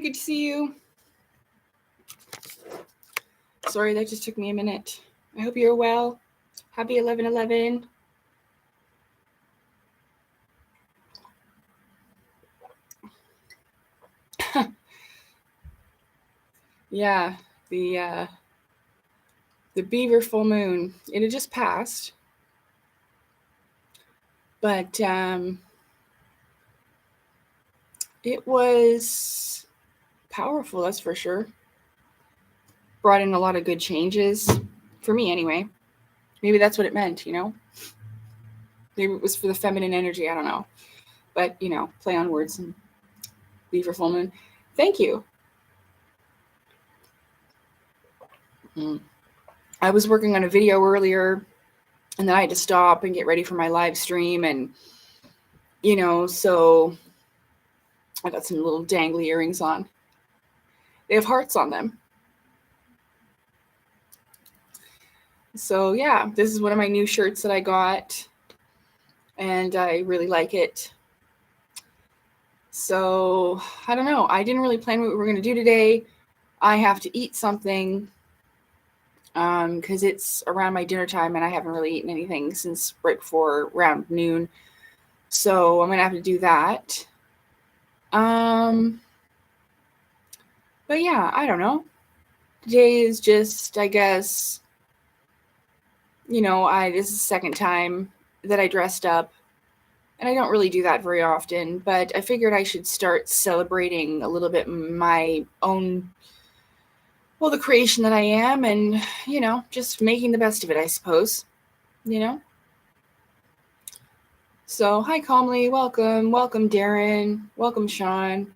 good to see you. Sorry, that just took me a minute. I hope you're well. Happy 11/11. Yeah, the beaver full moon. It had just passed. But it was powerful, that's for sure. Brought in a lot of good changes. For me, anyway. Maybe that's what it meant, you know? Maybe it was for the feminine energy, I don't know. But, you know, play on words and beaver full moon. Thank you. I was working on a video earlier, and then I had to stop and get ready for my live stream, and, you know, so I got some little dangly earrings on. They have hearts on them. So, yeah, this is one of my new shirts that I got, and I really like it. So, I don't know. I didn't really plan what we were going to do today. I have to eat something because it's around my dinner time, and I haven't really eaten anything since right before around noon. So, I'm going to have to do that. But yeah, I don't know. Today is just, I guess, you know, this is the second time that I dressed up, and I don't really do that very often, but I figured I should start celebrating a little bit my own, well, the creation that I am, and, you know, just making the best of it, I suppose, you know? So, hi, Calmly, welcome, Darren, welcome, Sean.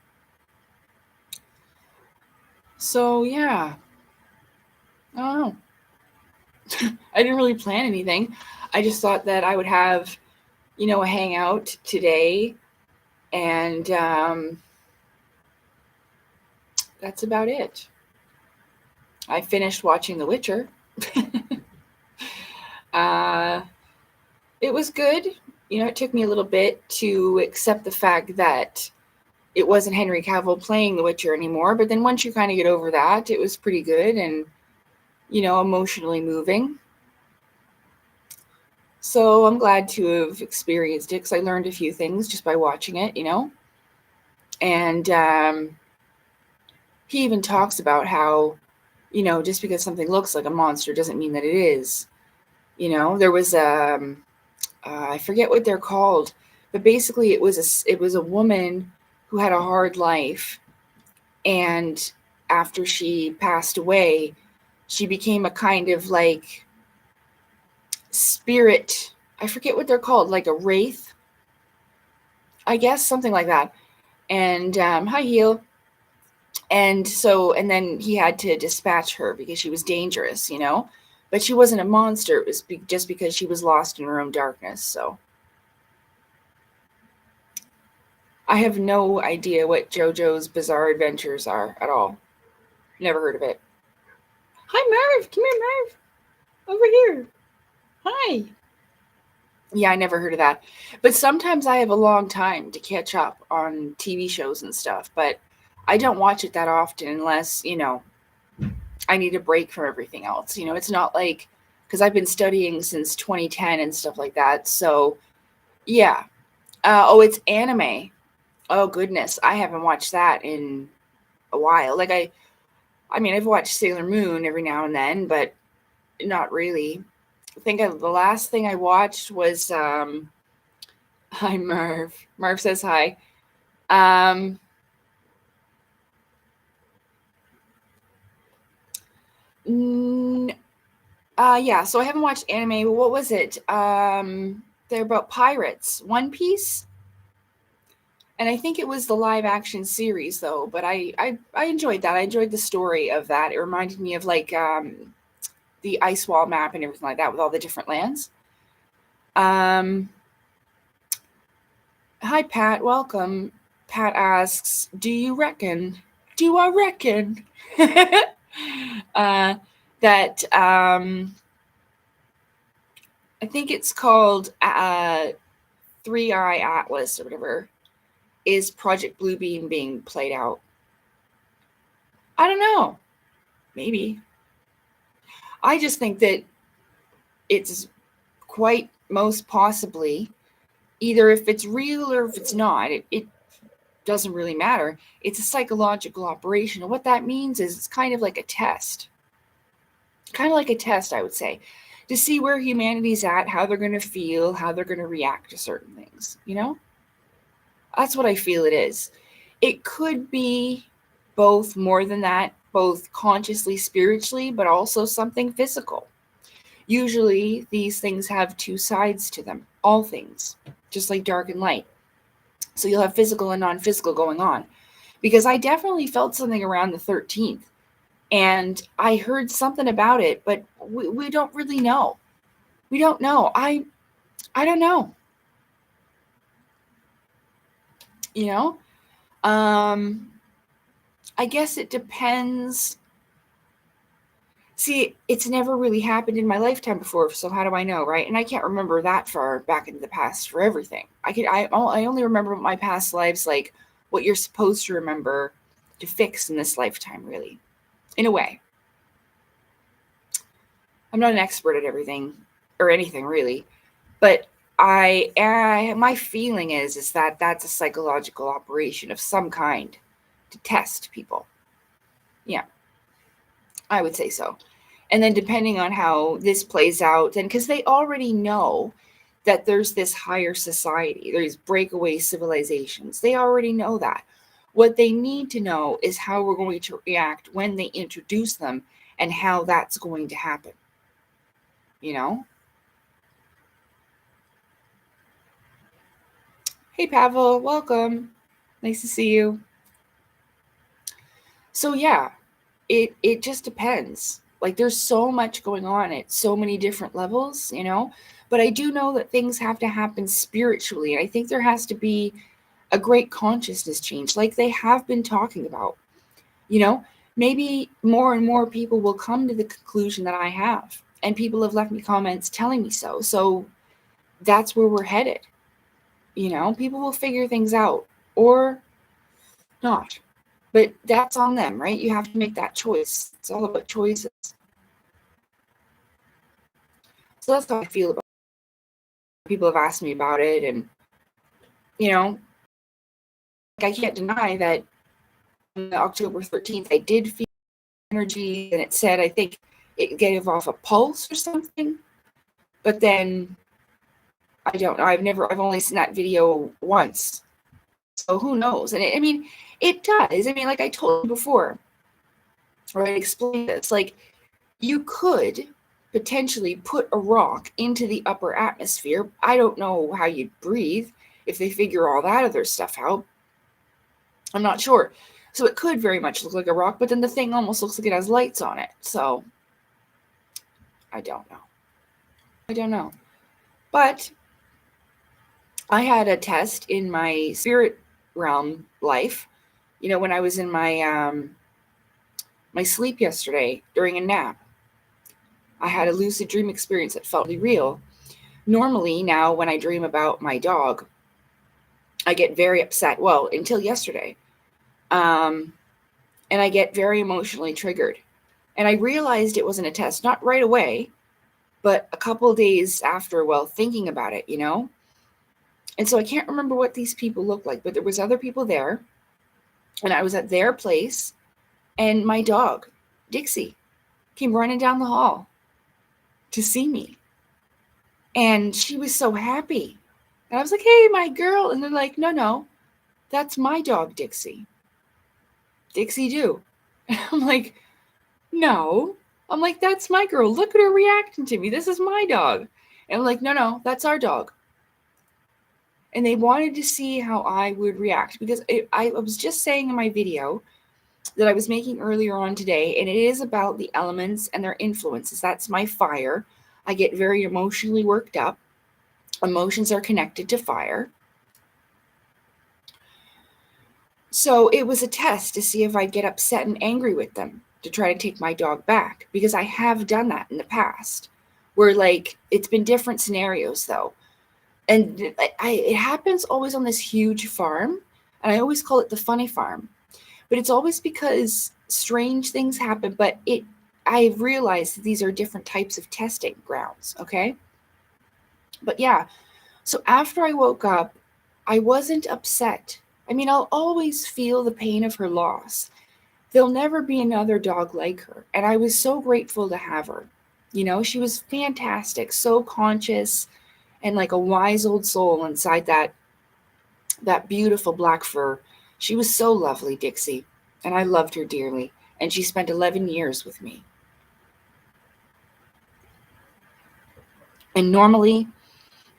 So, yeah, I don't know. I didn't really plan anything. I just thought that I would have, you know, a hangout today, and that's about it. I finished watching The Witcher. It was good. You know, it took me a little bit to accept the fact that it wasn't Henry Cavill playing The Witcher anymore, but then once you kind of get over that, it was pretty good and, you know, emotionally moving. So I'm glad to have experienced it because I learned a few things just by watching it, you know. And he even talks about how, you know, just because something looks like a monster doesn't mean that it is. You know, there was I forget what they're called, but basically it was a woman who had a hard life, and after she passed away, she became a kind of like spirit. I forget what they're called, like a wraith, I guess, something like that. And hi, Heel. And so, and then he had to dispatch her because she was dangerous, you know, but she wasn't a monster. It was just because she was lost in her own darkness. So I have no idea what JoJo's Bizarre Adventures are at all. Never heard of it. Hi, Merv. Come here, Merv. Over here. Hi. Yeah, I never heard of that. But sometimes I have a long time to catch up on TV shows and stuff, but I don't watch it that often unless, you know, I need a break from everything else. You know, it's not like, because I've been studying since 2010 and stuff like that. So, yeah. It's anime. Oh, goodness. I haven't watched that in a while. Like, I mean, I've watched Sailor Moon every now and then, but not really. I think the last thing I watched was, hi, Merv. Merv says hi. Yeah, so I haven't watched anime, but what was it? They're about pirates. One Piece? And I think it was the live action series, though, but I enjoyed that. I enjoyed the story of that. It reminded me of, like, the ice wall map and everything like that with all the different lands. Hi, Pat. Welcome. Pat asks, do you reckon? Do I reckon? That I think it's called Three Eye Atlas or whatever, is Project Bluebeam being played out. I don't know. Maybe. I just think that it's quite most possibly, either if it's real or if it's not, it doesn't really matter. It's a psychological operation. And what that means is it's kind of like a test. Kind of like a test, I would say, to see where humanity's at, how they're going to feel, how they're going to react to certain things, you know? That's what I feel it is. It could be both, more than that, both consciously, spiritually, but also something physical. Usually these things have two sides to them, all things, just like dark and light. So you'll have physical and non-physical going on. Because I definitely felt something around the 13th. And I heard something about it, but we don't really know. We don't know. I don't know. You know? I guess it depends. See, it's never really happened in my lifetime before, so how do I know, right? And I can't remember that far back into the past for everything. I only remember my past lives, like what you're supposed to remember to fix in this lifetime, really, in a way. I'm not an expert at everything or anything, really, but my feeling is that that's a psychological operation of some kind to test people. Yeah, I would say so. And then depending on how this plays out, and because they already know that there's this higher society, there's breakaway civilizations, they already know that. What they need to know is how we're going to react when they introduce them and how that's going to happen. You know? Hey, Pavel, welcome. Nice to see you. So yeah, it just depends. Like there's so much going on at so many different levels, you know? But I do know that things have to happen spiritually. I think there has to be a great consciousness change, like they have been talking about. You know, maybe more and more people will come to the conclusion that I have. And people have left me comments telling me so. So that's where we're headed. You know, people will figure things out or not. But that's on them, right? You have to make that choice. It's all about choices. So that's how I feel about it. People have asked me about it. And, you know, I can't deny that on October 13th, I did feel energy. And it said, I think it gave off a pulse or something. But then I don't know. I've only seen that video once. So who knows? And it does. Like I told you before, or I explained this, like you could potentially put a rock into the upper atmosphere. I don't know how you'd breathe if they figure all that other stuff out. I'm not sure. So it could very much look like a rock, but then the thing almost looks like it has lights on it. So I don't know. But I had a test in my spirit realm life, you know, when I was in my my sleep yesterday during a nap. I had a lucid dream experience that felt really real. Normally now when I dream about my dog, I get very upset. Well, until yesterday. And I get very emotionally triggered. And I realized it wasn't a test, not right away, but a couple of days after, well, thinking about it, you know? And so I can't remember what these people looked like, but there was other people there. And I was at their place. And my dog, Dixie, came running down the hall to see me. And she was so happy. And I was like, hey, my girl. And they're like, no, that's my dog, Dixie. Dixie do. And I'm like, no. I'm like, that's my girl. Look at her reacting to me. This is my dog. And I'm like, no, that's our dog. And they wanted to see how I would react because I was just saying in my video that I was making earlier on today, and it is about the elements and their influences. That's my fire. I get very emotionally worked up. Emotions are connected to fire. So it was a test to see if I'd get upset and angry with them to try to take my dog back, because I have done that in the past where like it's been different scenarios though. And it happens always on this huge farm, and I always call it the funny farm. But it's always because strange things happen, but I've realized that these are different types of testing grounds, okay? But yeah, so after I woke up, I wasn't upset. I mean, I'll always feel the pain of her loss. There'll never be another dog like her, and I was so grateful to have her. You know, she was fantastic, so conscious and like a wise old soul inside that beautiful black fur. She was so lovely, Dixie, and I loved her dearly, and she spent 11 years with me. And normally,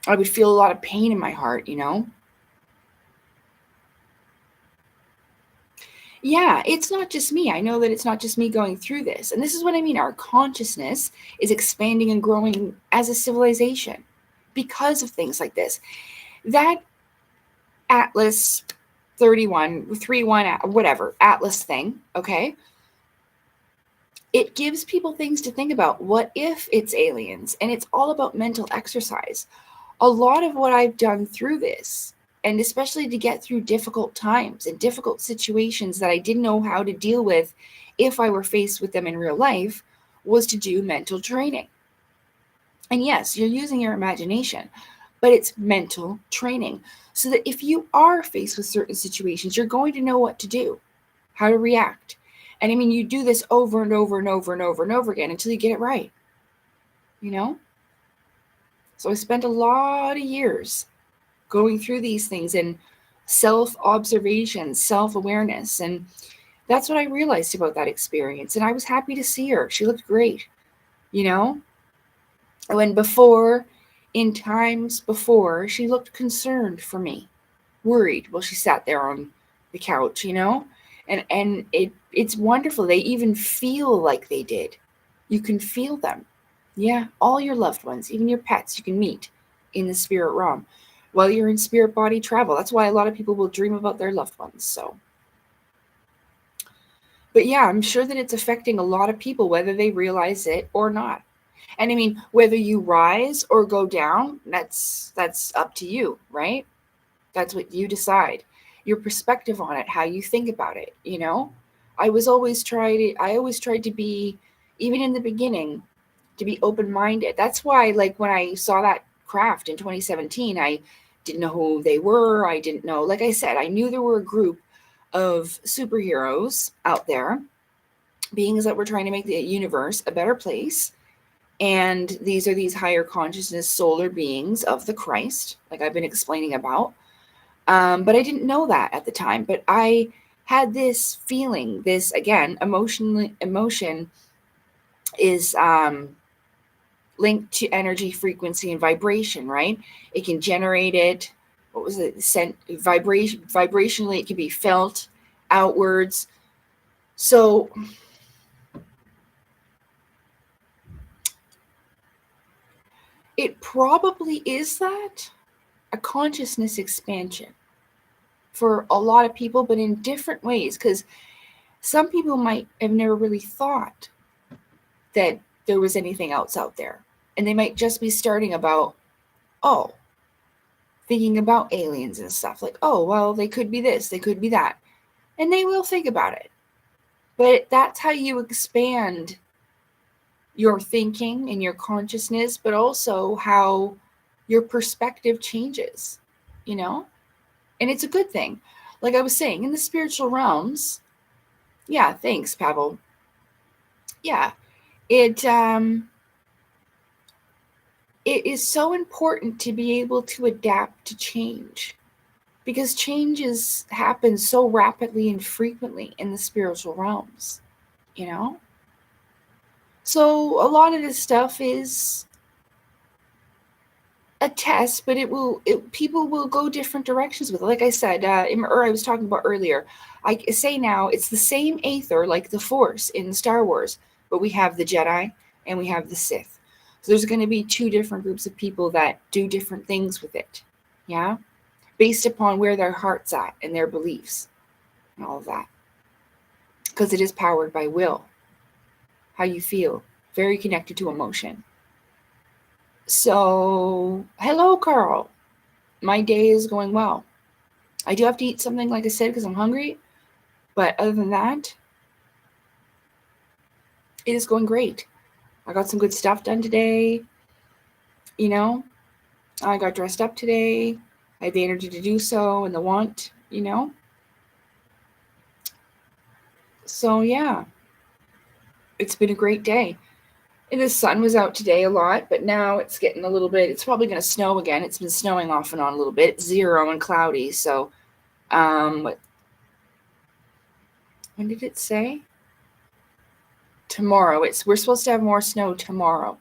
I would feel a lot of pain in my heart, you know? Yeah, it's not just me. I know that it's not just me going through this. And this is what I mean. Our consciousness is expanding and growing as a civilization because of things like this. That Atlas 31, 31, whatever, Atlas thing, okay? It gives people things to think about. What if it's aliens? And it's all about mental exercise. A lot of what I've done through this, and especially to get through difficult times and difficult situations that I didn't know how to deal with if I were faced with them in real life, was to do mental training. And yes, you're using your imagination, but it's mental training so that if you are faced with certain situations, you're going to know what to do, how to react. And I mean, you do this over and over and over and over and over again until you get it right, you know? So I spent a lot of years going through these things and self-observation, self-awareness. And that's what I realized about that experience. And I was happy to see her. She looked great, you know? When before, in times before, she looked concerned for me, worried while she sat there on the couch, you know? And it's wonderful. They even feel like they did. You can feel them. Yeah, all your loved ones, even your pets, you can meet in the spirit realm while you're in spirit body travel. That's why a lot of people will dream about their loved ones. So, but yeah, I'm sure that it's affecting a lot of people, whether they realize it or not. And I mean, whether you rise or go down, that's up to you, right? That's what you decide. Your perspective on it, how you think about it, you know? I always tried to be, even in the beginning, to be open-minded. That's why, like, when I saw that craft in 2017, I didn't know who they were. I didn't know, like I said, I knew there were a group of superheroes out there, beings that were trying to make the universe a better place. And these are these higher consciousness solar beings of the Christ, like I've been explaining about. But I didn't know that at the time. But I had this feeling, this, again, emotion is linked to energy, frequency, and vibration, right? It can generate it. What was it? Vibrationally, it can be felt outwards. So it probably is that a consciousness expansion for a lot of people, but in different ways, because some people might have never really thought that there was anything else out there. And they might just be starting about, oh, thinking about aliens and stuff. Like, oh, well, they could be this, they could be that. And they will think about it. But that's how you expand your thinking and your consciousness, but also how your perspective changes, you know? And it's a good thing. Like I was saying, in the spiritual realms, yeah, thanks, Pavel. Yeah, it is so important to be able to adapt to change, because changes happen so rapidly and frequently in the spiritual realms, you know? So a lot of this stuff is a test, but people will go different directions with it. Like I said, or I was talking about earlier, I say now it's the same aether, like the Force in Star Wars, but we have the Jedi and we have the Sith. So there's going to be two different groups of people that do different things with it, yeah, based upon where their heart's at and their beliefs and all of that, because it is powered by will, how you feel, very connected to emotion. So, hello, Carl. My day is going well. I do have to eat something, like I said, because I'm hungry. But other than that, It is going great. I got some good stuff done today. You know, I got dressed up today. I had the energy to do so and the want, So, yeah, it's been a great day. And the sun was out today a lot, but now it's getting a little bit, it's probably going to snow again. It's been snowing off and on a little bit. It's 0 and cloudy. So, when did it say? Tomorrow. We're supposed to have more snow tomorrow.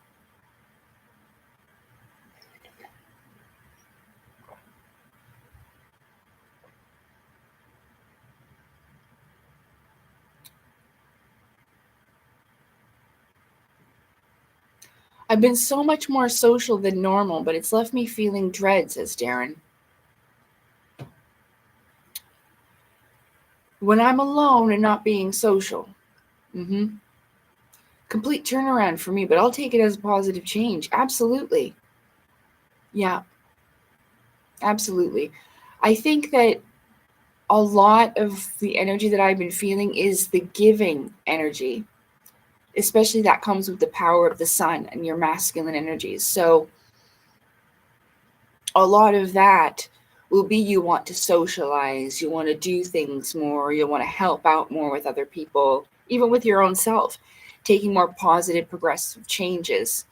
I've been so much more social than normal, but it's left me feeling dread, says Darren. When I'm alone and not being social. Complete turnaround for me, but I'll take it as a positive change. Absolutely. Yeah, absolutely. I think that a lot of the energy that I've been feeling is the giving energy, especially that comes with the power of the sun and your masculine energies. So a lot of that will be you want to socialize, you want to do things more, you want to help out more with other people, even with your own self, taking more positive, progressive changes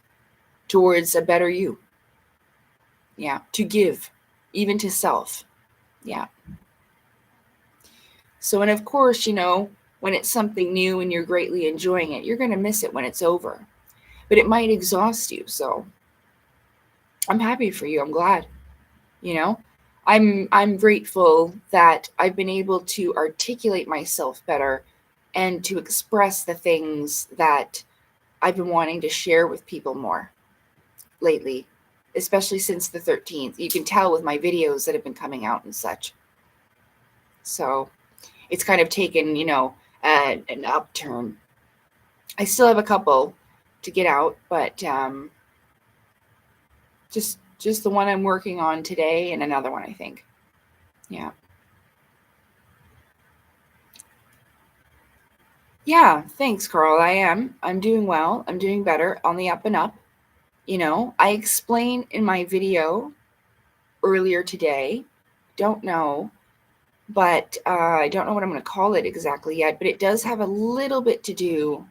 towards a better you. Yeah, to give, even to self. Yeah. So, and of course, when it's something new and you're greatly enjoying it, you're going to miss it when it's over. But it might exhaust you. So I'm happy for you. I'm glad. I'm grateful that I've been able to articulate myself better and to express the things that I've been wanting to share with people more lately, especially since the 13th. You can tell with my videos that have been coming out and such. So it's kind of taken, an upturn. I still have a couple to get out, but just the one I'm working on today and another one, I think. Yeah. Yeah, thanks, Carl. I'm doing well. I'm doing better, on the up and up. I explained in my video earlier today, don't know, but I don't know what I'm going to call it exactly yet, but it does have a little bit to do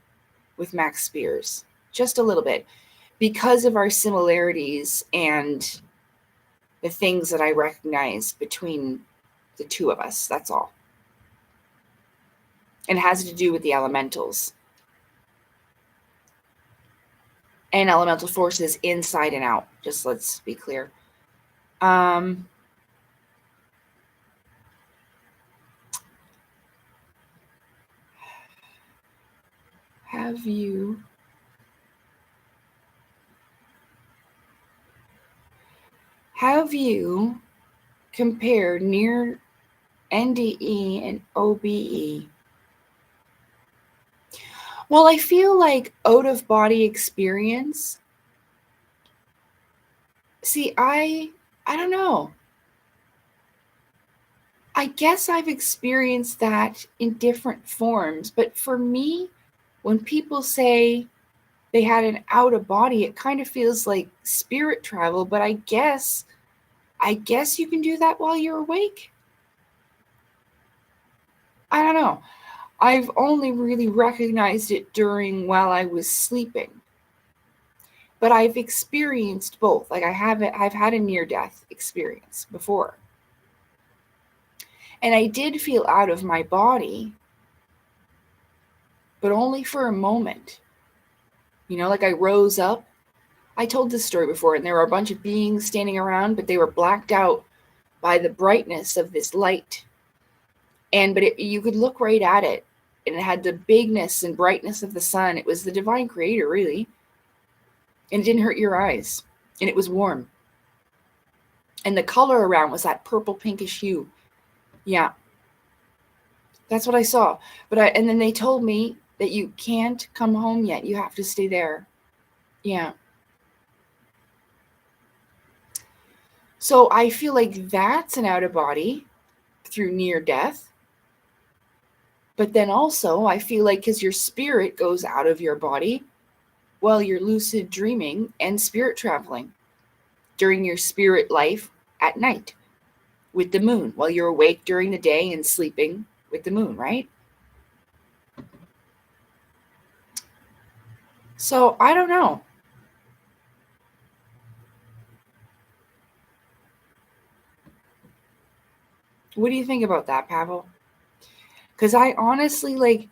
with Max Spears, just a little bit, because of our similarities and the things that I recognize between the two of us. That's all. And it has to do with the elementals and elemental forces inside and out. Just let's be clear. Have you compared near NDE and OBE? Well, I feel like out of body experience. See, I don't know. I guess I've experienced that in different forms, but for me, when people say they had an out of body, it kind of feels like spirit travel, but I guess you can do that while you're awake. I don't know. I've only really recognized it while I was sleeping. But I've experienced both. Like I've had a near-death experience before. And I did feel out of my body, but only for a moment. Like I rose up. I told this story before, and there were a bunch of beings standing around, but they were blacked out by the brightness of this light. But you could look right at it, and it had the bigness and brightness of the sun. It was the divine creator, really. And it didn't hurt your eyes. And it was warm. And the color around was that purple pinkish hue. Yeah. That's what I saw. And then they told me that you can't come home yet. You have to stay there. Yeah. So I feel like that's an out of body through near death. But then also, I feel like because your spirit goes out of your body while you're lucid dreaming and spirit traveling during your spirit life at night with the moon, while you're awake during the day and sleeping with the moon, right? So I don't know. What do you think about that, Pavel? Because I honestly, like,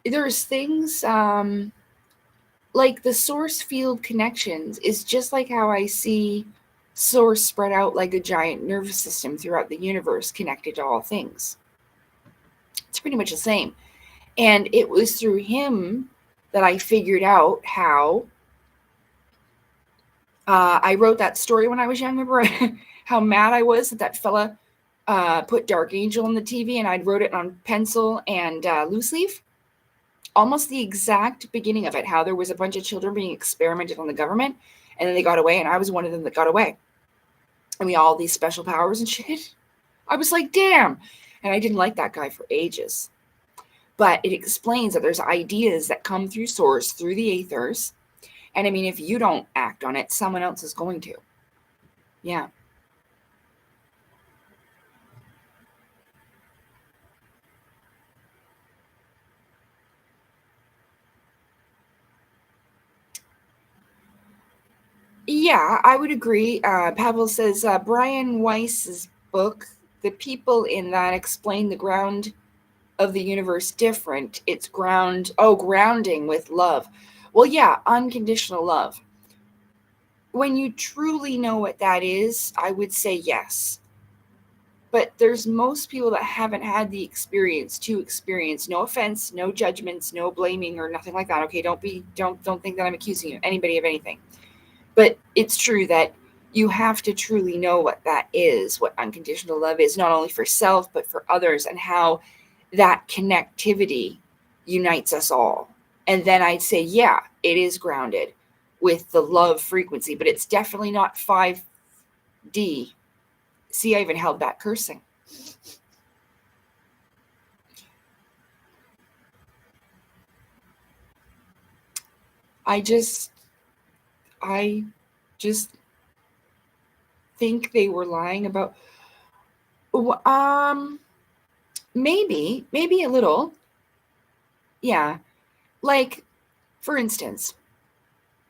there's things like the source field connections is just like how I see source spread out like a giant nervous system throughout the universe connected to all things. It's pretty much the same. And it was through him that I figured out how I wrote that story when I was young. Remember how mad I was that fella put Dark Angel on the TV and I'd wrote it on pencil and loose leaf? Almost the exact beginning of it, how there was a bunch of children being experimented on the government and then they got away, and I was one of them that got away. And we all these special powers and shit. I was like, damn. And I didn't like that guy for ages. But it explains that there's ideas that come through source, through the aethers. And I mean, if you don't act on it, someone else is going to. Yeah. Yeah, I would agree. Pavel says Brian Weiss's book, the people in that explain the ground of the universe different. It's grounding with love. Well, yeah, unconditional love. When you truly know what that is, I would say yes. But there's most people that haven't had the experience to experience. No offense, no judgments, no blaming or nothing like that. Okay, don't think that I'm accusing you, anybody of anything. But it's true that you have to truly know what that is, what unconditional love is, not only for self, but for others, and how that connectivity unites us all. And then I'd say, yeah, it is grounded with the love frequency, but it's definitely not 5D. See, I even held back cursing. I just think they were lying about maybe a little. Yeah. Like, for instance,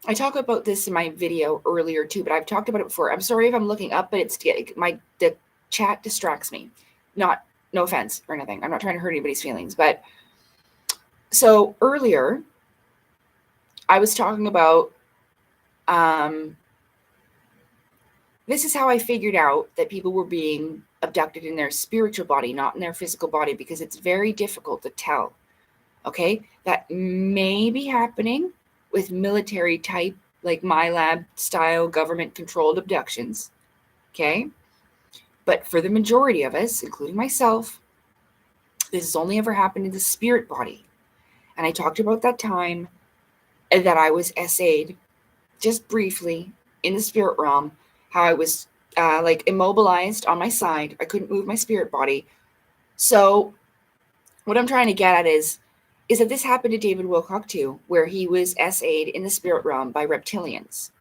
I talk about this in my video earlier too, but I've talked about it before. I'm sorry if I'm looking up, but the chat distracts me. No offense or anything. I'm not trying to hurt anybody's feelings, but so earlier I was talking about this is how I figured out that people were being abducted in their spiritual body, not in their physical body, because it's very difficult to tell. Okay, that may be happening with military type, like my lab style government controlled abductions. Okay, but for the majority of us, including myself, this has only ever happened in the spirit body. And I talked about that time that I was SA'd just briefly in the spirit realm, how I was like immobilized on my side. I couldn't move my spirit body. So what I'm trying to get at is that this happened to David Wilcock too, where he was SA'd in the spirit realm by reptilians.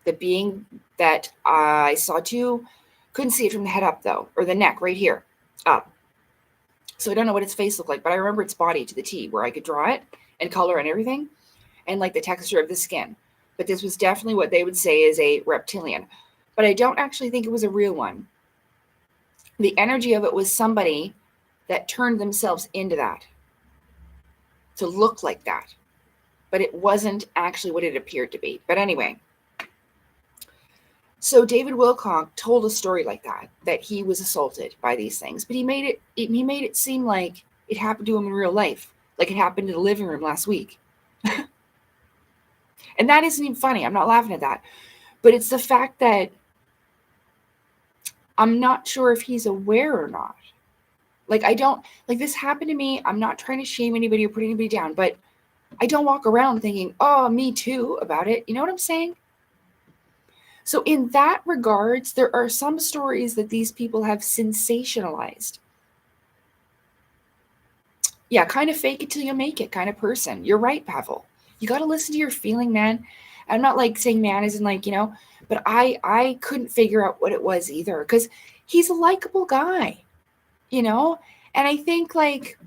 The being that I saw too, couldn't see it from the head up though, or the neck right here up. So I don't know what its face looked like, but I remember its body to the T, where I could draw it and color and everything, and like the texture of the skin. But this was definitely what they would say is a reptilian. But I don't actually think it was a real one. The energy of it was somebody that turned themselves into that, to look like that. But it wasn't actually what it appeared to be. But anyway, so David Wilcock told a story like that he was assaulted by these things, but he made it seem like it happened to him in real life, like it happened in the living room last week. And that isn't even funny. I'm not laughing at that. But it's the fact that I'm not sure if he's aware or not. Like, this happened to me. I'm not trying to shame anybody or put anybody down, but I don't walk around thinking, oh, me too about it. You know what I'm saying? So in that regards, there are some stories that these people have sensationalized. Yeah, kind of fake it till you make it kind of person. You're right, Pavel. You got to listen to your feeling, man. I'm not like saying man isn't like, but I couldn't figure out what it was either, because he's a likable guy, and I think like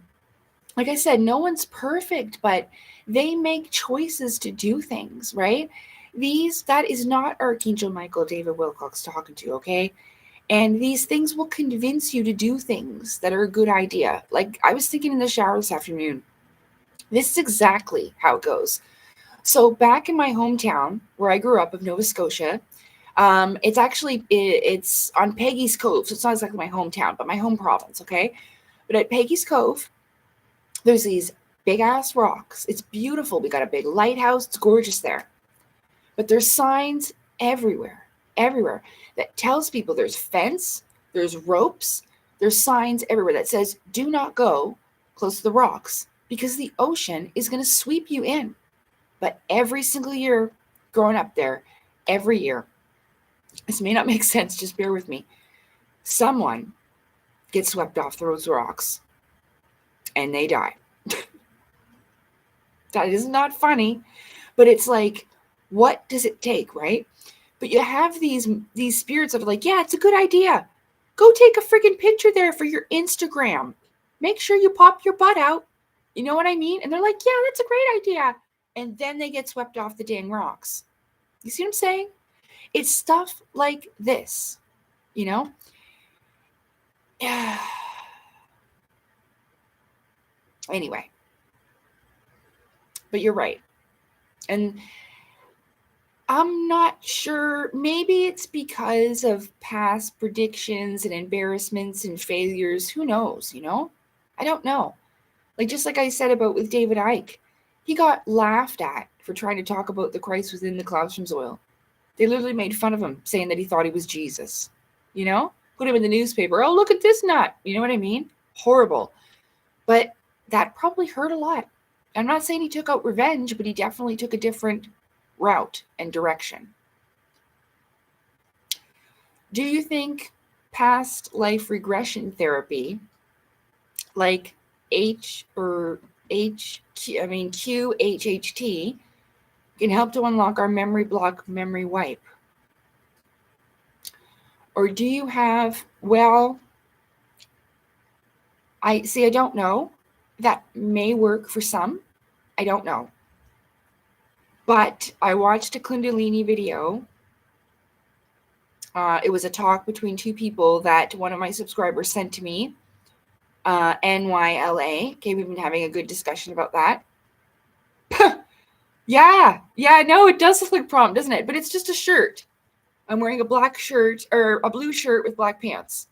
I said, no one's perfect, but they make choices to do things, right? That is not Archangel Michael David Wilcox talking to you, okay? And these things will convince you to do things that are a good idea. Like I was thinking in the shower this afternoon, this is exactly how it goes. So back in my hometown where I grew up of Nova Scotia, it's on Peggy's Cove. So it's not exactly my hometown, but my home province, okay? But at Peggy's Cove, there's these big ass rocks. It's beautiful. We got a big lighthouse. It's gorgeous there. But there's signs everywhere that tells people there's fence, there's ropes, there's signs everywhere that says do not go close to the rocks because the ocean is going to sweep you in. But every single year growing up there, every year, this may not make sense, just bear with me, someone gets swept off those rocks and they die. That is not funny, but it's like, what does it take, right? But you have these spirits that are like, yeah, it's a good idea. Go take a freaking picture there for your Instagram. Make sure you pop your butt out. You know what I mean? And they're like, yeah, that's a great idea. And then they get swept off the dang rocks. You see what I'm saying? It's stuff like this, Yeah. Anyway. But you're right. And I'm not sure. Maybe it's because of past predictions and embarrassments and failures. Who knows, I don't know. Just like I said about with David Icke, he got laughed at for trying to talk about the Christ within the Claustrum Oil. They literally made fun of him, saying that he thought he was Jesus. Put him in the newspaper. Oh, look at this nut. You know what I mean? Horrible. But that probably hurt a lot. I'm not saying he took out revenge, but he definitely took a different route and direction. Do you think past life regression therapy, like QHHT, can help to unlock our memory block, memory wipe? Or do you have, I don't know. That may work for some. I don't know. But I watched a Kundalini video. It was a talk between two people that one of my subscribers sent to me. NYLA. Okay, we've been having a good discussion about that. Yeah, no, it does look like prom, doesn't it? But it's just a shirt. I'm wearing a black shirt or a blue shirt with black pants.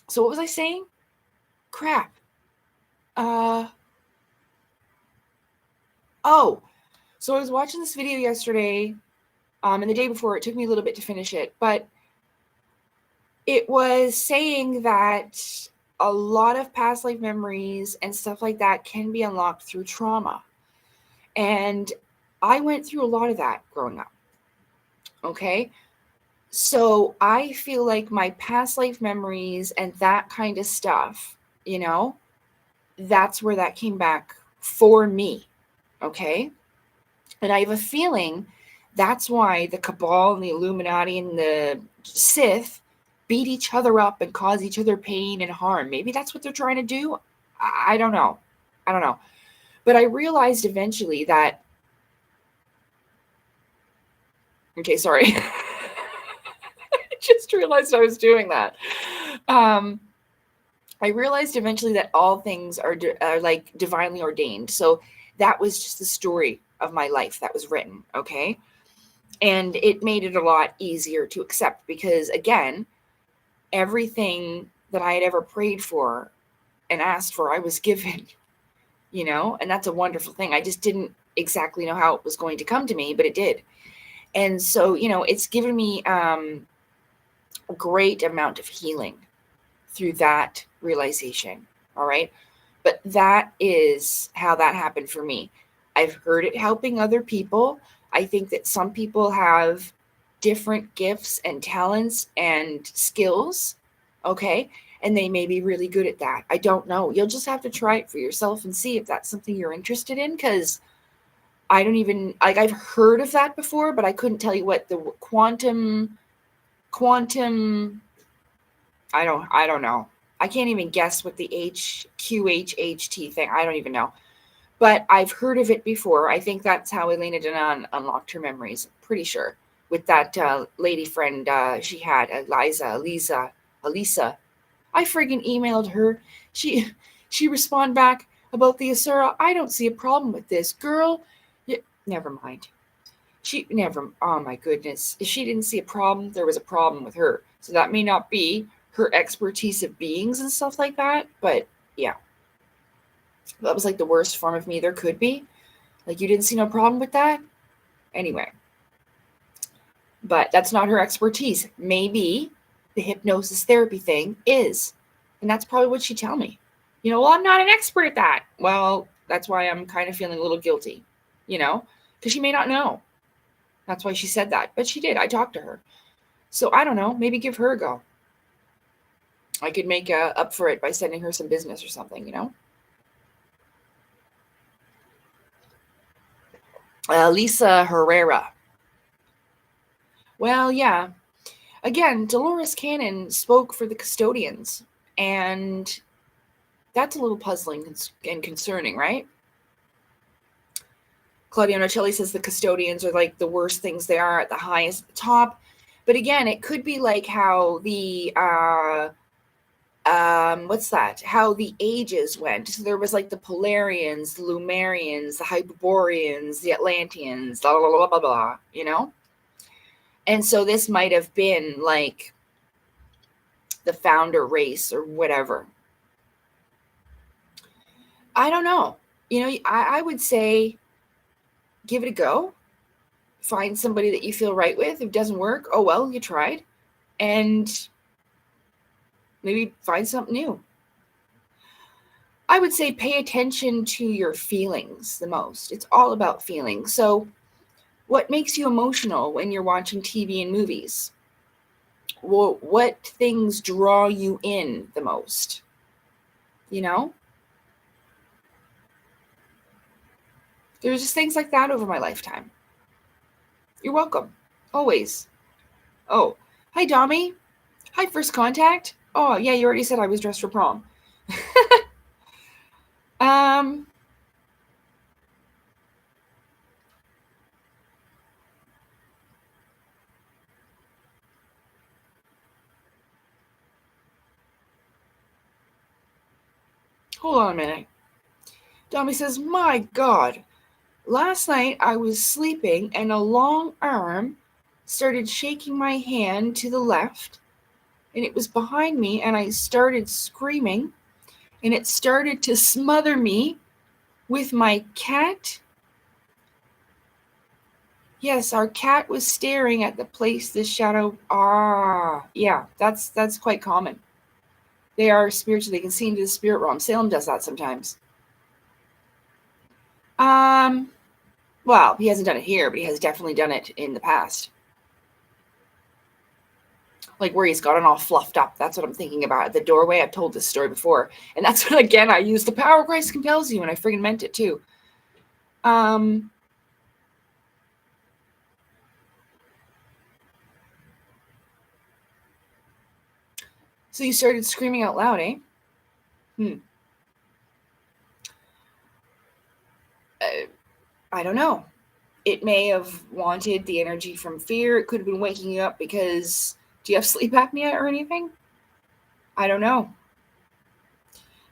So what was I saying? Crap. So I was watching this video yesterday, and the day before. It took me a little bit to finish it, but it was saying that a lot of past life memories and stuff like that can be unlocked through trauma. And I went through a lot of that growing up. Okay. So I feel like my past life memories and that kind of stuff, that's where that came back for me. Okay. And I have a feeling that's why the Cabal and the Illuminati and the Sith beat each other up and cause each other pain and harm. Maybe that's what they're trying to do. I don't know. But I realized eventually that... Okay, sorry. I just realized I was doing that. I realized eventually that all things are like divinely ordained. So that was just the story of my life that was written, okay? And it made it a lot easier to accept because, again, everything that I had ever prayed for and asked for, I was given, and that's a wonderful thing. I just didn't exactly know how it was going to come to me, but it did. And so, it's given me a great amount of healing through that realization. All right. But that is how that happened for me. I've heard it helping other people. I think that some people have different gifts and talents and skills. Okay. And they may be really good at that. I don't know. You'll just have to try it for yourself and see if that's something you're interested in, because I don't even, like, I've heard of that before, but I couldn't tell you what the quantum, I don't know. I can't even guess what the QHHT thing, I don't even know. But I've heard of it before. I think that's how Elena Danaan unlocked her memories. I'm pretty sure. With that lady friend she had, Elisa. I friggin' emailed her. She responded back about the Asura. I don't see a problem with this. Girl, never mind. Oh my goodness. If she didn't see a problem, there was a problem with her. So that may not be her expertise of beings and stuff like that. But yeah. That was like the worst form of me there could be. Like, you didn't see no problem with that? Anyway. But that's not her expertise. Maybe the hypnosis therapy thing is. And that's probably what she'd tell me. Well, I'm not an expert at that. Well, that's why I'm kind of feeling a little guilty, because she may not know. That's why she said that. But she did. I talked to her. So I don't know. Maybe give her a go. I could make up for it by sending her some business or something, Lisa Herrera. Well, yeah. Again, Dolores Cannon spoke for the custodians, and that's a little puzzling and concerning, right? Claudio Nocelli says the custodians are like the worst things they are at the highest, the top. But again, it could be like how the how the ages went. So there was like the Polarians, the Lumerians, the Hyperboreans, the Atlanteans, blah, blah, blah, blah, blah, And so this might have been like the founder race or whatever. I don't know. I would say give it a go. Find somebody that you feel right with. If it doesn't work, oh well, you tried. And maybe find something new. I would say pay attention to your feelings the most. It's all about feelings. So what makes you emotional when you're watching TV and movies? Well, what things draw you in the most? There's just things like that over my lifetime. You're welcome. Always. Oh, hi, Dommy. Hi, First Contact. Oh, yeah, you already said I was dressed for prom. Hold on a minute. Dommy says, my God, last night I was sleeping and a long arm started shaking my hand to the left, and it was behind me, and I started screaming, and it started to smother me with my cat. Yes, our cat was staring at the place the shadow. Yeah, that's quite common. They are spiritual. They can see into the spirit realm. Salem does that sometimes. Well, he hasn't done it here, but he has definitely done it in the past. Like where he's gotten all fluffed up. That's what I'm thinking about. At the doorway, I've told this story before. And that's when, again, I used the power of Christ compels you, and I friggin' meant it too. So you started screaming out loud, eh? I don't know. It may have wanted the energy from fear. It could have been waking you up because, do you have sleep apnea or anything? I don't know.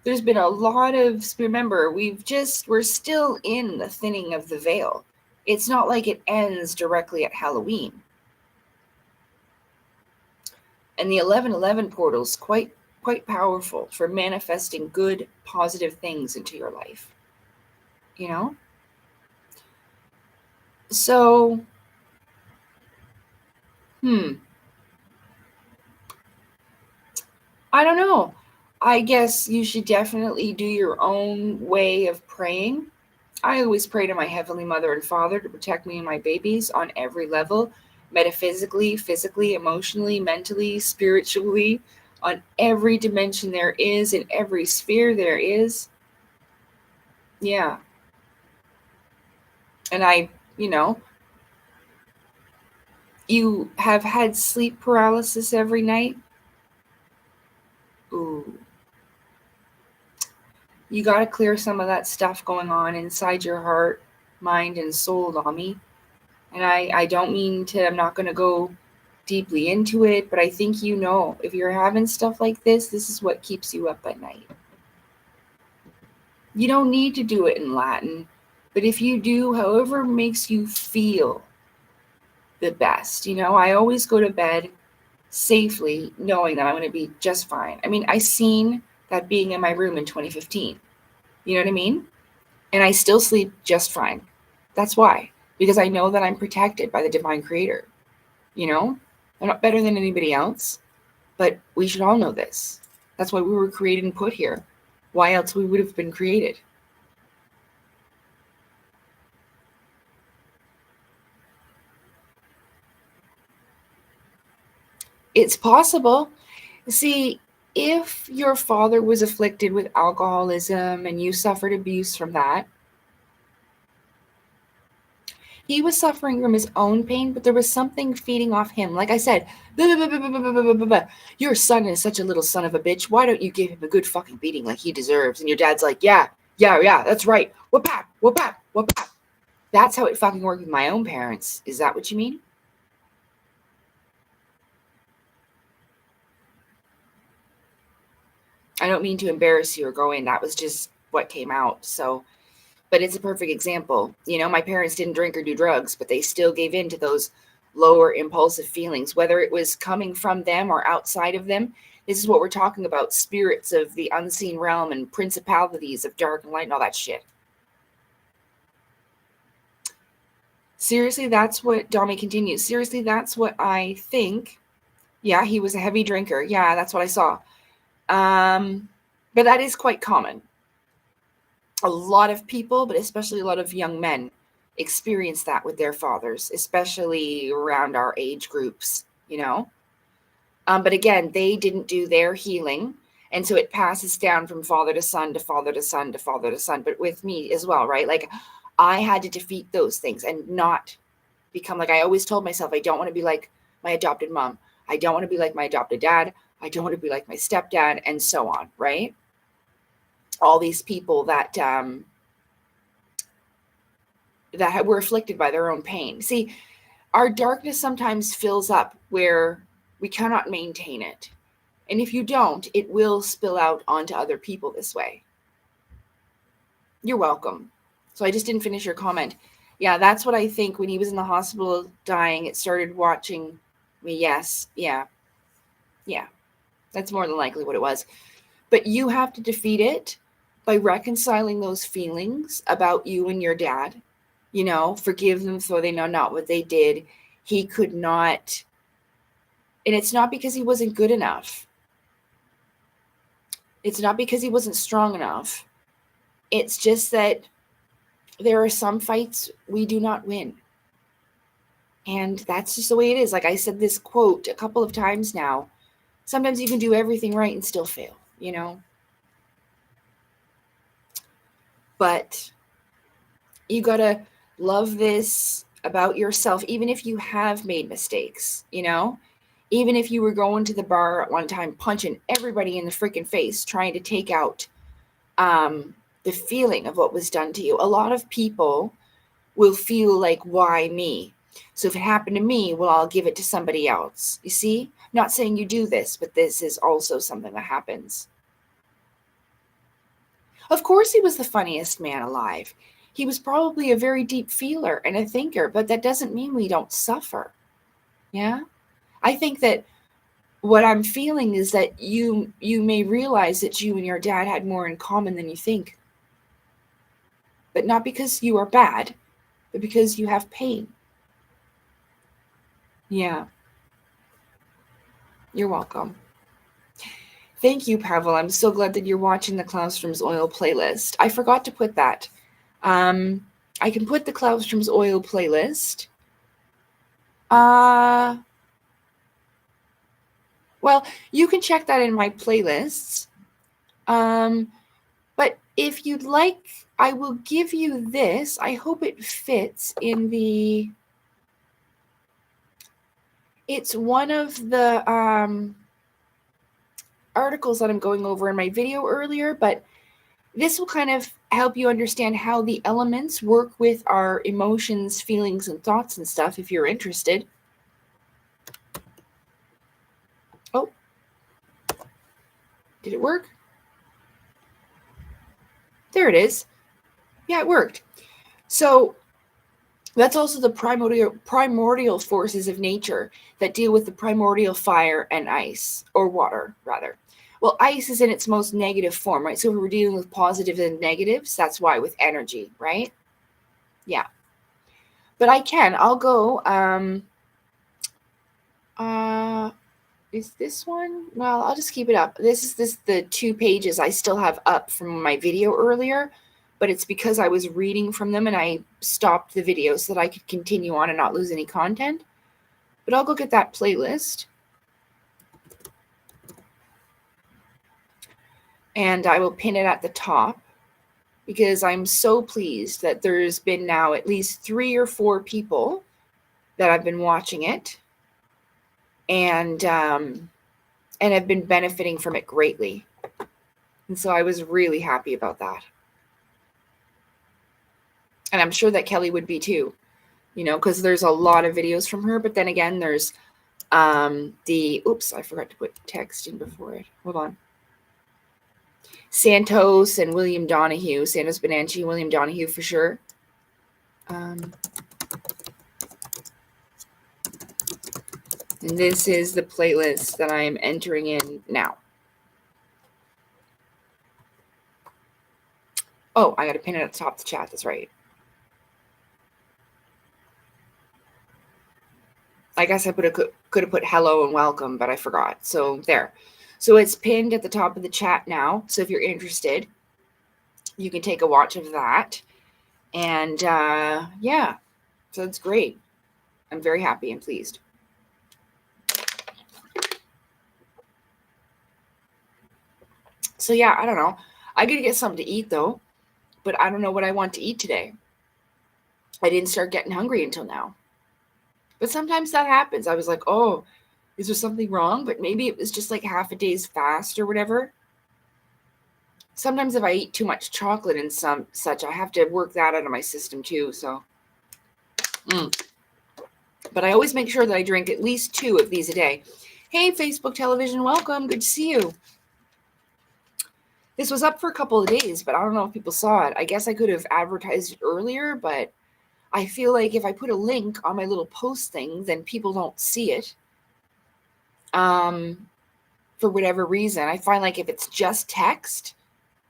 There's been a lot of, remember, we're still in the thinning of the veil. It's not like it ends directly at Halloween. And the 1111 portal is quite powerful for manifesting good, positive things into your life. So, I don't know. I guess you should definitely do your own way of praying. I always pray to my Heavenly Mother and Father to protect me and my babies on every level, metaphysically, physically, emotionally, mentally, spiritually. on every dimension there is, in every sphere there is. Yeah. And you have had sleep paralysis every night. Ooh. You got to clear some of that stuff going on inside your heart, mind, and soul, Dami. And I don't mean to, I'm not going to go deeply into it, but I think if you're having stuff like this is what keeps you up at night. You don't need to do it in Latin, but if you do, however makes you feel the best. I always go to bed safely knowing that I'm going to be just fine. I mean, I seen that being in my room in 2015. You know what I mean? And I still sleep just fine. That's why. Because I know that I'm protected by the divine creator. I'm not better than anybody else, but we should all know this. That's why we were created and put here. Why else we would have been created? It's possible. See, if your father was afflicted with alcoholism and you suffered abuse from that, he was suffering from his own pain, but there was something feeding off him. Like I said, your son is such a little son of a bitch. Why don't you give him a good fucking beating like he deserves? And your dad's like, yeah, that's right. Whoop-bap, whoop-bap, whoop-bap. That's how it fucking worked with my own parents. Is that what you mean? I don't mean to embarrass you or go in. That was just what came out. So, but it's a perfect example. My parents didn't drink or do drugs, but they still gave in to those lower impulsive feelings, whether it was coming from them or outside of them. This is what we're talking about, spirits of the unseen realm and principalities of dark and light and all that shit. Seriously, that's what Dami continues. Seriously, that's what I think. Yeah, he was a heavy drinker. Yeah, that's what I saw. But that is quite common. A lot of people, but especially a lot of young men, experience that with their fathers, especially around our age groups, But again, they didn't do their healing. And so it passes down from father to son to father to son to father to son, but with me as well, right? Like I had to defeat those things and not become like, I always told myself, I don't want to be like my adopted mom. I don't want to be like my adopted dad. I don't want to be like my stepdad, and so on, right? All these people that were afflicted by their own pain. See, our darkness sometimes fills up where we cannot maintain it. And if you don't, it will spill out onto other people this way. You're welcome. So I just didn't finish your comment. Yeah, that's what I think. When he was in the hospital dying, it started watching me. Yes. Yeah. That's more than likely what it was. But you have to defeat it by reconciling those feelings about you and your dad. Forgive them so they know not what they did. He could not. And it's not because he wasn't good enough. It's not because he wasn't strong enough. It's just that there are some fights we do not win. And that's just the way it is. Like I said this quote a couple of times now. Sometimes you can do everything right and still fail, But you got to love this about yourself, even if you have made mistakes, Even if you were going to the bar at one time, punching everybody in the freaking face, trying to take out the feeling of what was done to you. A lot of people will feel like, why me? So if it happened to me, well, I'll give it to somebody else. You see? Not saying you do this, but this is also something that happens. Of course he was the funniest man alive. He was probably a very deep feeler and a thinker, but that doesn't mean we don't suffer. Yeah? I think that what I'm feeling is that you may realize that you and your dad had more in common than you think. But not because you are bad, but because you have pain. Yeah. You're welcome. Thank you, Pavel. I'm so glad that you're watching the Claustrum's Oil playlist. I forgot to put that. I can put the Claustrum's Oil playlist. Well, Well, you can check that in my playlists. But if you'd like, I will give you this. I hope it fits in the... It's one of the articles that I'm going over in my video earlier, but this will kind of help you understand how the elements work with our emotions, feelings, and thoughts and stuff, if you're interested. Oh, did it work? There it is. Yeah, it worked. So that's also the primordial forces of nature that deal with the primordial fire and ice, or water, rather. Well, ice is in its most negative form, right? So if we're dealing with positives and negatives, that's why with energy, right? Yeah. But I'll go, is this one? Well, I'll just keep it up. This is the 2 pages I still have up from my video earlier, but it's because I was reading from them and I stopped the video so that I could continue on and not lose any content. But I'll go get that playlist. And I will pin it at the top because I'm so pleased that there's been now at least 3 or 4 people that have been watching it and have been benefiting from it greatly. And so I was really happy about that. And I'm sure that Kelly would be too, because there's a lot of videos from her. But then again, there's oops, I forgot to put text in before it. Hold on. Santos and William Donahue, Santos Bonanchi and William Donahue for sure. And this is the playlist that I'm entering in now. Oh, I got to pin it at the top of the chat. That's right. I guess I could have put hello and welcome, but I forgot. So there. So it's pinned at the top of the chat now. So if you're interested, you can take a watch of that. And yeah, so it's great. I'm very happy and pleased. So yeah, I don't know. I got to get something to eat though, but I don't know what I want to eat today. I didn't start getting hungry until now. But sometimes that happens. I was like, oh, is there something wrong? But maybe it was just like half a day's fast or whatever. Sometimes if I eat too much chocolate and such, I have to work that out of my system too. So, but I always make sure that I drink at least 2 of these a day. Hey, Facebook television, welcome. Good to see you. This was up for a couple of days, but I don't know if people saw it. I guess I could have advertised it earlier, but I feel like if I put a link on my little post thing, then people don't see it. For whatever reason, I find like if it's just text,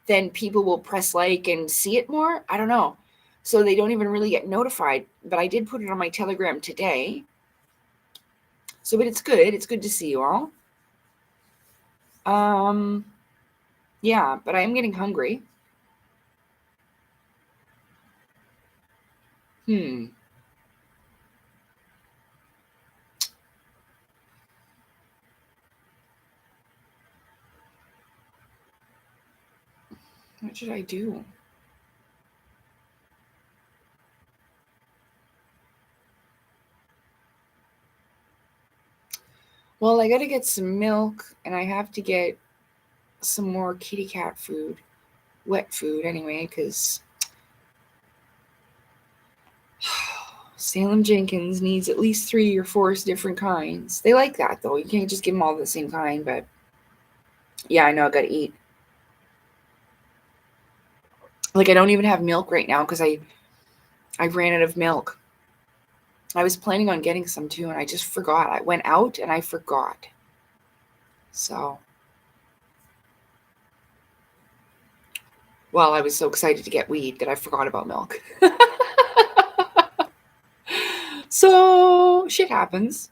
then people will press like and see it more. I don't know. So they don't even really get notified. But I did put it on my Telegram today. So, but it's good. It's good to see you all. Yeah, but I am getting hungry. What should I do? Well, I got to get some milk and I have to get some more kitty cat food, wet food anyway, because Salem Jenkins needs at least 3 or 4 different kinds. They like that though. You can't just give them all the same kind, but yeah, I know I got to eat. Like I don't even have milk right now because I ran out of milk. I was planning on getting some too, and I just forgot. I went out and I forgot. So, well, I was so excited to get weed that I forgot about milk. So, shit happens.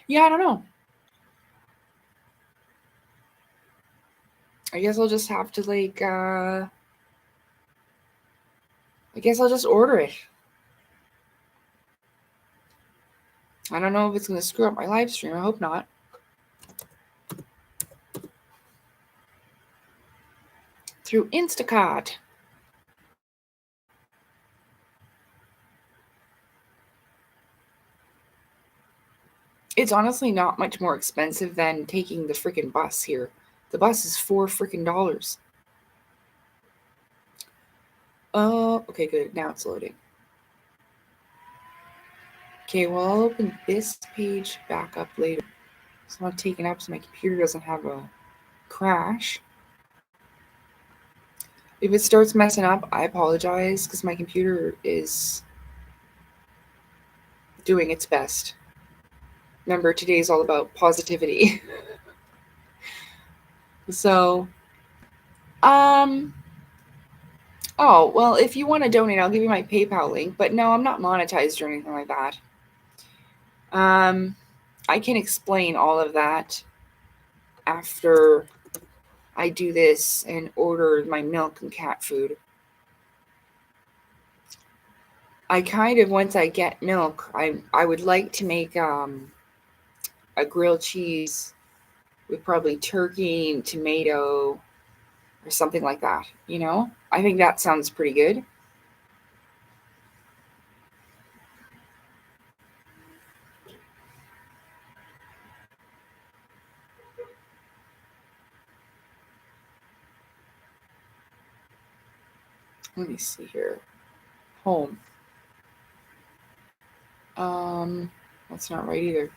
Yeah, I don't know. I guess I'll just have to like, I guess I'll just order it. I don't know if it's going to screw up my live stream. I hope not. Through Instacart. It's honestly not much more expensive than taking the freaking bus here. The bus is $4 freaking. Oh, okay, good. Now it's loading. Okay, well, I'll open this page back up later. So I'm not taking up so my computer doesn't have a crash. If it starts messing up, I apologize because my computer is doing its best. Remember, today's all about positivity. So, oh, well, if you want to donate, I'll give you my PayPal link. But no, I'm not monetized or anything like that. I can explain all of that after I do this and order my milk and cat food. I kind of, once I get milk, I would like to make a grilled cheese with probably turkey and tomato or something like that, you know? I think that sounds pretty good. Let me see here. Home. That's not right either.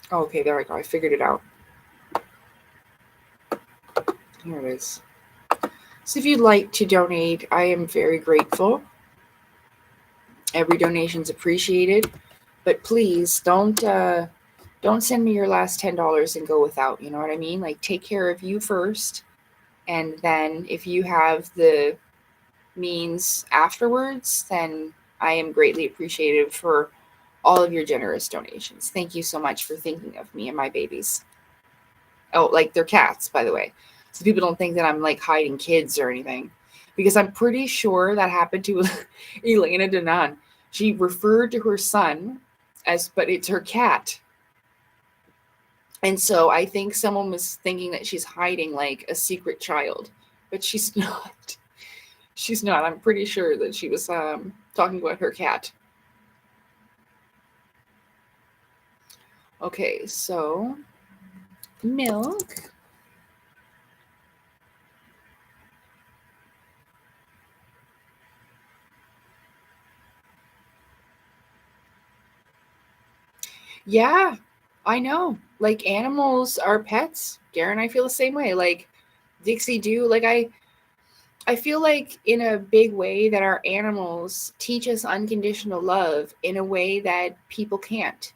Oh, okay, there I go. I figured it out. Here it is. So if you'd like to donate, I am very grateful. Every donation's appreciated, but please don't send me your last $10 and go without. You know what I mean? Like, take care of you first, and then if you have the means afterwards, then I am greatly appreciative for all of your generous donations. Thank you so much for thinking of me and my babies. Oh, like they're cats, by the way. So people don't think that I'm like hiding kids or anything. Because I'm pretty sure that happened to Elena Danaan. She referred to her son as, but it's her cat. And so I think someone was thinking that she's hiding like a secret child, but she's not. She's not. I'm pretty sure that she was talking about her cat. Okay, so milk. Yeah, I know. Like, animals are pets. Darren, I feel the same way. Like, Dixie do. Like, I feel like in a big way that our animals teach us unconditional love in a way that people can't,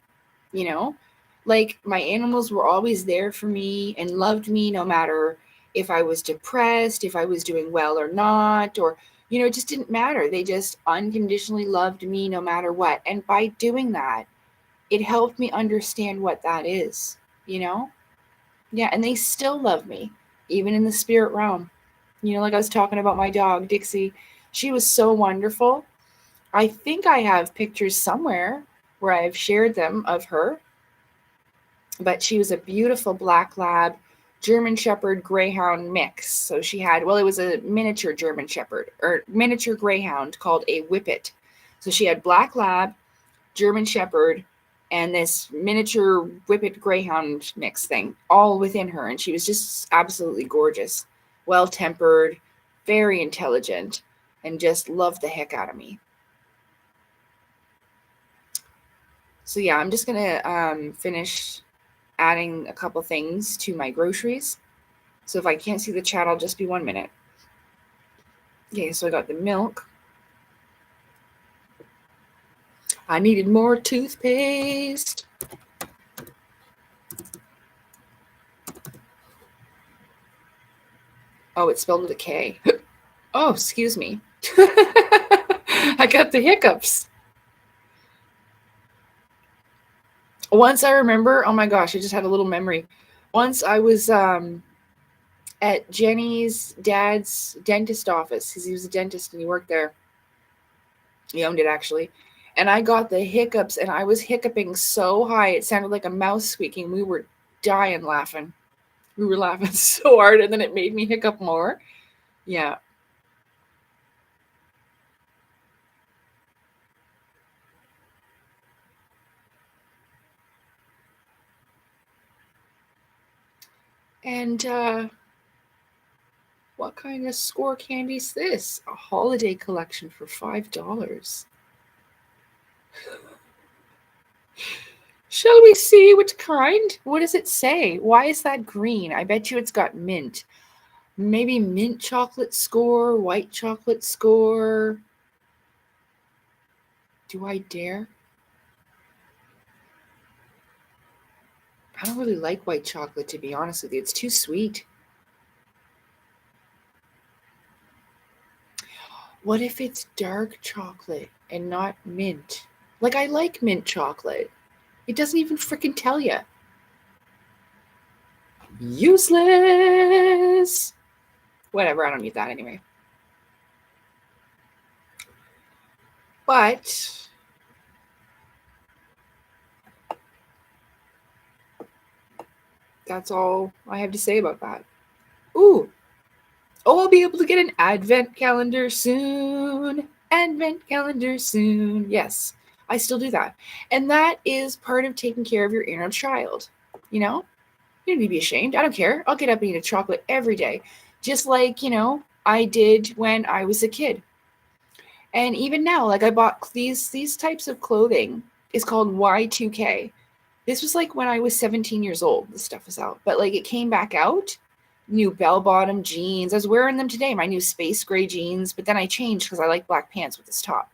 you know? Like, my animals were always there for me and loved me no matter if I was depressed, if I was doing well or not, or, you know, it just didn't matter. They just unconditionally loved me no matter what. And by doing that, it helped me understand what that is, you know? Yeah, and they still love me, even in the spirit realm. You know, like I was talking about my dog, Dixie. She was so wonderful. I think I have pictures somewhere where I've shared them of her. But she was a beautiful black lab, German Shepherd Greyhound mix. So she had, well, it was a miniature German Shepherd or miniature Greyhound called a Whippet. So she had black lab, German Shepherd, and this miniature Whippet Greyhound mix thing all within her. And she was just absolutely gorgeous, well-tempered, very intelligent, and just loved the heck out of me. So yeah, I'm just going to finish adding a couple things to my groceries. So if I can't see the chat, I'll just be 1 minute. Okay, so I got the milk. I needed more toothpaste. Oh, it's spelled with a K. Oh, excuse me. I got the hiccups. Once I remember, oh my gosh, I just had a little memory. Once I was at Jenny's dad's dentist office, because he was a dentist and he worked there. He owned it, actually. And I got the hiccups, and I was hiccuping so high, it sounded like a mouse squeaking. We were dying laughing. We were laughing so hard, and then it made me hiccup more. Yeah. And what kind of score candy is this? A holiday collection for $5. Shall we see what kind? What does it say? Why is that green? I bet you it's got mint. Maybe mint chocolate score, white chocolate score. Do I dare? I don't really like white chocolate, to be honest with you. It's too sweet. What if it's dark chocolate and not mint? Like, I like mint chocolate. It doesn't even freaking tell you. Useless. Whatever, I don't need that anyway. But that's all I have to say about that. Ooh. Oh, I'll be able to get an advent calendar soon. Advent calendar soon. Yes, I still do that. And that is part of taking care of your inner child. You know? You don't need to be ashamed. I don't care. I'll get up and eat a chocolate every day. Just like, I did when I was a kid. And even now, like, I bought these types of clothing. It's called Y2K. This was like when I was 17 years old. This stuff was out. But like, it came back out. New bell-bottom jeans. I was wearing them today. My new space gray jeans. But then I changed because I like black pants with this top.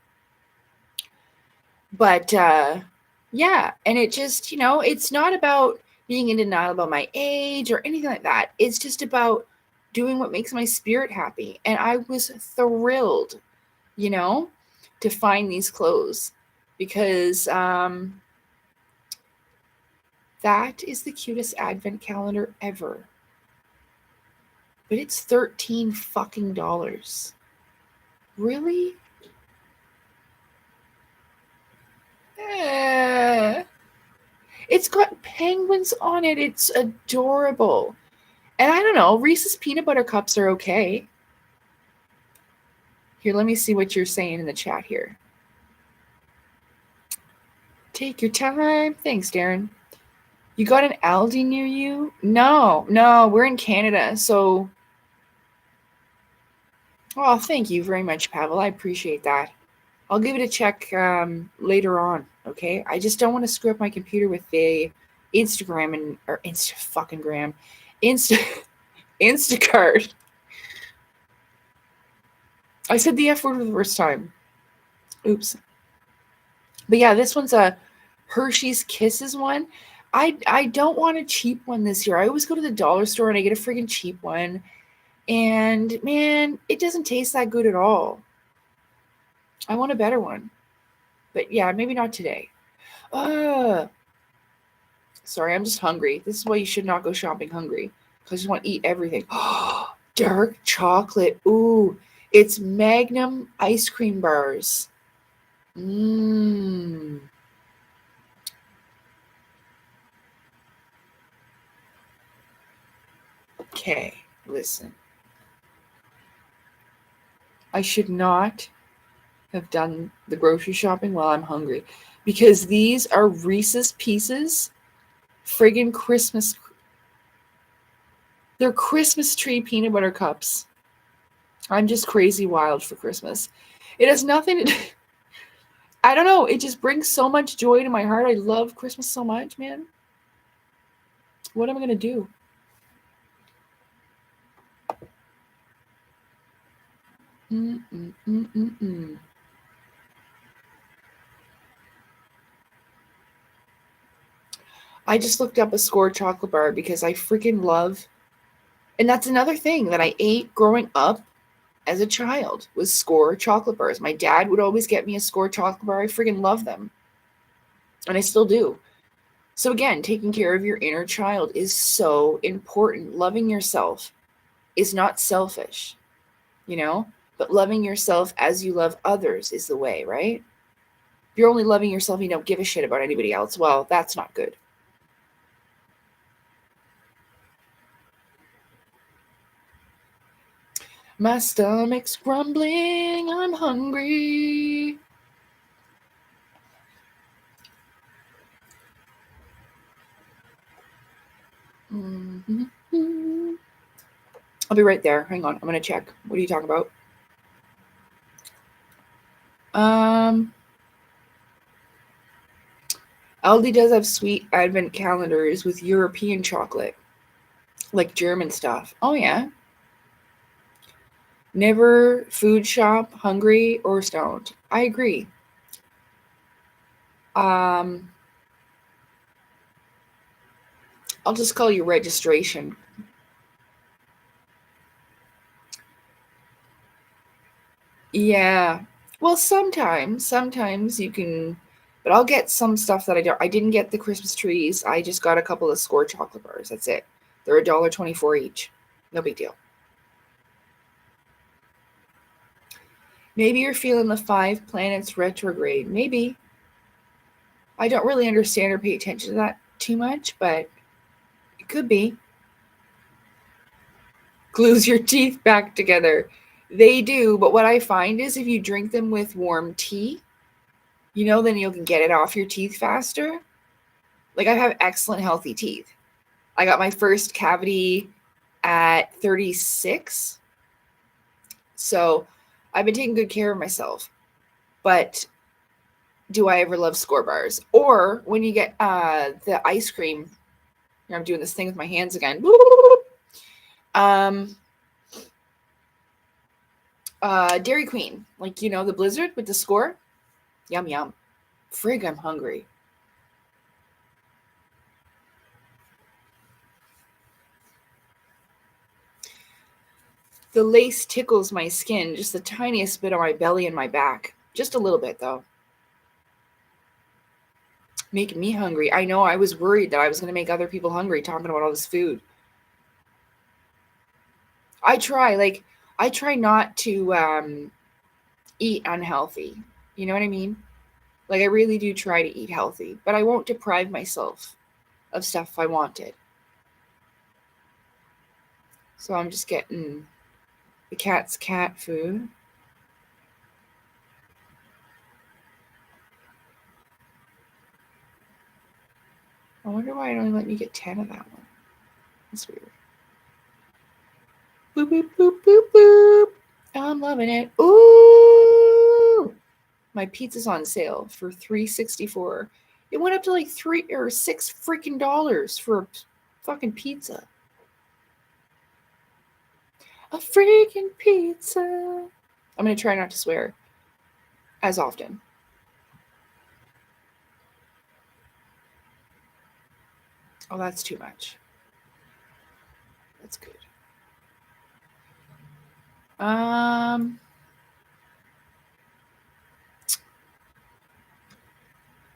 But yeah. And it just, it's not about being in denial about my age or anything like that. It's just about doing what makes my spirit happy. And I was thrilled, to find these clothes because that is the cutest advent calendar ever. But it's $13 fucking dollars. Really? It's got penguins on it. It's adorable. And I don't know, Reese's peanut butter cups are okay. Here, let me see what you're saying in the chat here. Take your time. Thanks, Darren. You got an Aldi near you? No, we're in Canada, so... Oh, thank you very much, Pavel. I appreciate that. I'll give it a check later on, okay? I just don't want to screw up my computer with the Instagram or Instacart. I said the F word for the first time. Oops. But yeah, this one's a Hershey's Kisses one. I don't want a cheap one this year. I always go to the dollar store and I get a friggin' cheap one. And man, it doesn't taste that good at all. I want a better one. But yeah, maybe not today. Sorry, I'm just hungry. This is why you should not go shopping hungry. Because you want to eat everything. Dark chocolate. Ooh, it's Magnum ice cream bars. Okay, listen. I should not have done the grocery shopping while I'm hungry. Because these are Reese's Pieces. Friggin' Christmas. They're Christmas tree peanut butter cups. I'm just crazy wild for Christmas. It has nothing to... I don't know. It just brings so much joy to my heart. I love Christmas so much, man. What am I going to do? I just looked up a Score chocolate bar because I freaking love... And that's another thing that I ate growing up as a child was Score chocolate bars. My dad would always get me a Score chocolate bar. I freaking love them. And I still do. So again, taking care of your inner child is so important. Loving yourself is not selfish, but loving yourself as you love others is the way, right? If you're only loving yourself and you don't give a shit about anybody else, well, that's not good. My stomach's grumbling, I'm hungry. Mm-hmm. I'll be right there. Hang on, I'm gonna check. What are you talking about? Aldi does have sweet advent calendars with European chocolate, like German stuff. Oh yeah. Never food shop hungry or stoned. I agree. I'll just call you registration. Yeah. Well, sometimes you can, but I'll get some stuff that I didn't get the Christmas trees. I just got a couple of Score chocolate bars. That's it. They're $1.24 each. No big deal. Maybe you're feeling the 5 planets retrograde. Maybe. I don't really understand or pay attention to that too much, but it could be. Glues your teeth back together. They do, but what I find is if you drink them with warm tea, then you can get it off your teeth faster. Like I have excellent healthy teeth. I got my first cavity at 36. So I've been taking good care of myself. But do I ever love Score bars? Or when you get the ice cream, I'm doing this thing with my hands again. Dairy Queen, like, the Blizzard with the Score. Yum, yum. Frig, I'm hungry. The lace tickles my skin, just the tiniest bit on my belly and my back. Just a little bit, though. Making me hungry. I know I was worried that I was going to make other people hungry talking about all this food. I try not to eat unhealthy. You know what I mean? Like, I really do try to eat healthy, but I won't deprive myself of stuff if I wanted. So I'm just getting the cat's cat food. I wonder why it only let me get 10 of that one. That's weird. Boop, boop, boop, boop, boop. I'm loving it. Ooh! My pizza's on sale for $3.64. It went up to like $3 or $6 freaking dollars for a fucking pizza. A freaking pizza. I'm going to try not to swear as often. Oh, that's too much. That's good.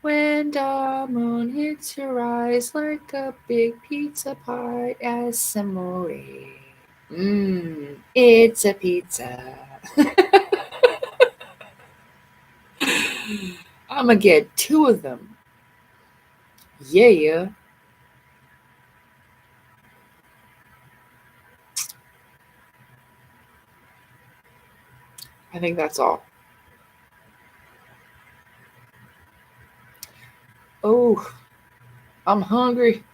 When the moon hits your eyes like a big pizza pie, Assimore. It's a pizza. I'm gonna get 2 of them. Yeah. I think that's all. Oh, I'm hungry.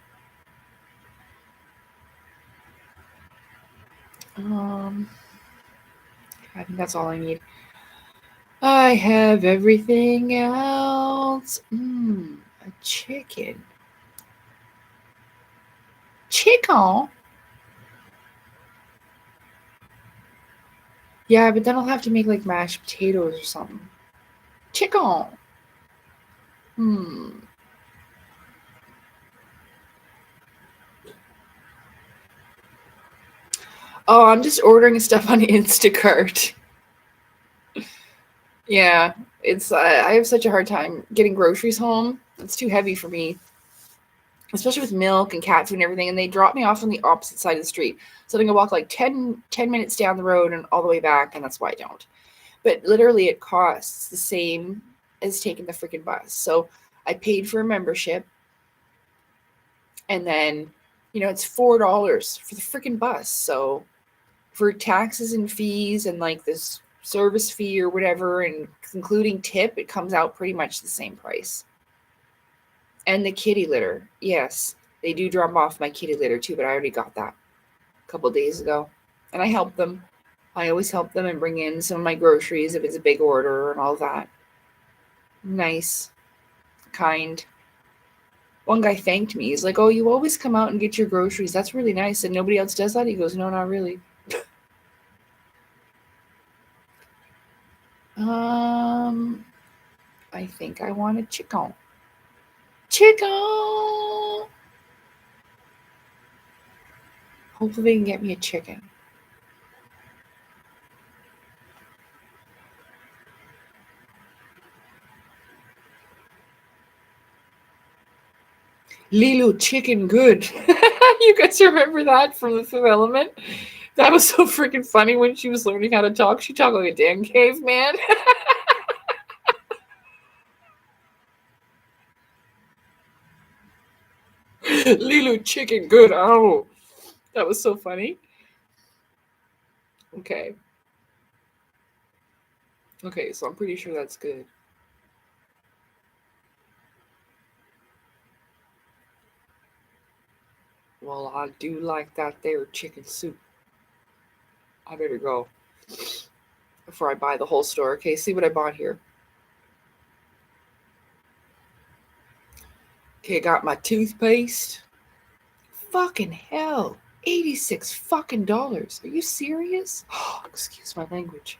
I think that's all I need. I have everything else. A chicken. Chicken? Yeah, but then I'll have to make like mashed potatoes or something. Chicken. Oh, I'm just ordering stuff on Instacart. Yeah, it's I have such a hard time getting groceries home. It's too heavy for me. especially with milk and cat food and everything. And they drop me off on the opposite side of the street. So I can walk like 10 minutes down the road and all the way back. And that's why I don't. But literally it costs the same as taking the freaking bus. So I paid for a membership. And then, it's $4 for the freaking bus. So for taxes and fees and like this service fee or whatever, and including tip, it comes out pretty much the same price. And the kitty litter. Yes, they do drop off my kitty litter too, but I already got that a couple days ago. And I help them. I always help them and bring in some of my groceries if it's a big order and all that. Nice. Kind. One guy thanked me. He's like, "Oh, you always come out and get your groceries. That's really nice." And nobody else does that? He goes, "No, not really." I think I want a chicken. Chicken! Hopefully they can get me a chicken. Lilo chicken good. You guys remember that from the Fifth Element? That was so freaking funny when she was learning how to talk. She talked like a damn caveman. Lilo chicken good. Oh, that was so funny. Okay. Okay, so I'm pretty sure that's good. Well, I do like that there chicken soup. I better go before I buy the whole store. Okay, see what I bought here. Okay, got my toothpaste. Fucking hell. 86 fucking dollars. Are you serious? Oh, excuse my language.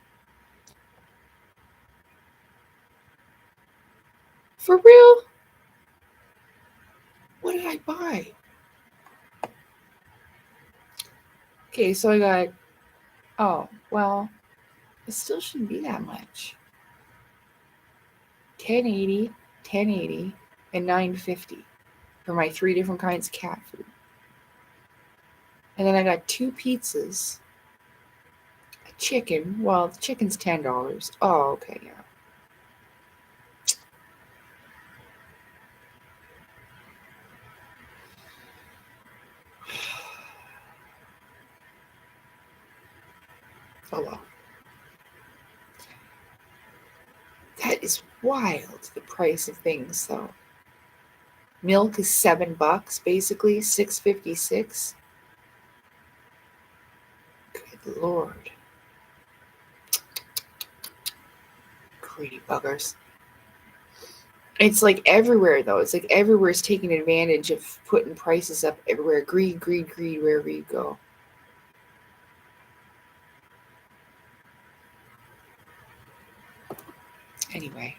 For real? What did I buy? Okay, so I got, oh, well, it still shouldn't be that much. 1080, 1080, and 950 for my 3 different kinds of cat food. And then I got 2 pizzas, a chicken. Well, the chicken's $10. Oh, okay, yeah. Oh, well. That is wild, the price of things, though. Milk is $7, basically, $6.56. Good Lord. Greedy buggers. It's like everywhere, though. It's like everywhere's taking advantage of putting prices up everywhere. Greed, greed, greed, wherever you go. Anyway,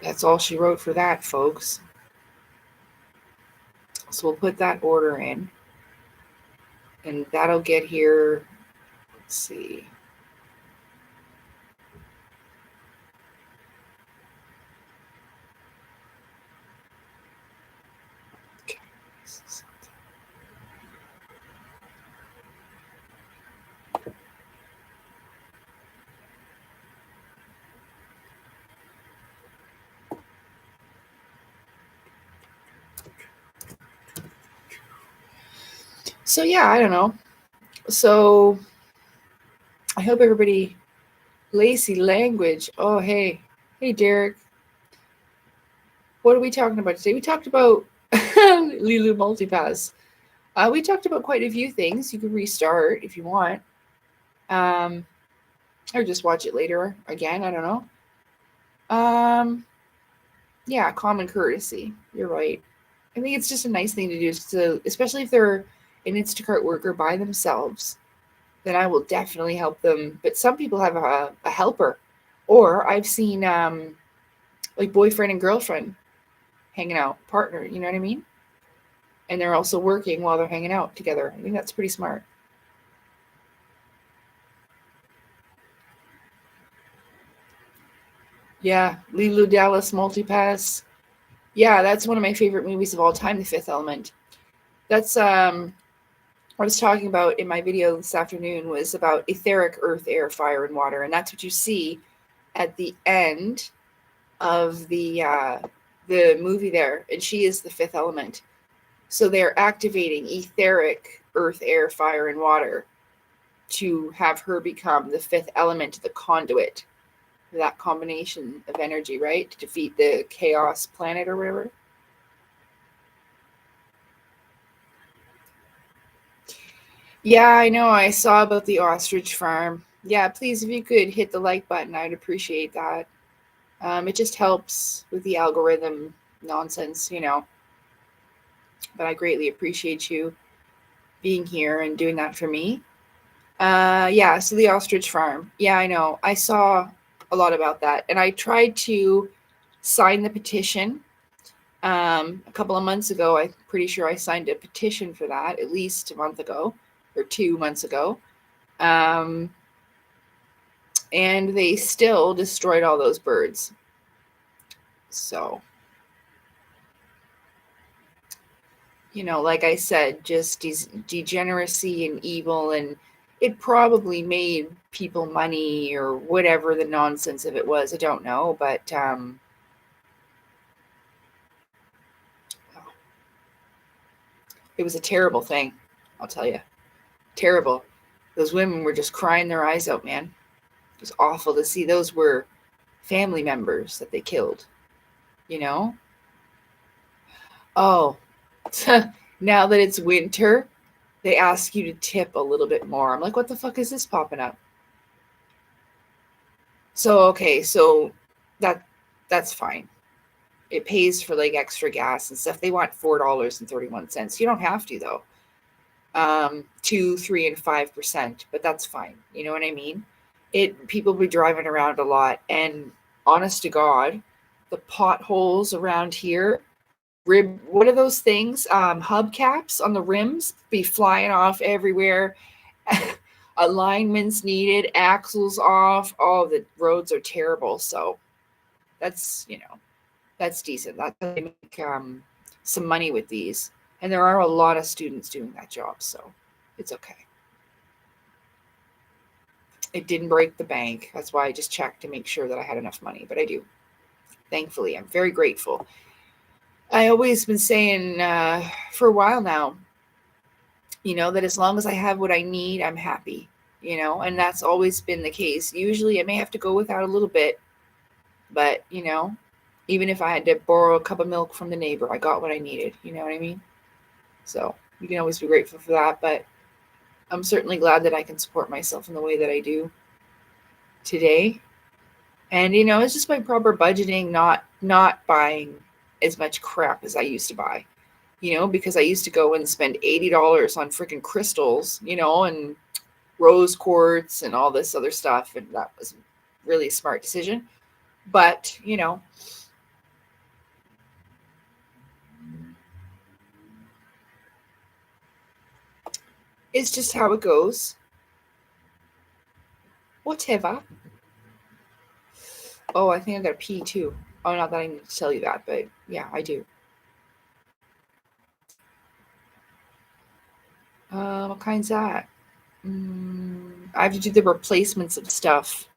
that's all she wrote for that, folks. So we'll put that order in. And that'll get here, let's see. Okay. So yeah, I don't know. So I hope everybody, Lacey language. Oh, hey, Derek. What are we talking about today? We talked about Lulu Multipass. We talked about quite a few things. You can restart if you want, or just watch it later again. I don't know. Yeah, common courtesy. You're right. I think it's just a nice thing to do. So, especially if they're an Instacart worker by themselves, then I will definitely help them. But some people have a helper, or I've seen like boyfriend and girlfriend hanging out, partner. You know what I mean? And they're also working while they're hanging out together. I think that's pretty smart. Yeah, Lilu Dallas Multipass. Yeah, that's one of my favorite movies of all time, The Fifth Element. That's what I was talking about in my video this afternoon was about etheric earth, air, fire, and water. And that's what you see at the end of the movie there. And she is the fifth element. So they're activating etheric earth, air, fire, and water to have her become the fifth element, the conduit, that combination of energy, right? To defeat the chaos planet or whatever. Yeah, I know. I saw about the ostrich farm. Yeah, please, if you could hit the like button, I'd appreciate that. It just helps with the algorithm nonsense, you know. But I greatly appreciate you being here and doing that for me. Yeah, so the ostrich farm. Yeah, I know. I saw a lot about that. And I tried to sign the petition a couple of months ago. I'm pretty sure I signed a petition for that at least a month ago or 2 months ago. And they still destroyed all those birds. So, you know, like I said, just degeneracy and evil, and it probably made people money or whatever the nonsense of it was. I don't know, but it was a terrible thing, I'll tell you. Terrible. Those women were just crying their eyes out, man. It was awful to see. Those were family members that they killed, you know? Oh, now that it's winter, they ask you to tip a little bit more. I'm like, what the fuck is this popping up? So, okay, so that's fine. It pays for like extra gas and stuff. They want $4.31. You don't have to though. 2, 3, and 5%, but that's fine. You know what I mean? People be driving around a lot, and honest to God, the potholes around here, what are those things? Hubcaps on the rims be flying off everywhere. Alignments needed, axles off. Oh, the roads are terrible. So that's, you know, that's decent. That's how they make some money with these. And there are a lot of students doing that job, so it's okay. It didn't break the bank. That's why I just checked to make sure that I had enough money, but I do. Thankfully, I'm very grateful. I always been saying for a while now, you know, that as long as I have what I need, I'm happy, you know, and that's always been the case. Usually I may have to go without a little bit, but, you know, even if I had to borrow a cup of milk from the neighbor, I got what I needed. You know what I mean? So you can always be grateful for that. But I'm certainly glad that I can support myself in the way that I do today. And, you know, it's just by proper budgeting, not buying as much crap as I used to buy, you know, because I used to go and spend $80 on freaking crystals, you know, and rose quartz and all this other stuff. And that was really a smart decision. But, you know, it's just how it goes. Whatever. Oh, I think I got a pee too. Oh, not that I need to tell you that, but yeah, I do. What kind's that? I have to do the replacements of stuff.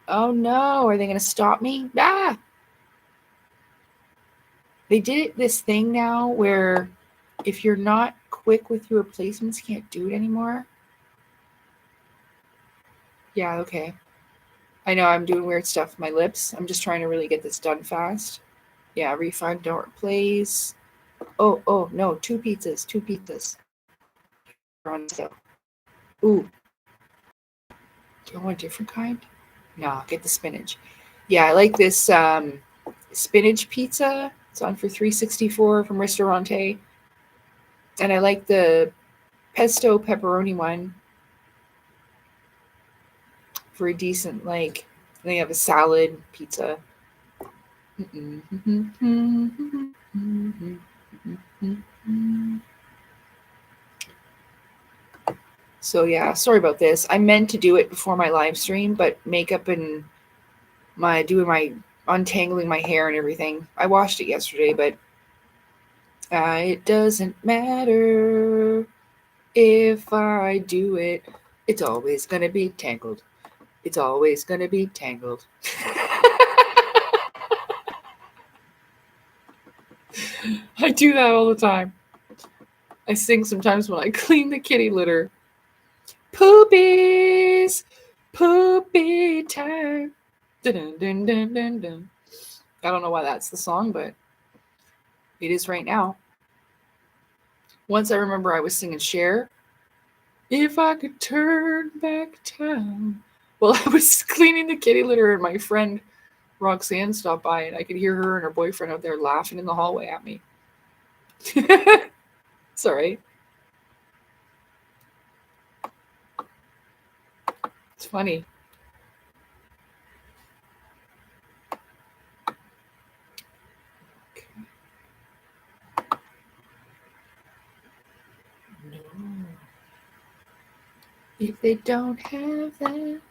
Oh no, are they going to stop me? Ah! They did this thing now where if you're not quick with your replacements, you can't do it anymore. Yeah, okay. I know I'm doing weird stuff with my lips. I'm just trying to really get this done fast. Yeah, refund, don't replace. Oh, no, 2 pizzas. On sale. Ooh. Do you want a different kind? No, get the spinach. Yeah, I like this spinach pizza. It's on for $3.64 from Ristorante. And I like the pesto pepperoni one for a decent, like, they have a salad pizza. So yeah, sorry about this. I meant to do it before my live stream, but makeup and my untangling my hair and everything. I washed it yesterday, but It doesn't matter if I do it. It's always gonna be tangled. It's always gonna be tangled. I do that all the time. I sing sometimes when I clean the kitty litter. Poopies! Poopy time. Dun, dun, dun, dun, dun. I don't know why that's the song, but it is right now. Once I remember I was singing Cher. If I could turn back time. Well, I was cleaning the kitty litter and my friend Roxanne stopped by and I could hear her and her boyfriend out there laughing in the hallway at me. It's all right. It's funny. No. If they don't have that.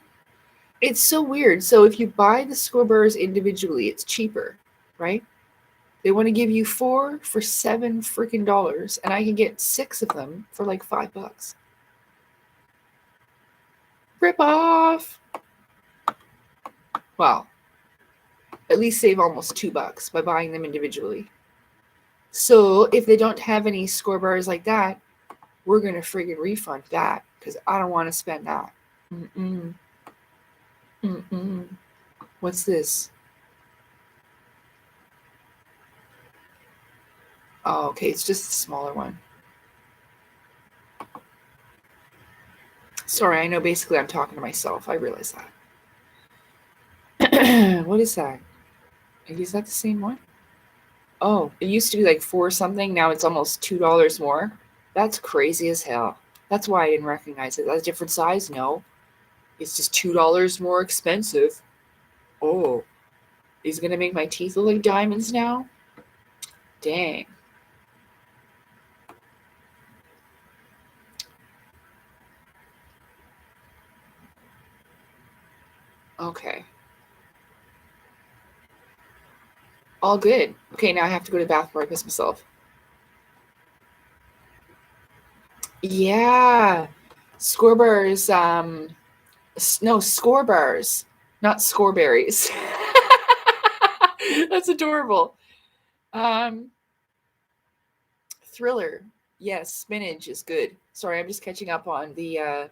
It's so weird. So if you buy the score bars individually, it's cheaper, right? They want to give you 4 for $7 freaking dollars, and I can get 6 of them for like $5. Rip off. Well, at least save almost $2 by buying them individually. So if they don't have any score bars like that, we're gonna friggin' refund that because I don't want to spend that. Mm-mm. Mm-mm. What's this? Oh, okay, it's just a smaller one. Sorry, I know basically I'm talking to myself. I realize that. What is that? Is that the same one? Oh, it used to be like 4 something. Now it's almost $2 more. That's crazy as hell. That's why I didn't recognize it. That's a different size? No. It's just $2 more expensive. Oh, he's going to make my teeth look like diamonds now? Dang. Okay. All good. Okay, now I have to go to the bathroom or I piss myself. Yeah. Score bars, no, score bars, not scoreberries. That's adorable. Thriller. Yes, spinach is good. Sorry, I'm just catching up on the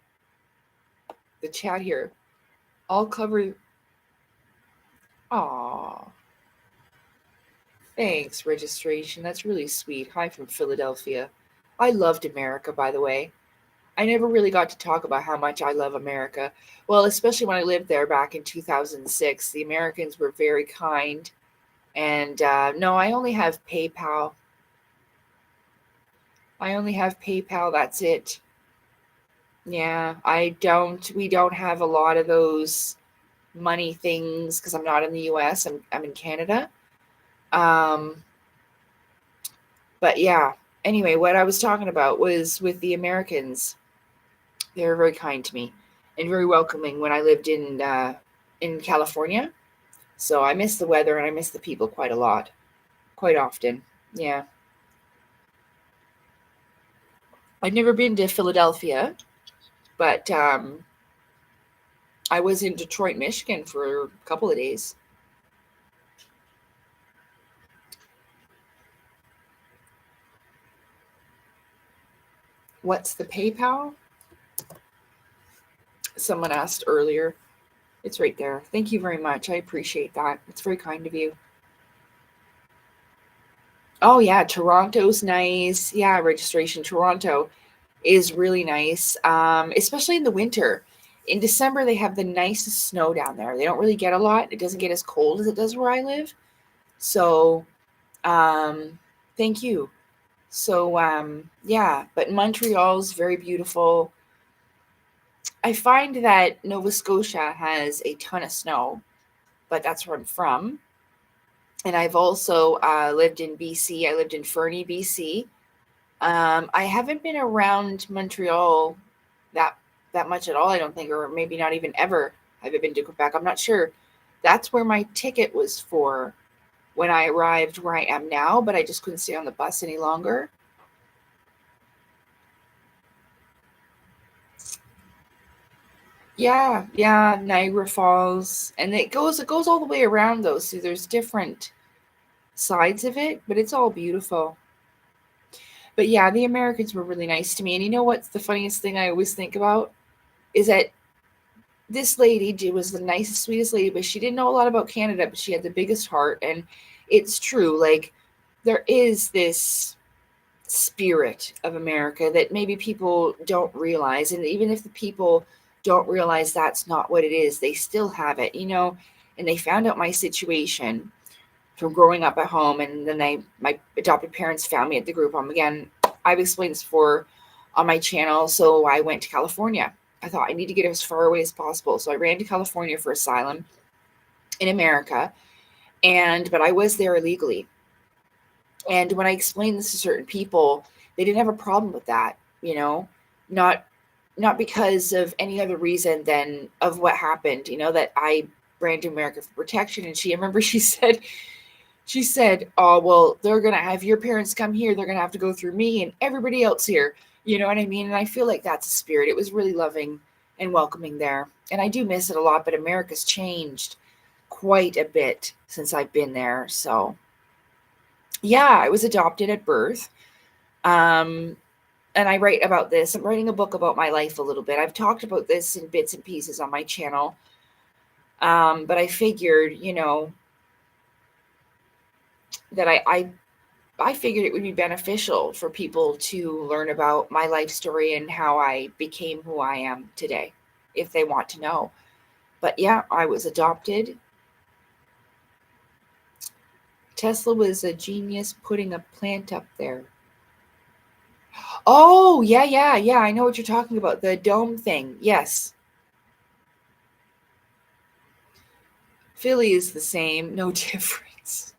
chat here. I'll cover. Aw. Thanks, registration. That's really sweet. Hi from Philadelphia. I loved America, by the way. I never really got to talk about how much I love America. Well, especially when I lived there back in 2006. The Americans were very kind. And no, I only have PayPal. That's it. Yeah, we don't have a lot of those money things because I'm not in the US. I'm in Canada. Um, but yeah, anyway, what I was talking about was with the Americans. They were very kind to me and very welcoming when I lived in California. So I miss the weather and I miss the people quite a lot, quite often. Yeah. I've never been to Philadelphia, but I was in Detroit, Michigan for a couple of days. What's the PayPal? Someone asked earlier. It's right there. Thank you very much. I appreciate that. It's very kind of you. Oh, yeah. Toronto's nice. Yeah, registration. Toronto is really nice, especially in the winter. In December, they have the nicest snow down there. They don't really get a lot. It doesn't get as cold as it does where I live. So, thank you. So, yeah, but Montreal's very beautiful. I find that Nova Scotia has a ton of snow, but that's where I'm from. And I've also lived in BC. I lived in Fernie, BC. I haven't been around Montreal that much at all, I don't think, or maybe not even ever have I been to Quebec. I'm not sure. That's where my ticket was for when I arrived where I am now, but I just couldn't stay on the bus any longer. Yeah, Niagara Falls, and it goes all the way around though. So there's different sides of it, but it's all beautiful. But yeah, the Americans were really nice to me. And you know what's the funniest thing I always think about is that this lady was the nicest, sweetest lady, but she didn't know a lot about Canada, but she had the biggest heart. And it's true, like there is this spirit of America that maybe people don't realize. And even if the people don't realize that's not what it is, they still have it, and they found out my situation from growing up at home. And then my adopted parents found me at the group home. Again, I've explained this before on my channel. So I went to California. I thought I need to get as far away as possible. So I ran to California for asylum in America. But I was there illegally. And when I explained this to certain people, they didn't have a problem with that, not because of any other reason than of what happened, that I ran to America for protection. And I remember she said, oh, well, they're going to have your parents come here. They're going to have to go through me and everybody else here. You know what I mean? And I feel like that's a spirit. It was really loving and welcoming there. And I do miss it a lot, but America's changed quite a bit since I've been there. So yeah, I was adopted at birth. And I write about this. I'm writing a book about my life a little bit. I've talked about this in bits and pieces on my channel. But I figured, that I figured it would be beneficial for people to learn about my life story and how I became who I am today, if they want to know. But yeah, I was adopted. Tesla was a genius putting a plant up there. Oh, yeah. I know what you're talking about. The dome thing. Yes. Philly is the same. No difference.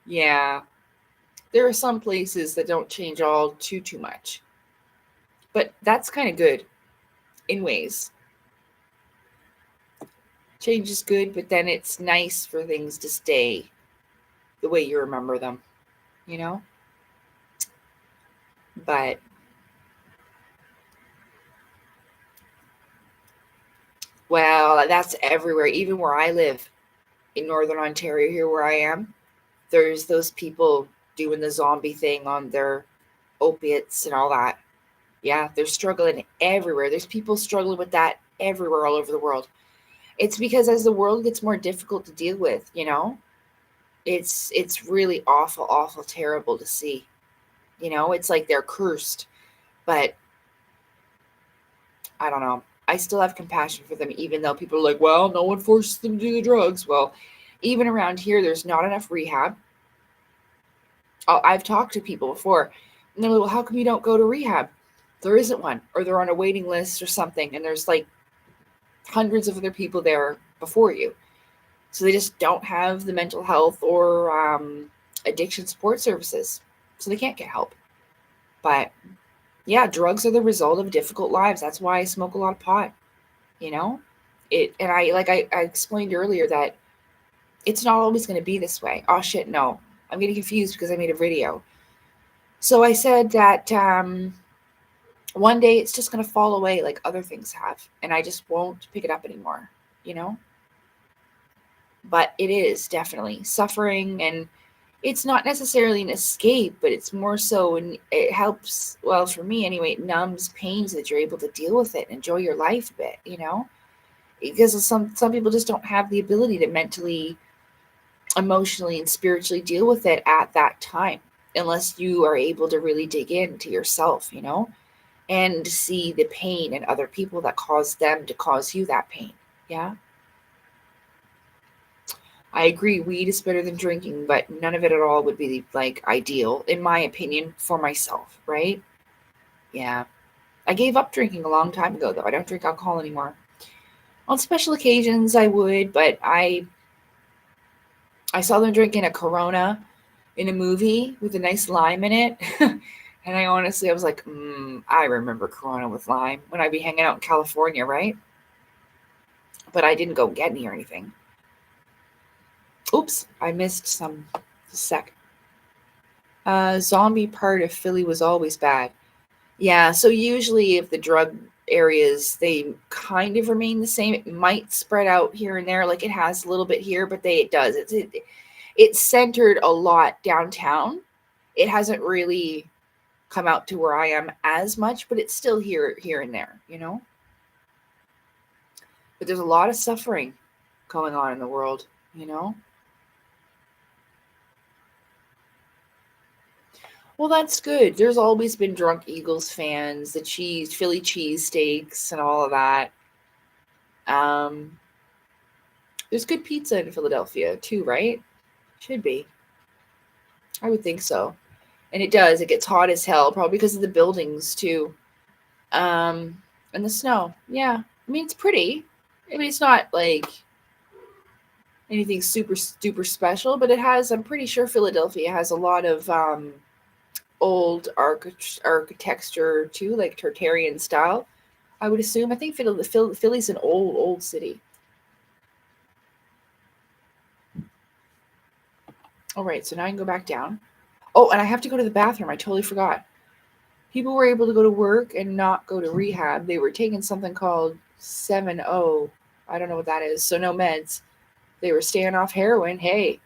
Yeah. There are some places that don't change all too much. But that's kind of good in ways. Change is good, but then it's nice for things to stay the way you remember them, But well, that's everywhere, even where I live in Northern Ontario, here where I am. There's those people doing the zombie thing on their opiates and all that. Yeah, they're struggling everywhere. There's people struggling with that everywhere all over the world. It's because as the world gets more difficult to deal with, it's really awful, terrible to see. It's like they're cursed. But I don't know. I still have compassion for them, even though people are like, well, no one forces them to do the drugs. Well, even around here, there's not enough rehab. I've talked to people before, and they're like, well, how come you don't go to rehab? There isn't one, or they're on a waiting list or something, and there's like hundreds of other people there before you. So they just don't have the mental health or addiction support services, so they can't get help. But yeah, drugs are the result of difficult lives. That's why I smoke a lot of pot, and I explained earlier that it's not always going to be this way. Oh shit, no. I'm getting confused because I made a video. So I said that one day it's just going to fall away like other things have, and I just won't pick it up anymore, But it is definitely suffering, and it's not necessarily an escape, but it's more so, and it helps, well, for me anyway, it numbs pains that you're able to deal with it and enjoy your life a bit, Because some people just don't have the ability to mentally, emotionally, and spiritually deal with it at that time, unless you are able to really dig into yourself, and see the pain in other people that cause them to cause you that pain. Yeah. I agree, weed is better than drinking, but none of it at all would be like ideal, in my opinion, for myself, right? Yeah. I gave up drinking a long time ago, though. I don't drink alcohol anymore. On special occasions, I would, but I saw them drinking a Corona in a movie with a nice lime in it. And I was like, I remember Corona with lime when I'd be hanging out in California, right? But I didn't go get any or anything. Oops, I missed some. Sec. Zombie part of Philly was always bad. Yeah, so usually if the drug areas, they kind of remain the same. It might spread out here and there, like it has a little bit here, but it does. It's centered a lot downtown. It hasn't really come out to where I am as much, but it's still here and there, you know? But there's a lot of suffering going on in the world, you know? Well, that's good. There's always been drunk Eagles fans, the Philly cheesesteaks and all of that. There's good pizza in Philadelphia too, right? Should be. I would think so. And it does. It gets hot as hell, probably because of the buildings too. And the snow. Yeah. I mean, it's pretty. I mean, it's not like anything super, super special, but it has, I'm pretty sure Philadelphia has a lot of old architecture too, like Tartarian style, I would assume. I think Philly's an old city. All right, so now I can go back down. Oh, and I have to go to the bathroom. I totally forgot. People were able to go to work and not go to rehab. They were taking something called 7-0. I don't know what that is. So no meds. They were staying off heroin. Hey,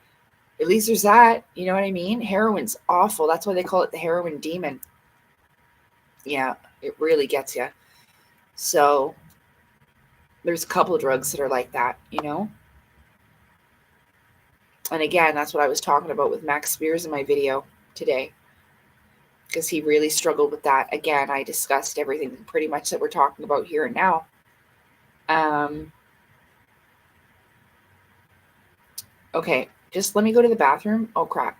at least there's that. You know what I mean? Heroin's awful. That's why they call it the heroin demon. Yeah, it really gets you. So there's a couple of drugs that are like that, you know? And again, that's what I was talking about with Max Spears in my video today, because he really struggled with that. Again, I discussed everything pretty much that we're talking about here and now. Okay, just let me go to the bathroom. Oh, crap.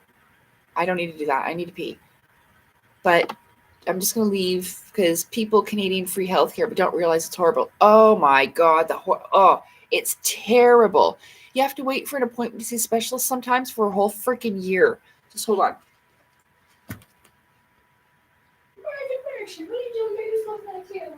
I don't need to do that. I need to pee. But I'm just going to leave because people Canadian free healthcare but don't realize it's horrible. Oh, my God. It's terrible. You have to wait for an appointment to see a specialist sometimes for a whole freaking year. Just hold on. What are you doing? Baby's looking at you.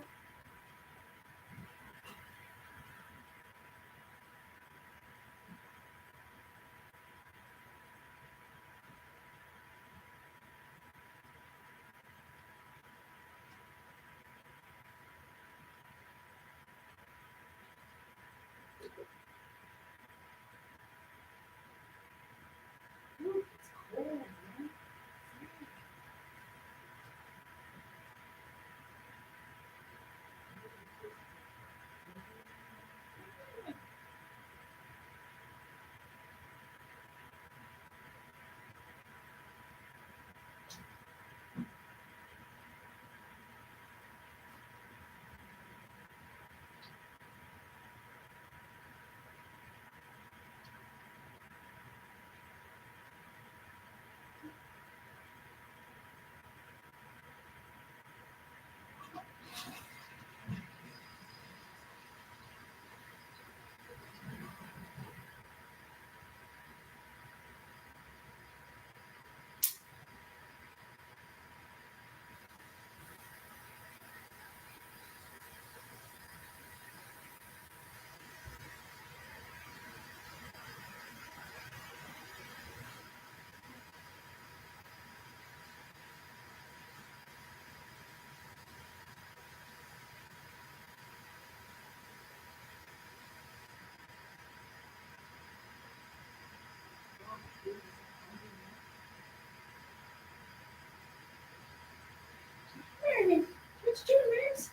What you doing, Rams?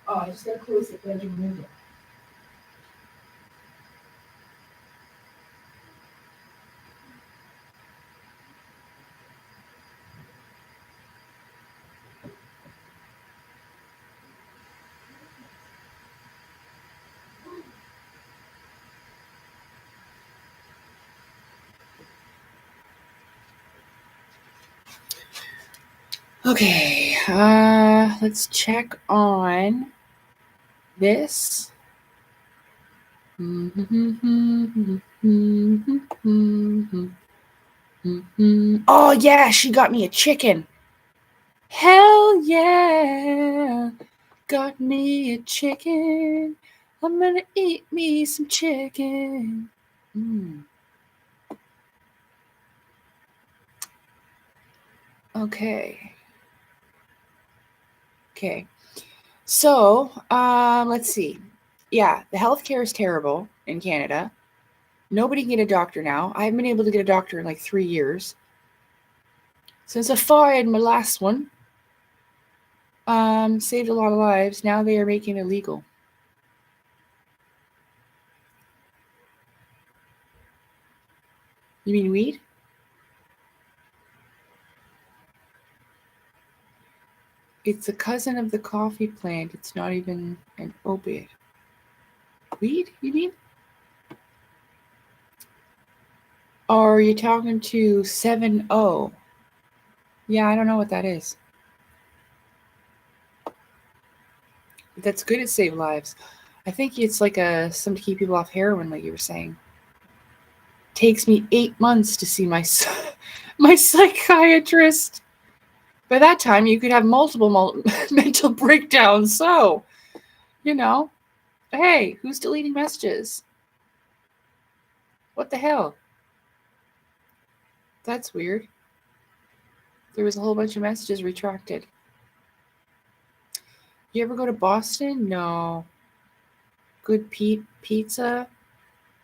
Oh, I just gotta close the bedroom window. Okay, let's check on this. Oh, yeah, she got me a chicken. Hell yeah, got me a chicken. I'm gonna eat me some chicken. Okay. So, let's see. Yeah, the healthcare is terrible in Canada. Nobody can get a doctor now. I haven't been able to get a doctor in like 3 years. Since I fired my last one, saved a lot of lives. Now they are making it illegal. You mean weed? It's a cousin of the coffee plant. It's not even an opiate. Weed, you mean? Or are you talking to 7-0? Yeah, I don't know what that is. That's good at saving lives. I think it's like something to keep people off heroin, like you were saying. Takes me 8 months to see my psychiatrist. By that time, you could have multiple mental breakdowns. So, hey, who's deleting messages? What the hell? That's weird. There was a whole bunch of messages retracted. You ever go to Boston? No. Good pizza?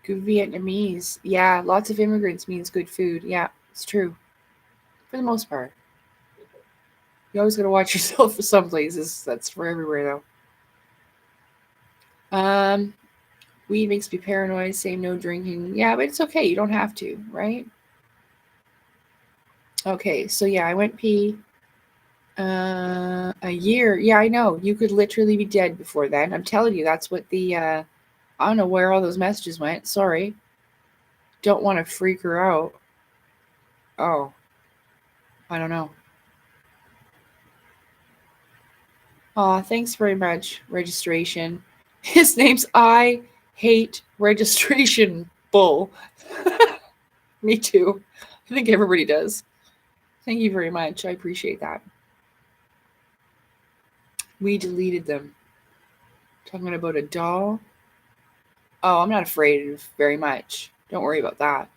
Good Vietnamese. Yeah, lots of immigrants means good food. Yeah, it's true. For the most part. You always got to watch yourself for some places. That's for everywhere, though. Weed makes me paranoid. Say no drinking. Yeah, but it's okay. You don't have to, right? Okay, so yeah, I went pee. A year. Yeah, I know. You could literally be dead before then. I'm telling you, that's what I don't know where all those messages went. Sorry. Don't want to freak her out. Oh. I don't know. Aw, thanks very much, registration. His name's I Hate Registration Bull. Me too. I think everybody does. Thank you very much. I appreciate that. We deleted them. Talking about a doll. Oh, I'm not afraid of very much. Don't worry about that.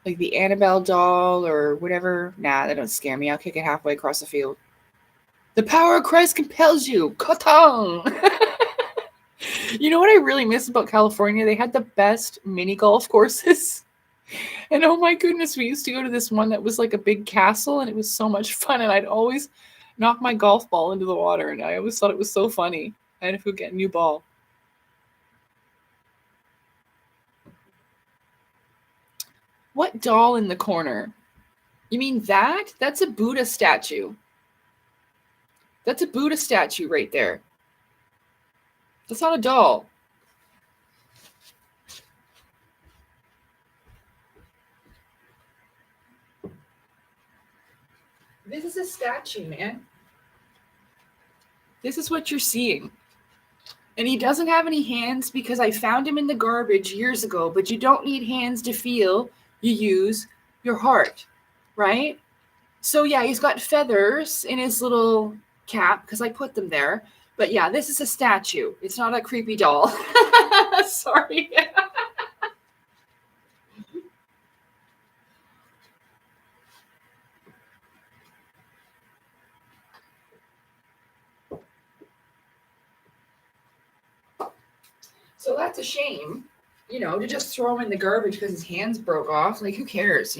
Like the Annabelle doll or whatever. Nah, that don't scare me. I'll kick it halfway across the field. The power of Christ compels you. Katong! You know what I really miss about California? They had the best mini golf courses. And oh my goodness, we used to go to this one that was like a big castle and it was so much fun. And I'd always knock my golf ball into the water and I always thought it was so funny. I had to go get a new ball. What doll in the corner? You mean that? That's a Buddha statue. That's a Buddha statue right there. That's not a doll. This is a statue, man. This is what you're seeing. And he doesn't have any hands because I found him in the garbage years ago, but you don't need hands to feel. You use your heart, right? So yeah, he's got feathers in his little cap because I put them there. But yeah, this is a statue. It's not a creepy doll. Sorry. So that's a shame, to just throw him in the garbage because his hands broke off. Like, who cares,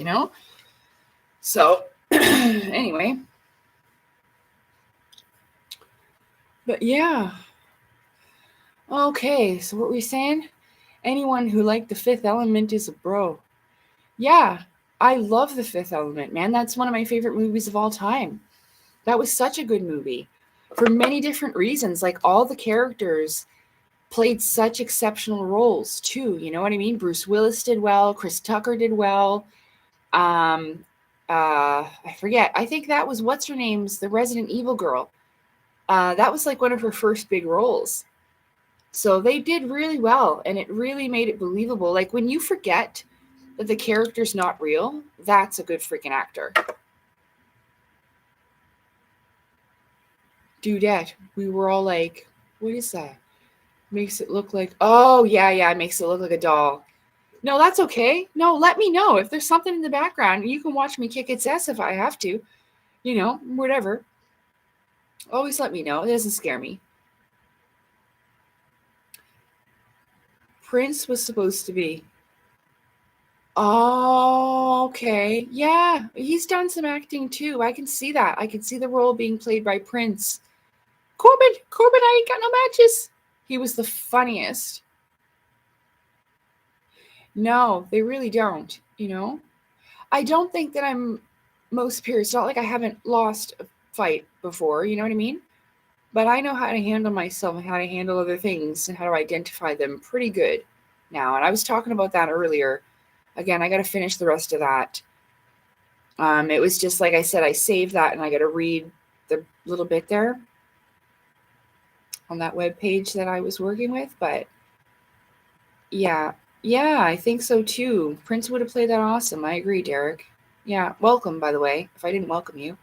So, anyway. But yeah. Okay, so what were we saying? Anyone who liked The Fifth Element is a bro. Yeah, I love The Fifth Element, man. That's one of my favorite movies of all time. That was such a good movie for many different reasons. Like, all the characters played such exceptional roles too. You know what I mean? Bruce Willis did well. Chris Tucker did well. I forget. I think that was what's her name's the Resident Evil girl. That was like one of her first big roles. So they did really well, and it really made it believable. Like when you forget that the character's not real, that's a good freaking actor. Dudette, we were all like, what is that? Makes it look like, oh, yeah, it makes it look like a doll. No, that's okay. No, let me know. If there's something in the background, you can watch me kick its ass if I have to. Whatever. Always let me know. It doesn't scare me. Prince was supposed to be. Oh, okay. Yeah, he's done some acting too. I can see that. I can see the role being played by Prince. Corbin, I ain't got no matches. He was the funniest. No, they really don't, I don't think that I'm most pure. It's not like I haven't lost a fight before, you know what I mean? But I know how to handle myself and how to handle other things and how to identify them pretty good now. And I was talking about that earlier. Again, I got to finish the rest of that. It was just like I said, I saved that and I got to read the little bit there on that web page that I was working with. But yeah, I think so too. Prince would have played that awesome. I agree, Derek. Yeah, welcome, by the way, if I didn't welcome you.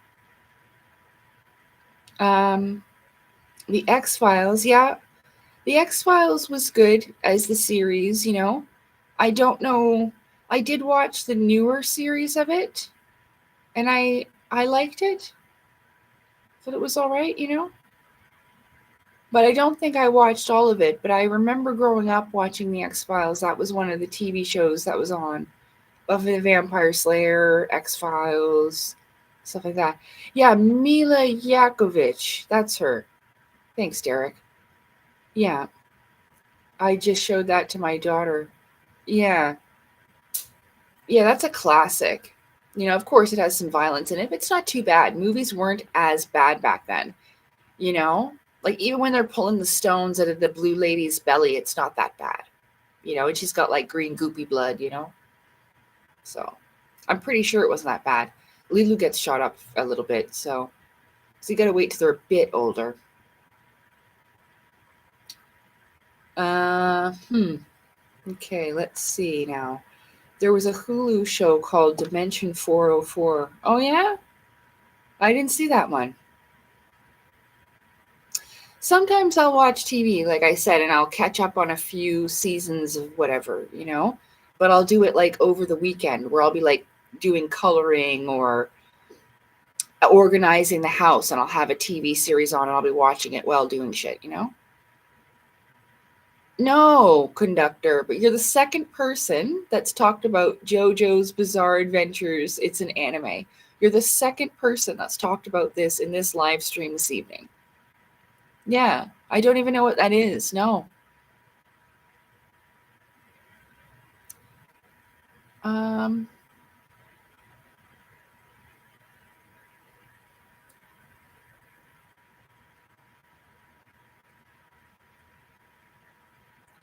The X-Files, yeah. The X-Files was good as the series, I don't know. I did watch the newer series of it, and I liked it. Thought it was all right, But I don't think I watched all of it, but I remember growing up watching the X-Files. That was one of the TV shows that was on. Buffy the Vampire Slayer, X-Files, stuff like that. Yeah, Mila Yakovich. That's her. Thanks, Derek. Yeah. I just showed that to my daughter. Yeah. Yeah, that's a classic. Of course it has some violence in it, but it's not too bad. Movies weren't as bad back then, Like even when they're pulling the stones out of the blue lady's belly, it's not that bad. And she's got like green goopy blood, So I'm pretty sure it wasn't that bad. Lilu gets shot up a little bit, so you gotta wait till they're a bit older. Okay, let's see now. There was a Hulu show called Dimension 404. Oh, yeah? I didn't see that one. Sometimes I'll watch TV, like I said, and I'll catch up on a few seasons of whatever, But I'll do it like over the weekend where I'll be like doing coloring or organizing the house, and I'll have a TV series on and I'll be watching it while doing shit, No, conductor, but you're the second person that's talked about JoJo's Bizarre Adventures. It's an anime. You're the second person that's talked about this in this live stream this evening. Yeah, I don't even know what that is. No.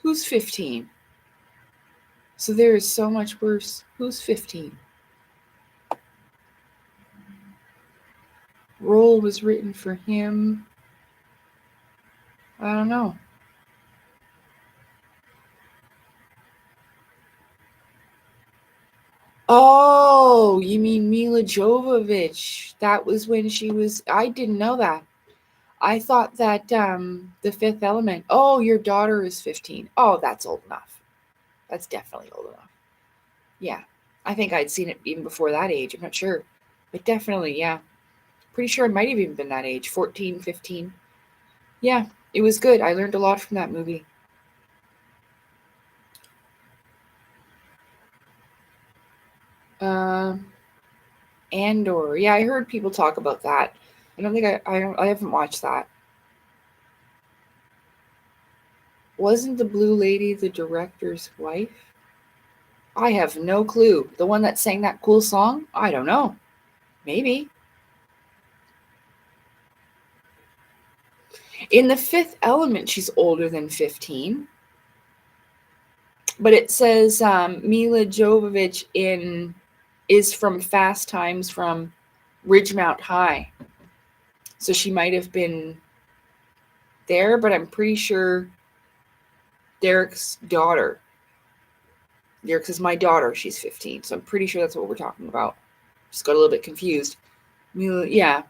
Who's 15? So there is so much worse. Who's 15? Role was written for him. I don't know. Oh, you mean Mila Jovovich? That was when she was. I didn't know that. I thought that The Fifth Element. Oh, your daughter is 15. Oh, that's old enough. That's definitely old enough. Yeah. I think I'd seen it even before that age. I'm not sure. But definitely, yeah. Pretty sure I might have even been that age. 14, 15. Yeah, it was good. I learned a lot from that movie. Andor. Yeah, I heard people talk about that. I don't think I haven't watched that. Wasn't the Blue Lady the director's wife? I have no clue. The one that sang that cool song? I don't know. Maybe. In The Fifth Element, she's older than 15. But it says Mila Jovovich is from Fast Times from Ridgemount High. So she might have been there, but I'm pretty sure Derek's daughter. Derek's is my daughter. She's 15. So I'm pretty sure that's what we're talking about. Just got a little bit confused. Mila, yeah.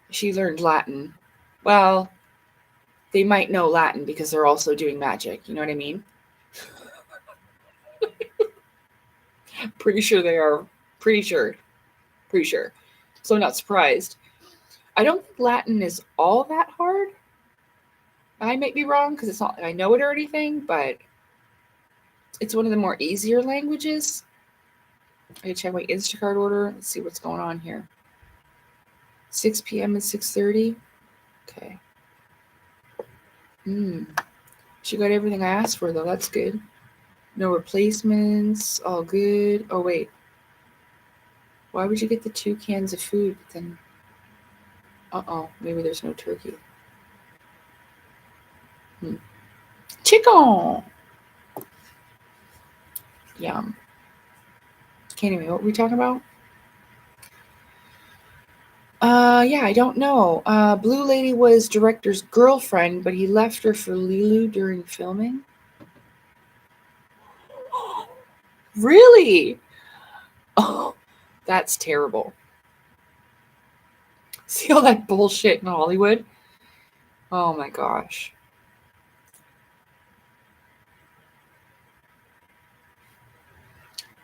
She learned Latin. Well, they might know Latin because they're also doing magic. You know what I mean? Pretty sure they are. Pretty sure. Pretty sure. So I'm not surprised. I don't think Latin is all that hard. I might be wrong because it's not like I know it or anything, but it's one of the more easier languages. I check my Instacart order. Let's see what's going on here. 6 p.m. and 6:30. Okay. She got everything I asked for, though. That's good. No replacements. All good. Oh, wait. Why would you get the 2 cans of food? But then, maybe there's no turkey. Chicken! Yum. Okay, anyway, what were we talking about? Yeah, I don't know. Blue Lady was director's girlfriend, but he left her for Lilu during filming. Really? Oh, that's terrible. See all that bullshit in Hollywood? Oh my gosh.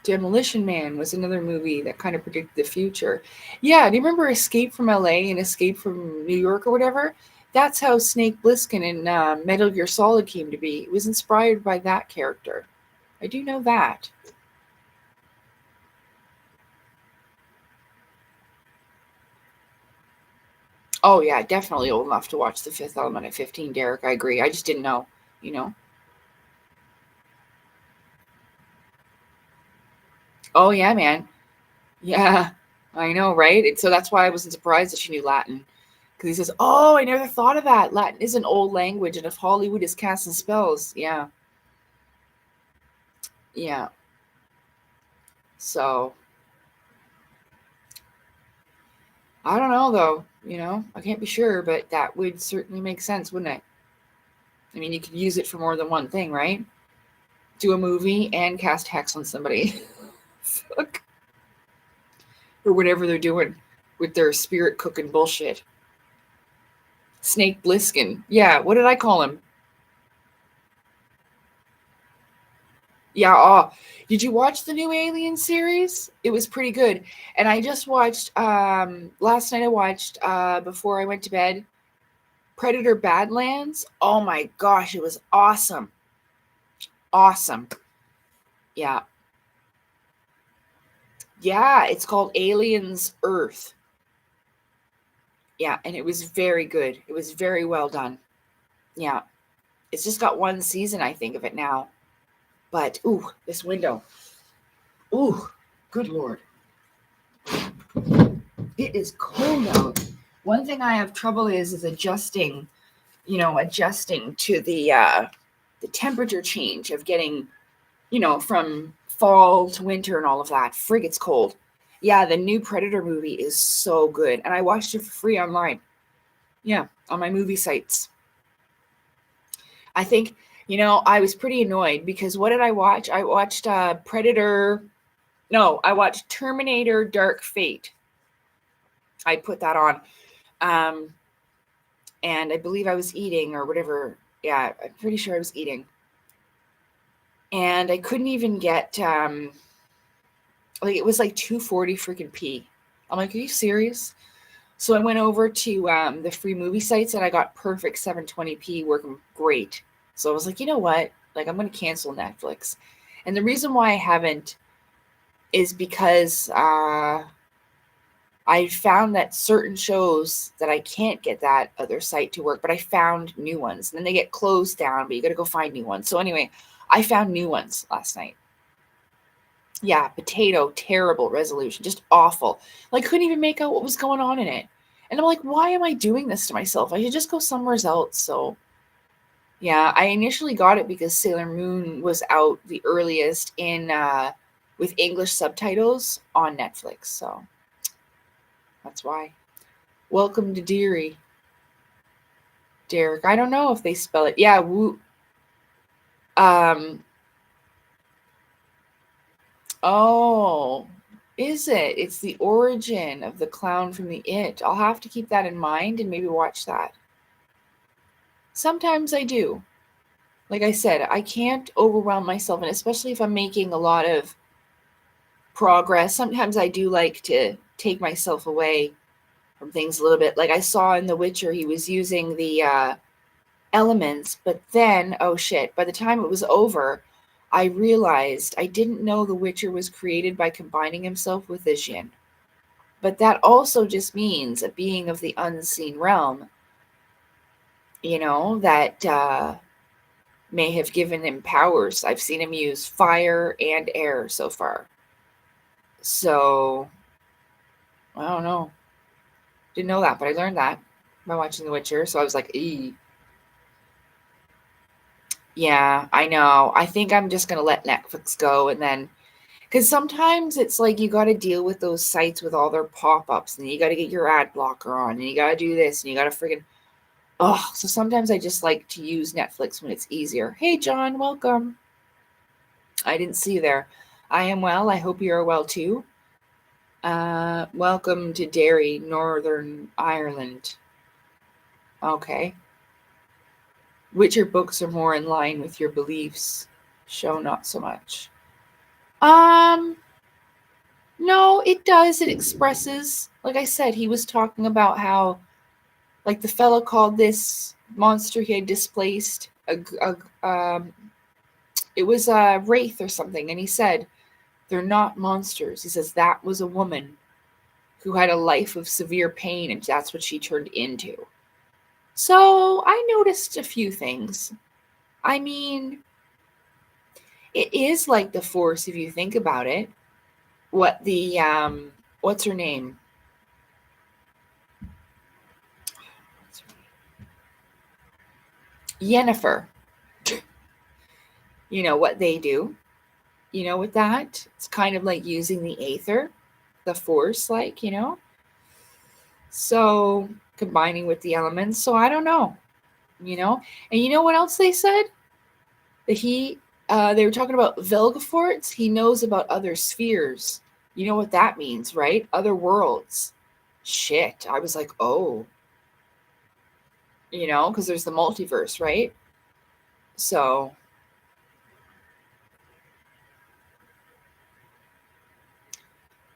Demolition Man was another movie that kind of predicted the future. Yeah, do you remember Escape from LA and Escape from New York or whatever? That's how Snake Plissken in Metal Gear Solid came to be. It was inspired by that character. I do know that. Oh, yeah, definitely old enough to watch The Fifth Element at 15, Derek. I agree. I just didn't know, Oh, yeah, man. Yeah, I know, right? So that's why I wasn't surprised that she knew Latin. Because he says, oh, I never thought of that. Latin is an old language, and if Hollywood is casting spells, yeah. Yeah. So, I don't know, though. I can't be sure, but that would certainly make sense, wouldn't it? I mean, you could use it for more than one thing, right? Do a movie and cast hex on somebody. Fuck. Or whatever they're doing with their spirit cooking bullshit. Snake Plissken. Yeah, what did I call him? Yeah, did you watch the new Alien series? It was pretty good. And I just watched, last night I watched, before I went to bed, Predator Badlands. Oh my gosh, it was awesome. Awesome. Yeah. Yeah, it's called Aliens Earth. Yeah, and it was very good. It was very well done. Yeah. It's just got one season, I think, of it now. But, ooh, this window. Ooh, good Lord. It is cold out. One thing I have trouble is adjusting to the temperature change of getting, from fall to winter and all of that. Frig, it's cold. Yeah, the new Predator movie is so good. And I watched it for free online. Yeah, on my movie sites. I think, I was pretty annoyed because what did I watch? I watched Predator. No, I watched Terminator Dark Fate. I put that on. And I believe I was eating or whatever. Yeah, I'm pretty sure I was eating. And I couldn't even get, it was like 240 freaking P. I'm like, are you serious? So I went over to the free movie sites and I got perfect 720p working great. So I was like, you know what? Like, I'm going to cancel Netflix. And the reason why I haven't is because I found that certain shows that I can't get that other site to work, but I found new ones. And then they get closed down, but you got to go find new ones. So anyway, I found new ones last night. Yeah, potato, terrible resolution, just awful. Like, couldn't even make out what was going on in it. And I'm like, why am I doing this to myself? I should just go somewhere else. So, yeah, I initially got it because Sailor Moon was out the earliest in with English subtitles on Netflix. So that's why. Welcome to Deary, Derek. I don't know if they spell it. Yeah, Oh, is it? It's the origin of the clown from the It. I'll have to keep that in mind and maybe watch that. Sometimes I do. Like I said, I can't overwhelm myself, and especially if I'm making a lot of progress, sometimes I do like to take myself away from things a little bit. Like I saw in The Witcher, he was using the elements, but then, oh shit, by the time it was over, I realized I didn't know The Witcher was created by combining himself with the Jinn. But that also just means a being of the unseen realm, that may have given him powers. I've seen him use fire and air so far. So, I don't know. Didn't know that, but I learned that by watching The Witcher. So I was like, eee. Yeah, I know. I think I'm just going to let Netflix go and then, because sometimes it's like you got to deal with those sites with all their pop-ups and you got to get your ad blocker on and you got to do this and you got to friggin', so sometimes I just like to use Netflix when it's easier. Hey, John, welcome. I didn't see you there. I am well. I hope you are well too. Welcome to Derry, Northern Ireland. Okay. Which books are more in line with your beliefs? Show not so much. No, it does. It expresses, like I said, he was talking about how, like the fellow called this monster he had displaced, it was a wraith or something, and he said, they're not monsters. He says that was a woman who had a life of severe pain, and that's what she turned into. So I noticed a few things. I mean, it is like the Force if you think about it. What the, what's her name? Yennefer. What they do. With that, it's kind of like using the aether, the Force, So combining with the elements. So I don't know, And you know what else they said? That they were talking about Velgeforts. He knows about other spheres. You know what that means, right? Other worlds. Shit. I was like, oh. Because there's the multiverse, right? So.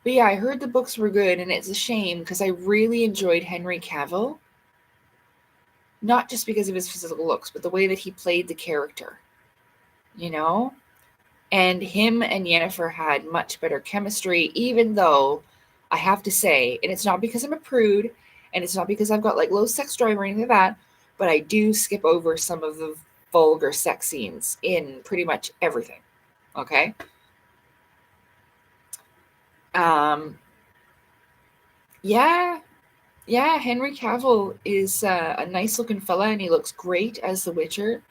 But yeah, I heard the books were good, and it's a shame because I really enjoyed Henry Cavill. Not just because of his physical looks, but the way that he played the character. And him and Yennefer had much better chemistry, even though I have to say, and it's not because I'm a prude, and it's not because I've got like low sex drive or anything like that, but I do skip over some of the vulgar sex scenes in pretty much everything. Okay? Yeah, Henry Cavill is a nice looking fella, and he looks great as the Witcher.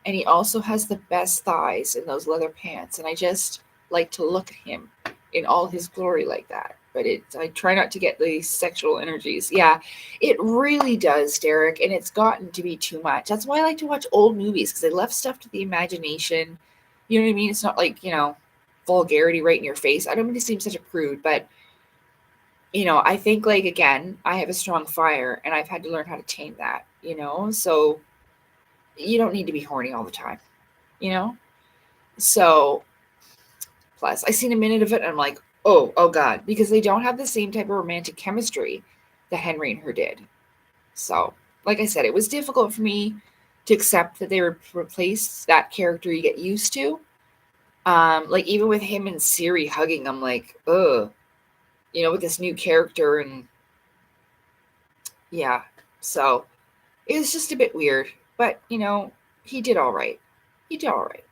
And he also has the best thighs in those leather pants. And I just like to look at him in all his glory like that. But I try not to get these sexual energies. Yeah, it really does, Derek. And it's gotten to be too much. That's why I like to watch old movies, because they left stuff to the imagination. You know what I mean? It's not like, vulgarity right in your face. I don't mean to seem such a prude, but, I think, like, again, I have a strong fire, and I've had to learn how to tame that, So you don't need to be horny all the time, So, plus, I seen a minute of it, and I'm like, oh God, because they don't have the same type of romantic chemistry that Henry and her did. So, like I said, it was difficult for me to accept that they would replace that character you get used to. Like even with him and Ciri hugging, I'm like, ugh, with this new character, and yeah, so it was just a bit weird, but he did all right. He did all right.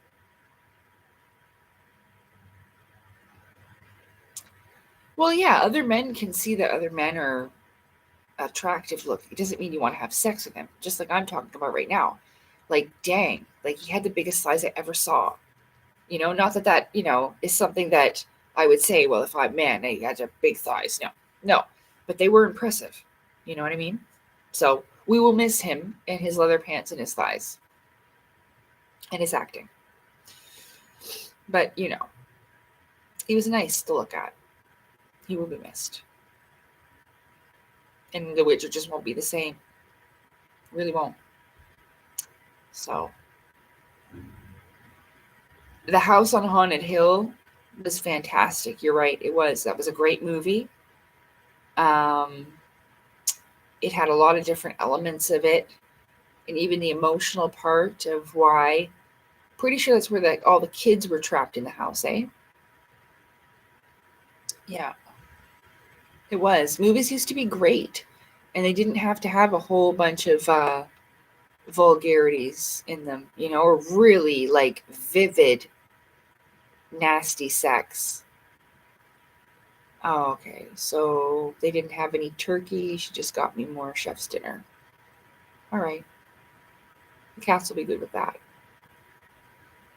Well, yeah, other men can see that other men are attractive look. It doesn't mean you want to have sex with them, just like I'm talking about right now. Like, dang, like he had the biggest thighs I ever saw. Not that is something that I would say, well, if I'm man, he had big thighs. No, but they were impressive. You know what I mean? So we will miss him and his leather pants and his thighs and his acting. But, he was nice to look at. He will be missed. And The Witcher just won't be the same. Really won't. So, The House on Haunted Hill was fantastic. You're right. It was. That was a great movie. It had a lot of different elements of it, and even the emotional part of why. Pretty sure that's where all the kids were trapped in the house, eh? Yeah, it was. Movies used to be great, and they didn't have to have a whole bunch of vulgarities in them, or really like vivid, nasty sex. Oh, okay. So they didn't have any turkey. She just got me more chef's dinner. All right. The cats will be good with that.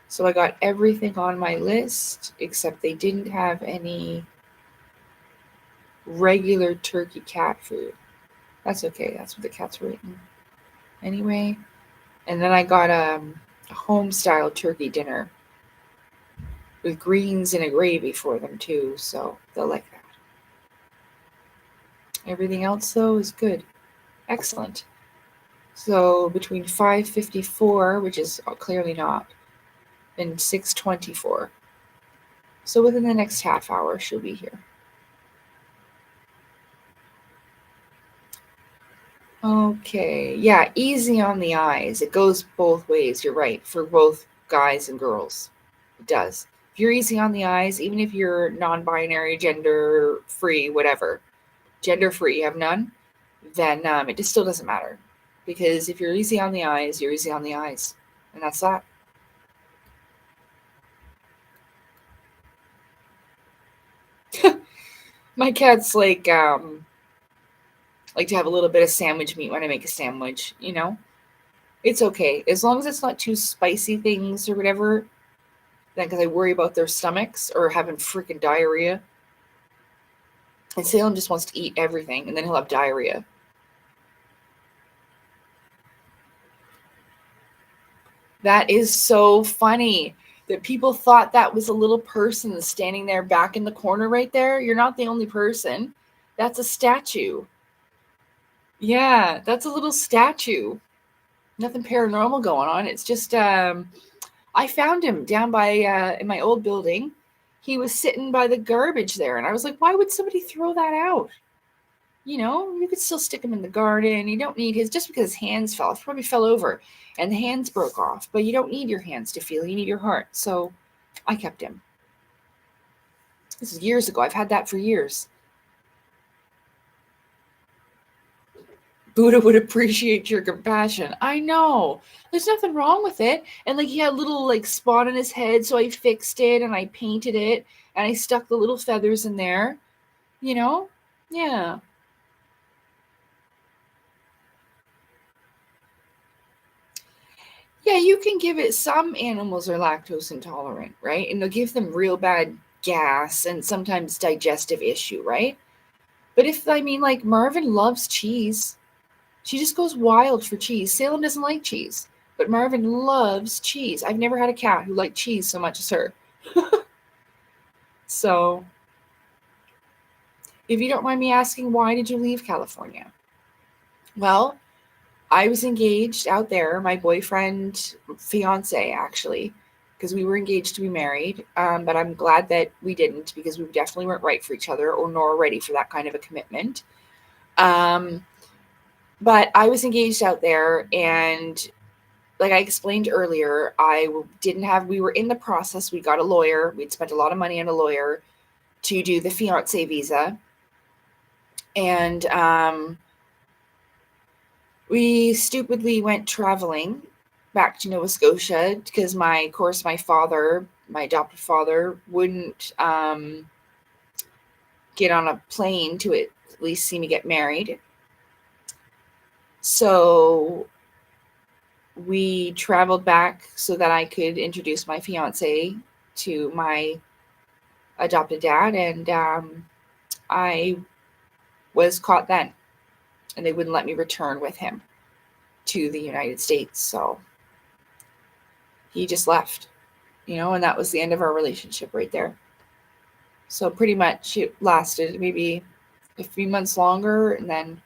So I got everything on my list except they didn't have any regular turkey cat food. That's okay. That's what the cats were eating. Anyway. And then I got a home style turkey dinner with greens and a gravy for them too. So they'll like that. Everything else though is good. Excellent. So between 5:54, which is clearly not, and 6:24. So within the next half hour, she'll be here. Okay. Yeah, easy on the eyes. It goes both ways. You're right. For both guys and girls. It does. If you're easy on the eyes, even if you're non-binary, gender-free, whatever, gender-free, you have none, then it just still doesn't matter. Because if you're easy on the eyes, you're easy on the eyes. And that's that. My cats like to have a little bit of sandwich meat when I make a sandwich, It's okay. As long as it's not too spicy things or whatever, then because I worry about their stomachs or having freaking diarrhea. And Salem just wants to eat everything, and then he'll have diarrhea. That is so funny that people thought that was a little person standing there back in the corner right there. You're not the only person. That's a statue. Yeah, that's a little statue. Nothing paranormal going on. It's just I found him down by in my old building. He was sitting by the garbage there, and I was like, why would somebody throw that out? You could still stick him in the garden. You don't need his, just because his hands fell. He probably fell over and the hands broke off, but you don't need your hands to feel. You need your heart. So I kept him. This is years ago. I've had that for years. Buddha would appreciate your compassion. I know. There's nothing wrong with it. And he had a little spot on his head, so I fixed it and I painted it and I stuck the little feathers in there. Yeah. Yeah, you can give it. Some animals are lactose intolerant, right? And they'll give them real bad gas and sometimes digestive issue, right? But Marvin loves cheese. She just goes wild for cheese. Salem doesn't like cheese, but Marvin loves cheese. I've never had a cat who liked cheese so much as her. So, if you don't mind me asking, why did you leave California? Well, I was engaged out there. My boyfriend, fiance, actually, because we were engaged to be married. But I'm glad that we didn't, because we definitely weren't right for each other or nor ready for that kind of a commitment. But I was engaged out there, and like I explained earlier, we were in the process. We got a lawyer. We'd spent a lot of money on a lawyer to do the fiance visa. And we stupidly went traveling back to Nova Scotia because my adopted father, wouldn't get on a plane to at least see me get married. So we traveled back so that I could introduce my fiance to my adopted dad, and I was caught then, and they wouldn't let me return with him to the United States. So he just left, and that was the end of our relationship right there. So pretty much it lasted maybe a few months longer, and then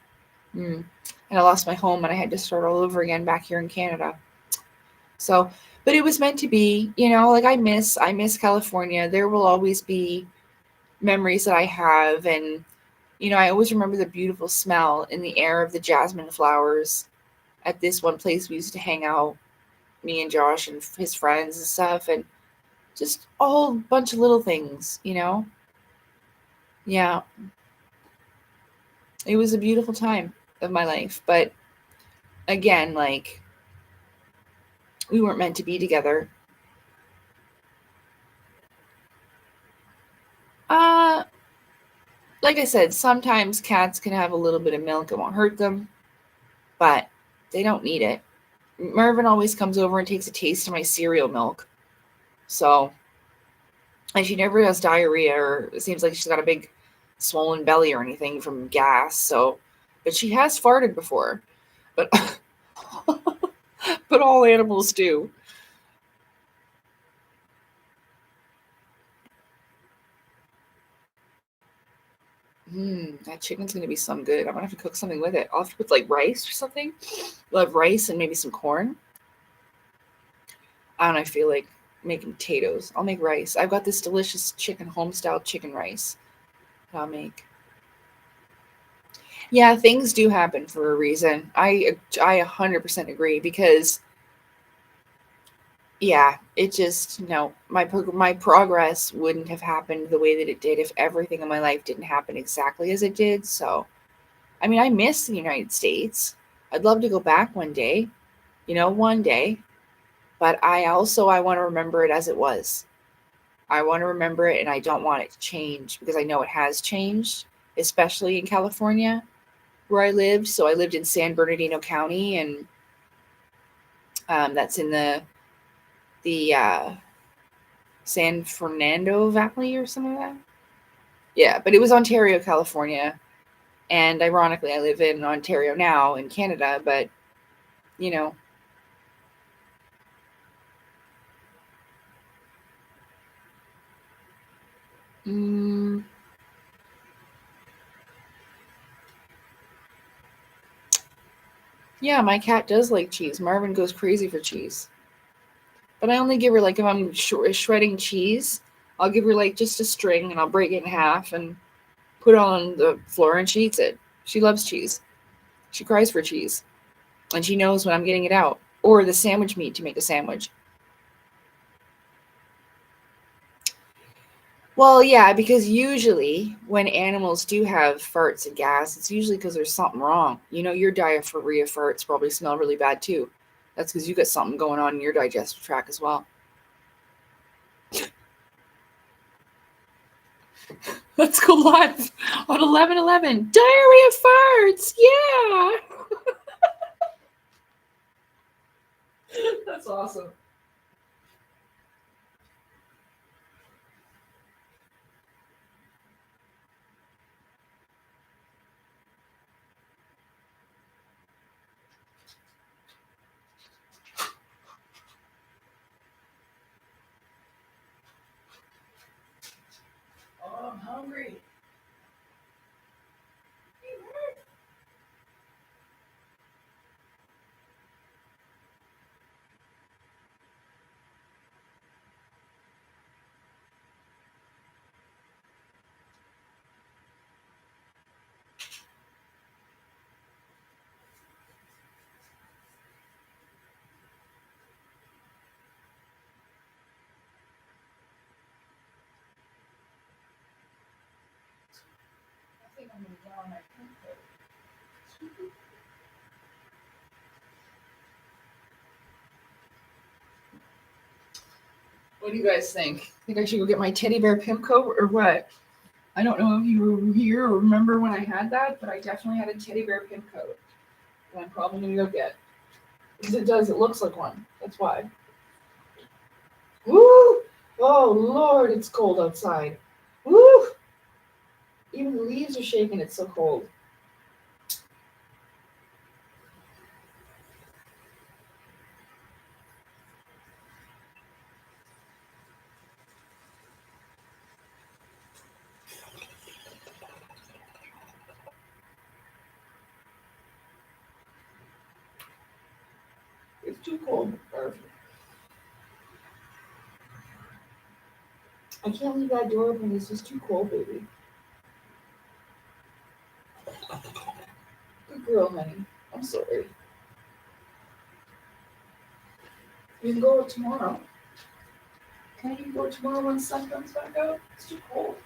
and I lost my home and I had to start all over again back here in Canada. So, but it was meant to be, I miss California. There will always be memories that I have, and I always remember the beautiful smell in the air of the jasmine flowers at this one place we used to hang out, me and Josh and his friends and stuff, and just a whole bunch of little things. Yeah, it was a beautiful time of my life. But again, like, we weren't meant to be together. Uh, like I said, sometimes cats can have a little bit of milk. It won't hurt them, but they don't need it. Mervyn always comes over and takes a taste of my cereal milk. So, and she never has diarrhea, or it seems like she's got a big swollen belly or anything from gas. So, but she has farted before. But but all animals do. That chicken's gonna be some good. I'm gonna have to cook something with it. I'll have to put like rice or something. We'll have rice and maybe some corn. I don't know, I feel like making potatoes. I'll make rice. I've got this delicious chicken home style chicken rice that I'll make. Yeah, things do happen for a reason. I 100% agree, because yeah, it just no, my progress wouldn't have happened the way that it did if everything in my life didn't happen exactly as it did. So, I mean, I miss the United States. I'd love to go back one day, one day, but I want to remember it as it was. I want to remember it, and I don't want it to change, because I know it has changed, especially in California where I lived. So I lived in San Bernardino County, and that's in the San Fernando Valley or something like that. Yeah, but it was Ontario, California, and ironically, I live in Ontario now in Canada. But you know, mm, yeah, my cat does like cheese. Marvin goes crazy for cheese, but I only give her, like, if I'm shredding cheese, I'll give her like just a string, and I'll break it in half and put it on the floor, and she eats it. She loves cheese. She cries for cheese, and she knows when I'm getting it out, or the sandwich meat to make a sandwich. Well, yeah, because usually when animals do have farts and gas, it's usually because there's something wrong. Your diaphoria farts probably smell really bad too. That's because you got something going on in your digestive tract as well. Let's go live on 11/11. Diarrhea farts. Yeah. That's awesome. Oh, I'm hungry. I think I'm going to draw my pin code. What do you guys think? Think I should go get my teddy bear Pimco or what? I don't know if you were here or remember when I had that, but I definitely had a teddy bear Pimco that I'm probably going to go get. Because it looks like one. That's why. Woo! Oh, Lord, it's cold outside. Woo! Even the leaves are shaking. It's so cold. It's too cold. I can't leave that door open. It's just too cold, baby. Good girl, honey. I'm sorry. You can go tomorrow. Can you go tomorrow when the sun comes back out? It's too cold.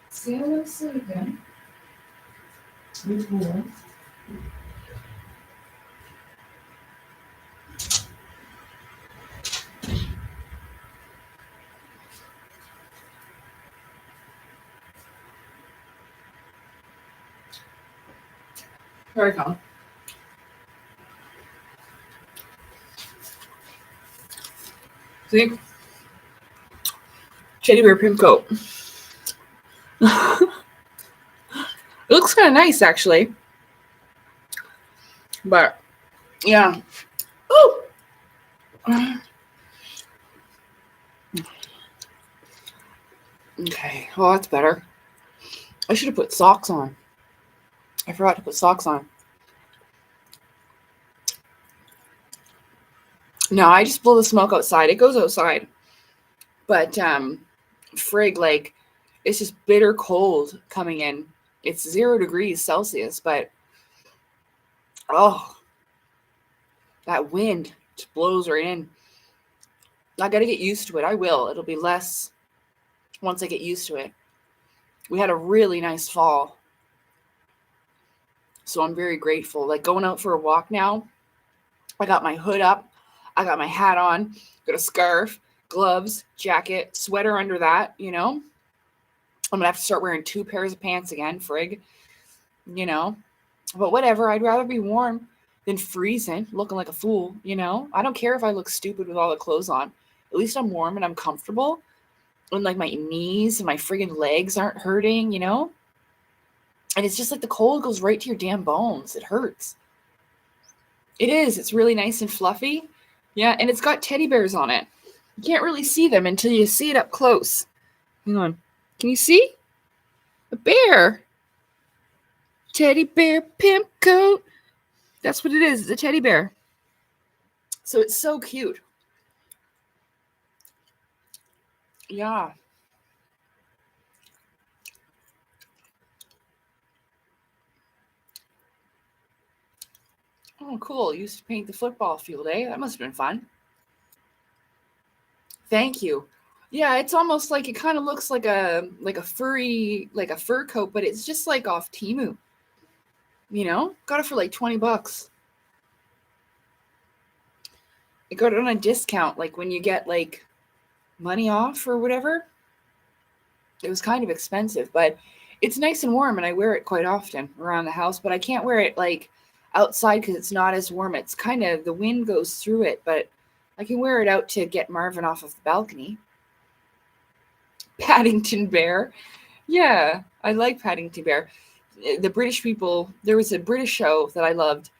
Salmon sleeping. With warm. Here I come. See? Teddy bear pimp coat. It looks kind of nice, actually. But, yeah. Ooh! Okay, well, that's better. I should have put socks on. I forgot to put socks on. No, I just blow the smoke outside. It goes outside. But, frig, like, it's just bitter cold coming in. It's 0 degrees Celsius, but, oh, that wind just blows right in. I got to get used to it. I will. It'll be less once I get used to it. We had a really nice fall. So I'm very grateful. Like going out for a walk now, I got my hood up. I got my hat on, got a scarf, gloves, jacket, sweater under that, you know. I'm going to have to start wearing 2 pairs of pants again, frig, you know. But whatever, I'd rather be warm than freezing, looking like a fool, you know. I don't care if I look stupid with all the clothes on. At least I'm warm and I'm comfortable. And like my knees and my friggin' legs aren't hurting, you know. And it's just like the cold goes right to your damn bones. It hurts. It is. It's really nice and fluffy. Yeah, and it's got teddy bears on it. You can't really see them until you see it up close. Hang on. Can you see? A bear. Teddy bear pimp coat. That's what it is. It's a teddy bear. So it's so cute. Yeah. Oh, cool. You used to paint the football field, eh? That must have been fun. Thank you. Yeah, it's almost like it kind of looks like a furry, like a fur coat, but it's just like off Temu. You know? Got it for like $20. It got it on a discount, like when you get like money off or whatever. It was kind of expensive, but it's nice and warm and I wear it quite often around the house, but I can't wear it like outside because it's not as warm. It's kind of, the wind goes through it, but I can wear it out to get Marvin off of the balcony. Paddington Bear. Yeah, I like Paddington Bear. The British people, there was a British show that I loved,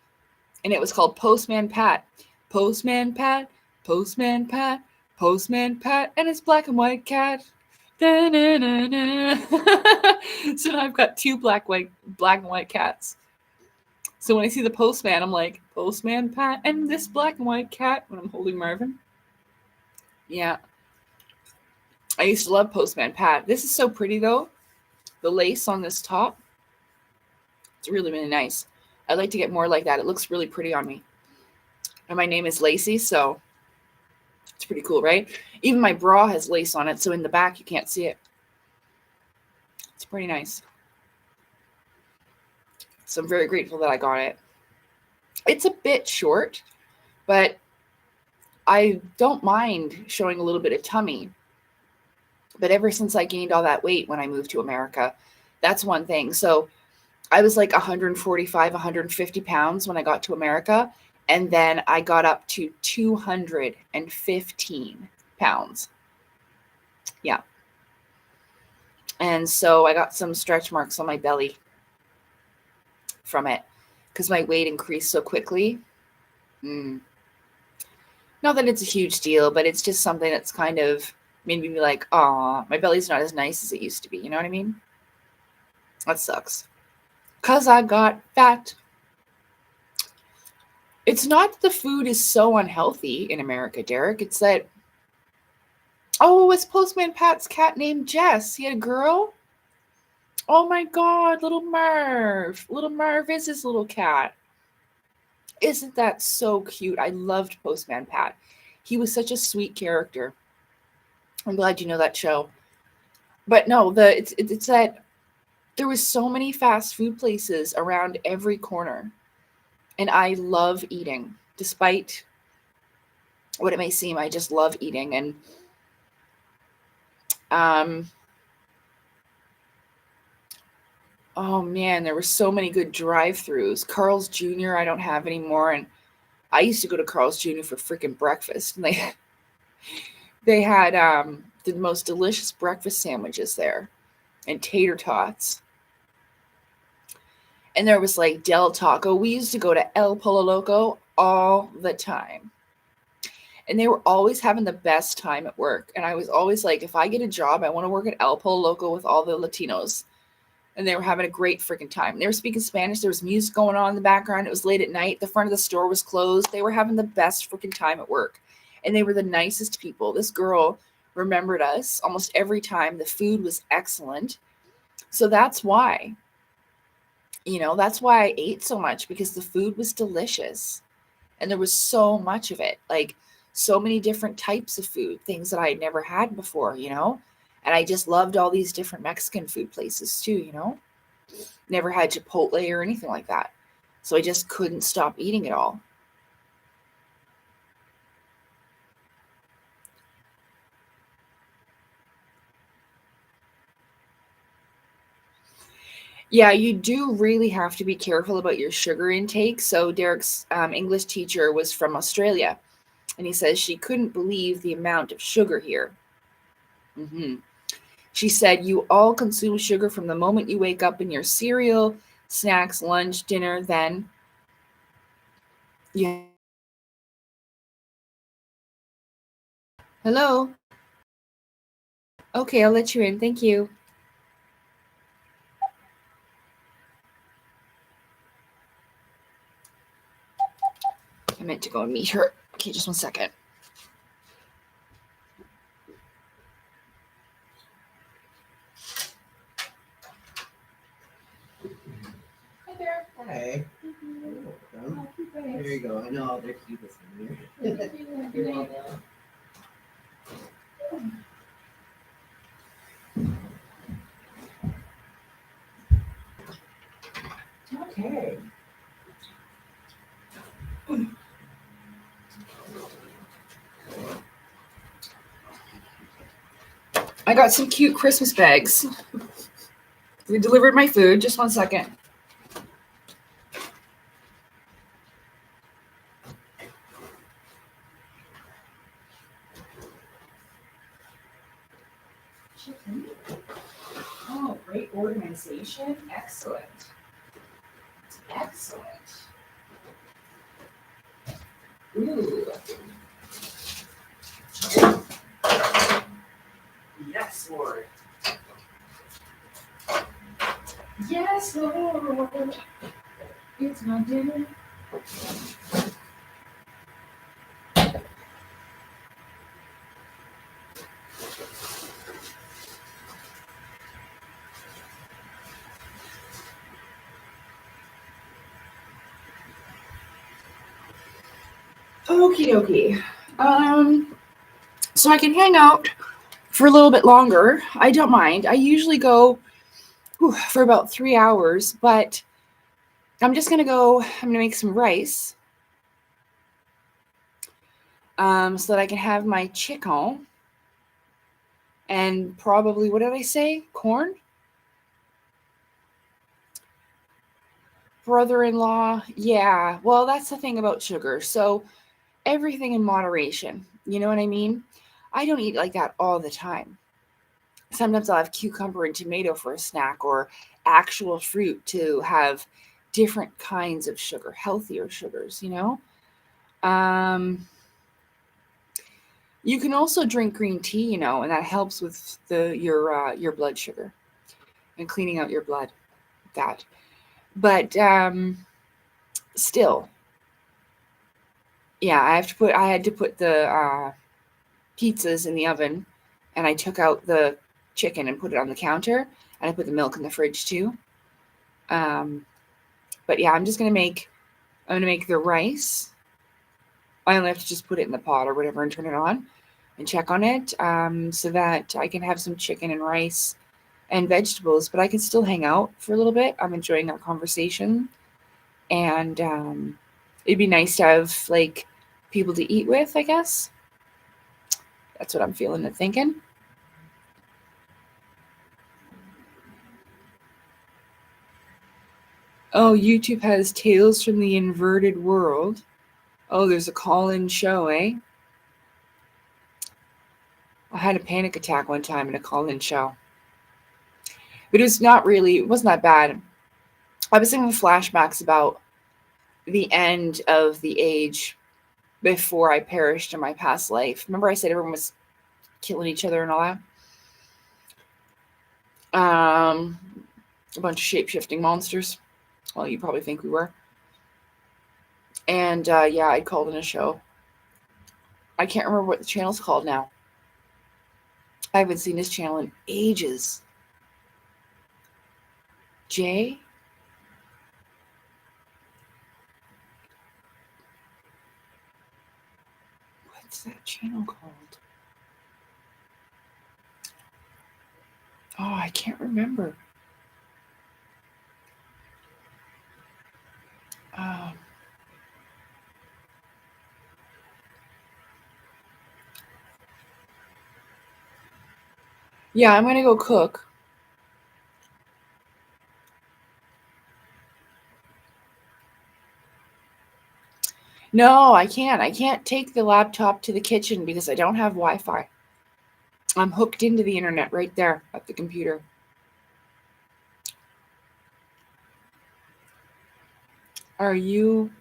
and it was called Postman Pat. Postman Pat, Postman Pat, Postman Pat, and his black and white cat. So now I've got 2 black and white cats. So when I see the postman, I'm like, Postman Pat and this black and white cat when I'm holding Marvin. Yeah. I used to love Postman Pat. This is so pretty though. The lace on this top. It's really, really nice. I'd like to get more like that. It looks really pretty on me. And my name is Lacey, so it's pretty cool, right? Even my bra has lace on it, so in the back you can't see it. It's pretty nice. So I'm very grateful that I got it. It's a bit short, but I don't mind showing a little bit of tummy. But ever since I gained all that weight when I moved to America, that's one thing. So I was like 145, 150 pounds when I got to America. And then I got up to 215 pounds. Yeah. And so I got some stretch marks on my belly from it because my weight increased so quickly. Not that it's a huge deal, but it's just something that's kind of made me be like, "Aw, my belly's not as nice as it used to be." You know what I mean? That sucks. 'Cause I got fat. It's not that the food is so unhealthy in America, Derek. It's that, oh, it was Postman Pat's cat named Jess. He had a girl. Oh my God, little Marv. Little Marv is his little cat. Isn't that so cute? I loved Postman Pat. He was such a sweet character. I'm glad you know that show. But no, it's that there was so many fast food places around every corner. And I love eating. Despite what it may seem, I just love eating. And oh man, there were so many good drive-throughs. Carl's Jr. I don't have anymore, and I used to go to Carl's Jr. for freaking breakfast, and they had the most delicious breakfast sandwiches there, and tater tots. And there was like Del Taco. We used to go to El Polo Loco all the time. And they were always having the best time at work. And I was always like, if I get a job, I want to work at El Polo Loco with all the Latinos. And they were having a great freaking time. They were speaking Spanish. There was music going on in the background. It was late at night. The front of the store was closed. They were having the best freaking time at work. And they were the nicest people. This girl remembered us almost every time. The food was excellent. So that's why. That's why I ate so much, because the food was delicious. And there was so much of it. Like, so many different types of food, things that I had never had before, And I just loved all these different Mexican food places too, Never had Chipotle or anything like that. So I just couldn't stop eating it all. Yeah, you do really have to be careful about your sugar intake. So Derek's English teacher was from Australia, and he says she couldn't believe the amount of sugar here. She said, you all consume sugar from the moment you wake up in your cereal, snacks, lunch, dinner, then yeah. Hello? Okay, I'll let you in. Thank you. I meant to go and meet her. Okay, just one second. Hi there. Hi. Welcome. There you go. I know they're cutest in here. You're welcome. Okay. I got some cute Christmas bags. They delivered my food. Just one second. Oh, great organization. Excellent. Excellent. Ooh. Yes, Lord. Yes, Lord. It's my dinner. Okie dokie. So I can hang out for a little bit longer. I don't mind. I usually go for about 3 hours, but I'm just going to make some rice so that I can have my chicken and probably, what did I say? Corn? Brother-in-law. Yeah, well, that's the thing about sugar. So everything in moderation. You know what I mean? I don't eat like that all the time. Sometimes I'll have cucumber and tomato for a snack, or actual fruit to have different kinds of sugar, healthier sugars, You can also drink green tea, and that helps with your blood sugar and cleaning out your blood. That, but still, yeah, I had to put the pizzas in the oven, and I took out the chicken and put it on the counter, and I put the milk in the fridge too. But yeah, I'm gonna make the rice. I only have to just put it in the pot or whatever and turn it on and check on it, so that I can have some chicken and rice and vegetables, but I can still hang out for a little bit. I'm enjoying our conversation, and it'd be nice to have like people to eat with, I guess. That's what I'm feeling and thinking. Oh, YouTube has Tales from the Inverted World. Oh, there's a call-in show, eh? I had a panic attack one time in a call-in show. But it wasn't that bad. I was having flashbacks about the end of the age before I perished in my past life. Remember I said everyone was killing each other and all that? A bunch of shape-shifting monsters. Well, you probably think we were. And yeah, I called in a show. I can't remember what the channel's called now. I haven't seen this channel in ages. Jay? What's that channel called? Oh, I can't remember. Yeah, I'm gonna go cook. No, I can't. I can't take the laptop to the kitchen because I don't have Wi-Fi. I'm hooked into the internet right there at the computer. Are you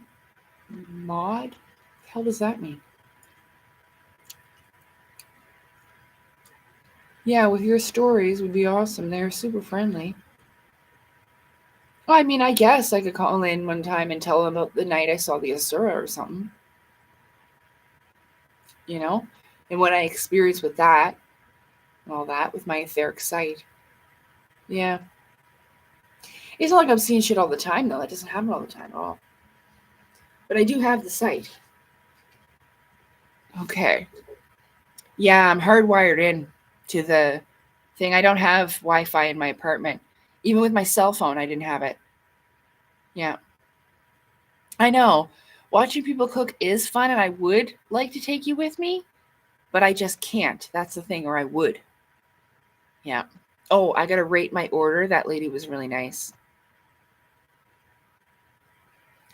mod? What the hell does that mean? Yeah, with your stories would be awesome. They're super friendly. Well, I mean, I guess I could call in one time and tell them about the night I saw the Asura or something. And what I experienced with that and all that with my etheric sight. Yeah. It's not like I'm seeing shit all the time, though. That doesn't happen all the time at all. But I do have the sight. Okay. Yeah, I'm hardwired in to the thing. I don't have Wi-Fi in my apartment. Even with my cell phone, I didn't have it. Yeah. I know. Watching people cook is fun, and I would like to take you with me, but I just can't. That's the thing, or I would. Yeah. Oh, I got to rate my order. That lady was really nice.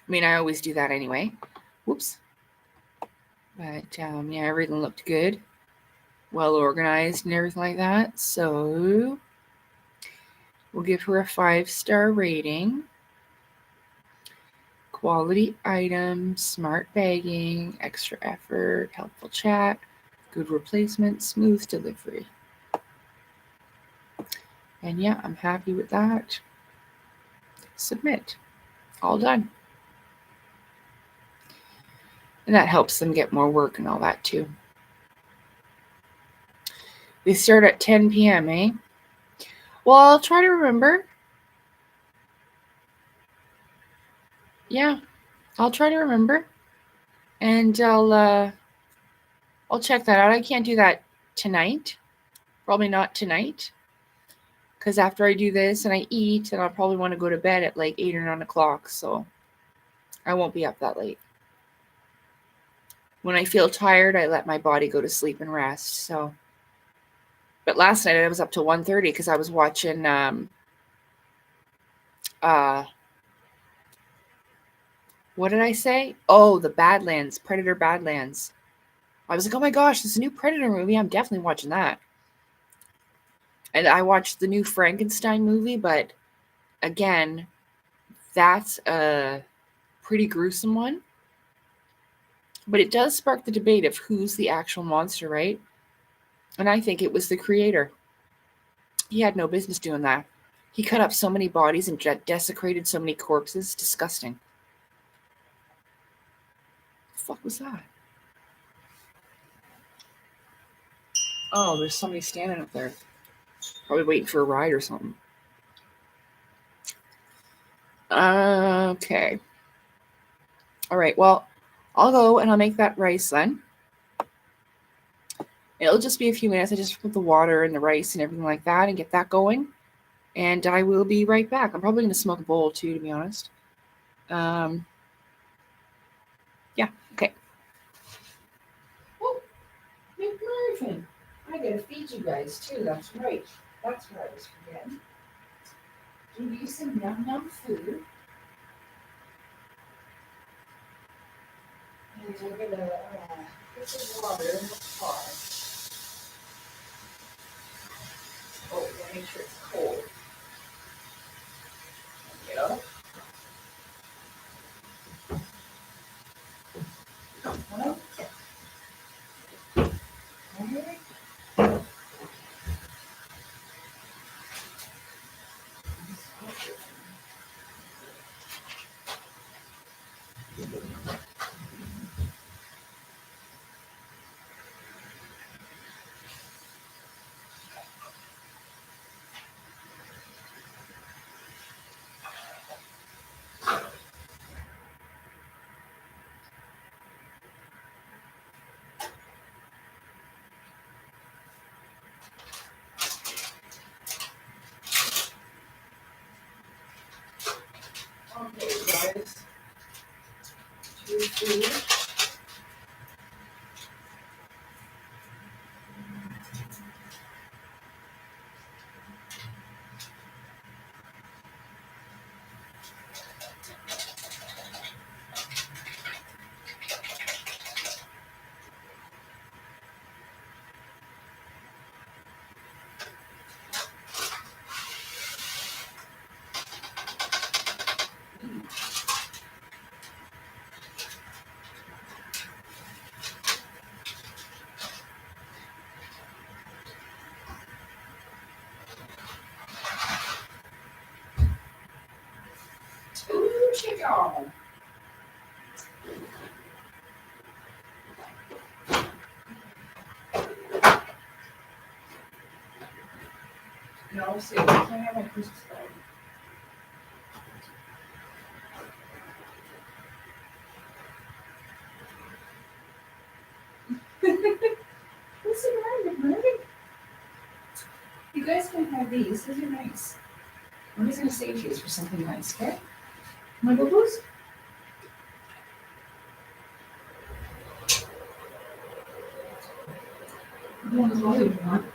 I mean, I always do that anyway. Whoops. But yeah, everything looked good. Well organized and everything like that. So we'll give her a 5-star rating. Quality item, smart bagging, extra effort, helpful chat, good replacement, smooth delivery. And yeah, I'm happy with that. Submit. All done. And that helps them get more work and all that too. They start at 10 p.m., eh? Well, I'll try to remember. Yeah, I'll try to remember. And I'll check that out. I can't do that tonight. Probably not tonight. Because after I do this and I eat, then I'll probably want to go to bed at like 8 or 9 o'clock. So I won't be up that late. When I feel tired, I let my body go to sleep and rest. So, but last night I was up till 1:30 because I was watching what did I say? Oh, the Badlands, Predator Badlands. I was like, oh my gosh, there's a new Predator movie. I'm definitely watching that. And I watched the new Frankenstein movie, but again, that's a pretty gruesome one. But it does spark the debate of who's the actual monster, right? And I think it was the creator. He had no business doing that. He cut up so many bodies and desecrated so many corpses. Disgusting. What the fuck was that? Oh, there's somebody standing up there. Probably waiting for a ride or something. Okay. All right, well, I'll go and I'll make that rice then. It'll just be a few minutes. I just put the water and the rice and everything like that and get that going. And I will be right back. I'm probably going to smoke a bowl too, to be honest. Yeah, okay. Oh, McMurphin. I got to feed you guys too. That's right. That's what I was forgetting. Give you some yum food. And I'm going to put some water in the pot. Oh, gotta make sure it's cold. Yeah. Well, okay. Okay, guys. Two food. Two chicken. No, see, I can't have my Christmas card. What's the matter, McMurray? You guys can have these. These are nice. I'm just going to save these for something nice, okay? My boo-boos? You want as well if you want.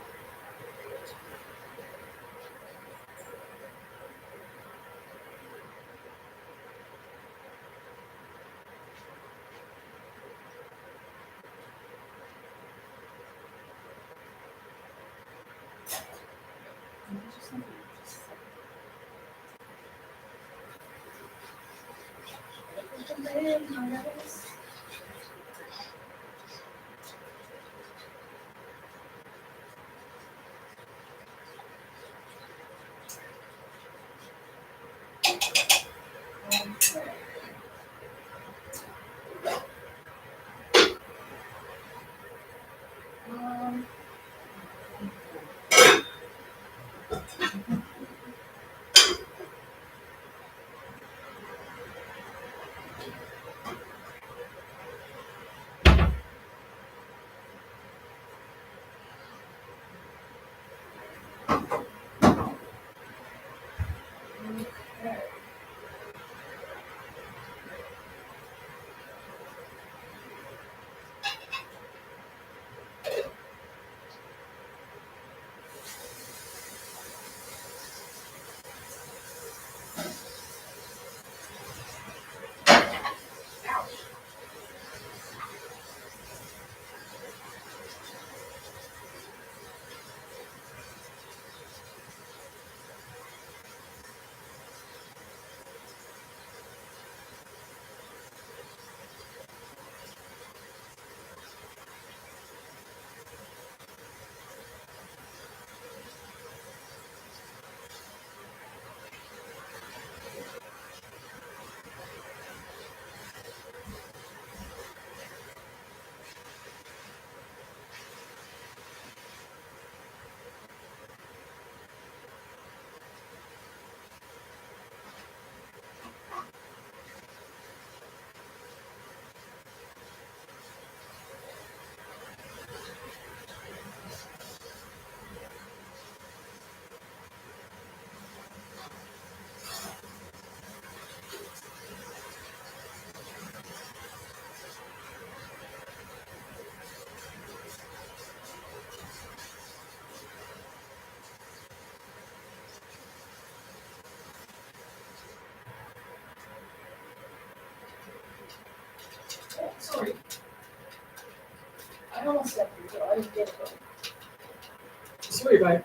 Sorry, bye.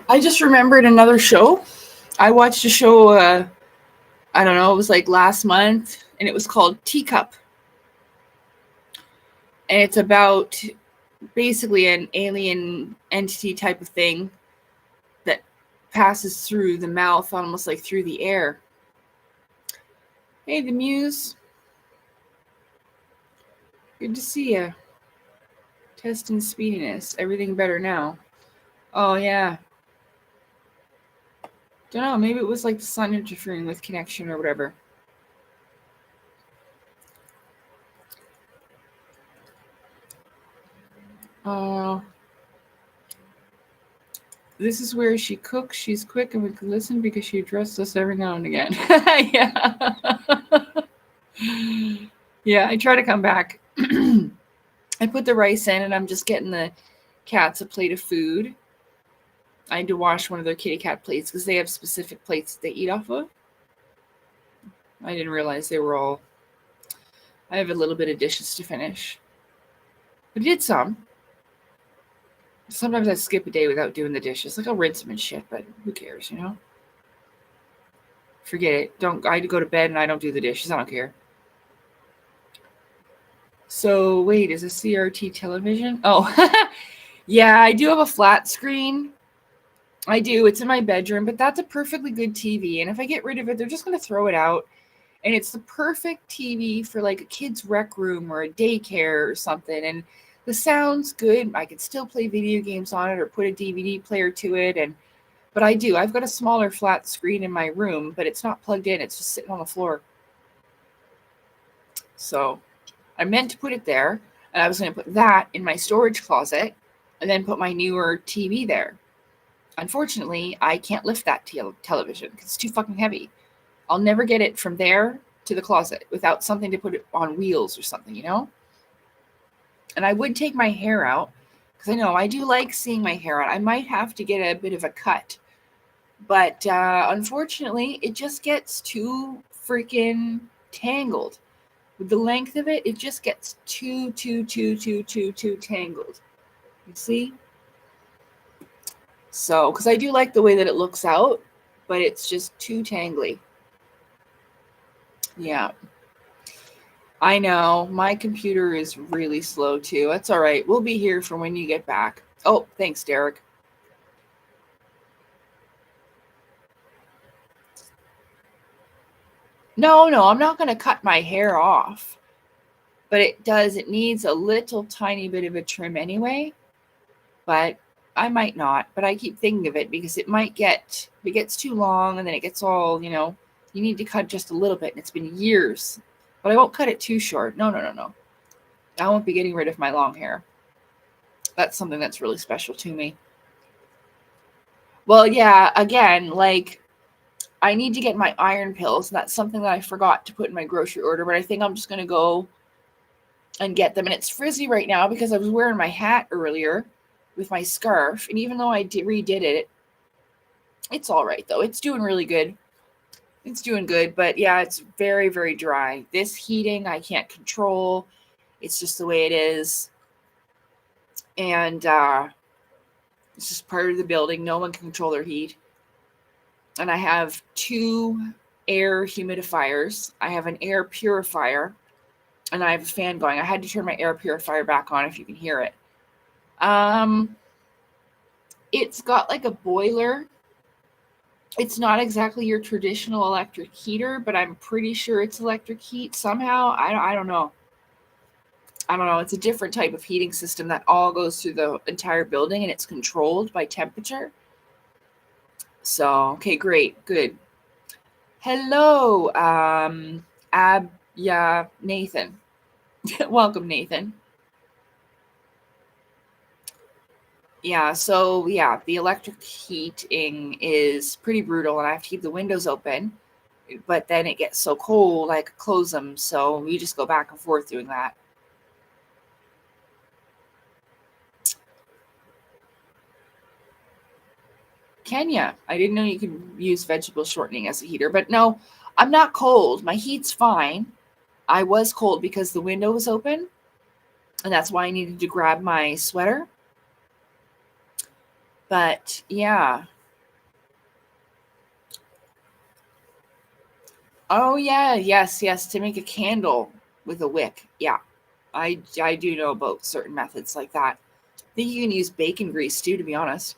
I just remembered another show. I watched a show, I don't know, it was like last month, and it was called Teacup. And it's about basically an alien entity type of thing that passes through the mouth, almost like through the air. Hey, the Muse. Good to see you. Testing speediness. Everything better now. Oh, yeah. Don't know. Maybe it was like the sun interfering with connection or whatever. This is where she cooks. She's quick and we can listen because she addresses us every now and again. Yeah. Yeah, I try to come back. I put the rice in and I'm just getting the cats a plate of food. I had to wash one of their kitty cat plates because they have specific plates that they eat off of. I didn't realize they were all... I have a little bit of dishes to finish. I did some. Sometimes I skip a day without doing the dishes. Like I'll rinse them and shit, but who cares, you know? Forget it. I go to bed and I don't do the dishes. I don't care. So wait, is a CRT television? Oh, yeah, I do have a flat screen. I do. It's in my bedroom, but that's a perfectly good TV. And if I get rid of it, they're just going to throw it out. And it's the perfect TV for like a kid's rec room or a daycare or something. And the sound's good. I can still play video games on it or put a DVD player to it. But I do. I've got a smaller flat screen in my room, but it's not plugged in. It's just sitting on the floor. So I meant to put it there. And I was going to put that in my storage closet and then put my newer TV there. Unfortunately, I can't lift that television because it's too fucking heavy. I'll never get it from there to the closet without something to put it on wheels or something, you know? And I would take my hair out because I know I do like seeing my hair out. I might have to get a bit of a cut. But unfortunately, it just gets too freaking tangled. With the length of it, it just gets too tangled. You see? So, because I do like the way that it looks out, but it's just too tangly. Yeah. I know. My computer is really slow too. That's all right. We'll be here for when you get back. Oh, thanks, Derek. No, I'm not going to cut my hair off. But it needs a little tiny bit of a trim anyway. But I might not. But I keep thinking of it because it might get, if it gets too long and then it gets all, you know, you need to cut just a little bit. And it's been years. But I won't cut it too short. No. I won't be getting rid of my long hair. That's something that's really special to me. Well, yeah, again, like, I need to get my iron pills. And that's something that I forgot to put in my grocery order. But I think I'm just going to go and get them. And it's frizzy right now because I was wearing my hat earlier with my scarf. And even though I redid it, it's all right, though. It's doing really good. It's doing good. But, yeah, it's very, very dry. This heating, I can't control. It's just the way it is. And it's just part of the building. No one can control their heat. And I have 2 air humidifiers. I have an air purifier. And I have a fan going. I had to turn my air purifier back on if you can hear it. It's got like a boiler. It's not exactly your traditional electric heater, but I'm pretty sure it's electric heat somehow. I don't know. It's a different type of heating system that all goes through the entire building and it's controlled by temperature. So, okay, great. Good. Hello, Nathan. Welcome, Nathan. Yeah, so yeah, the electric heating is pretty brutal and I have to keep the windows open, but then it gets so cold, I could close them. So we just go back and forth doing that. Kenya, I didn't know you could use vegetable shortening as a heater, but no, I'm not cold. My heat's fine. I was cold because the window was open, And that's why I needed to grab my sweater. But yeah. Oh yeah, yes, to make a candle with a wick. Yeah. I do know about certain methods like that. I think you can use bacon grease too, to be honest.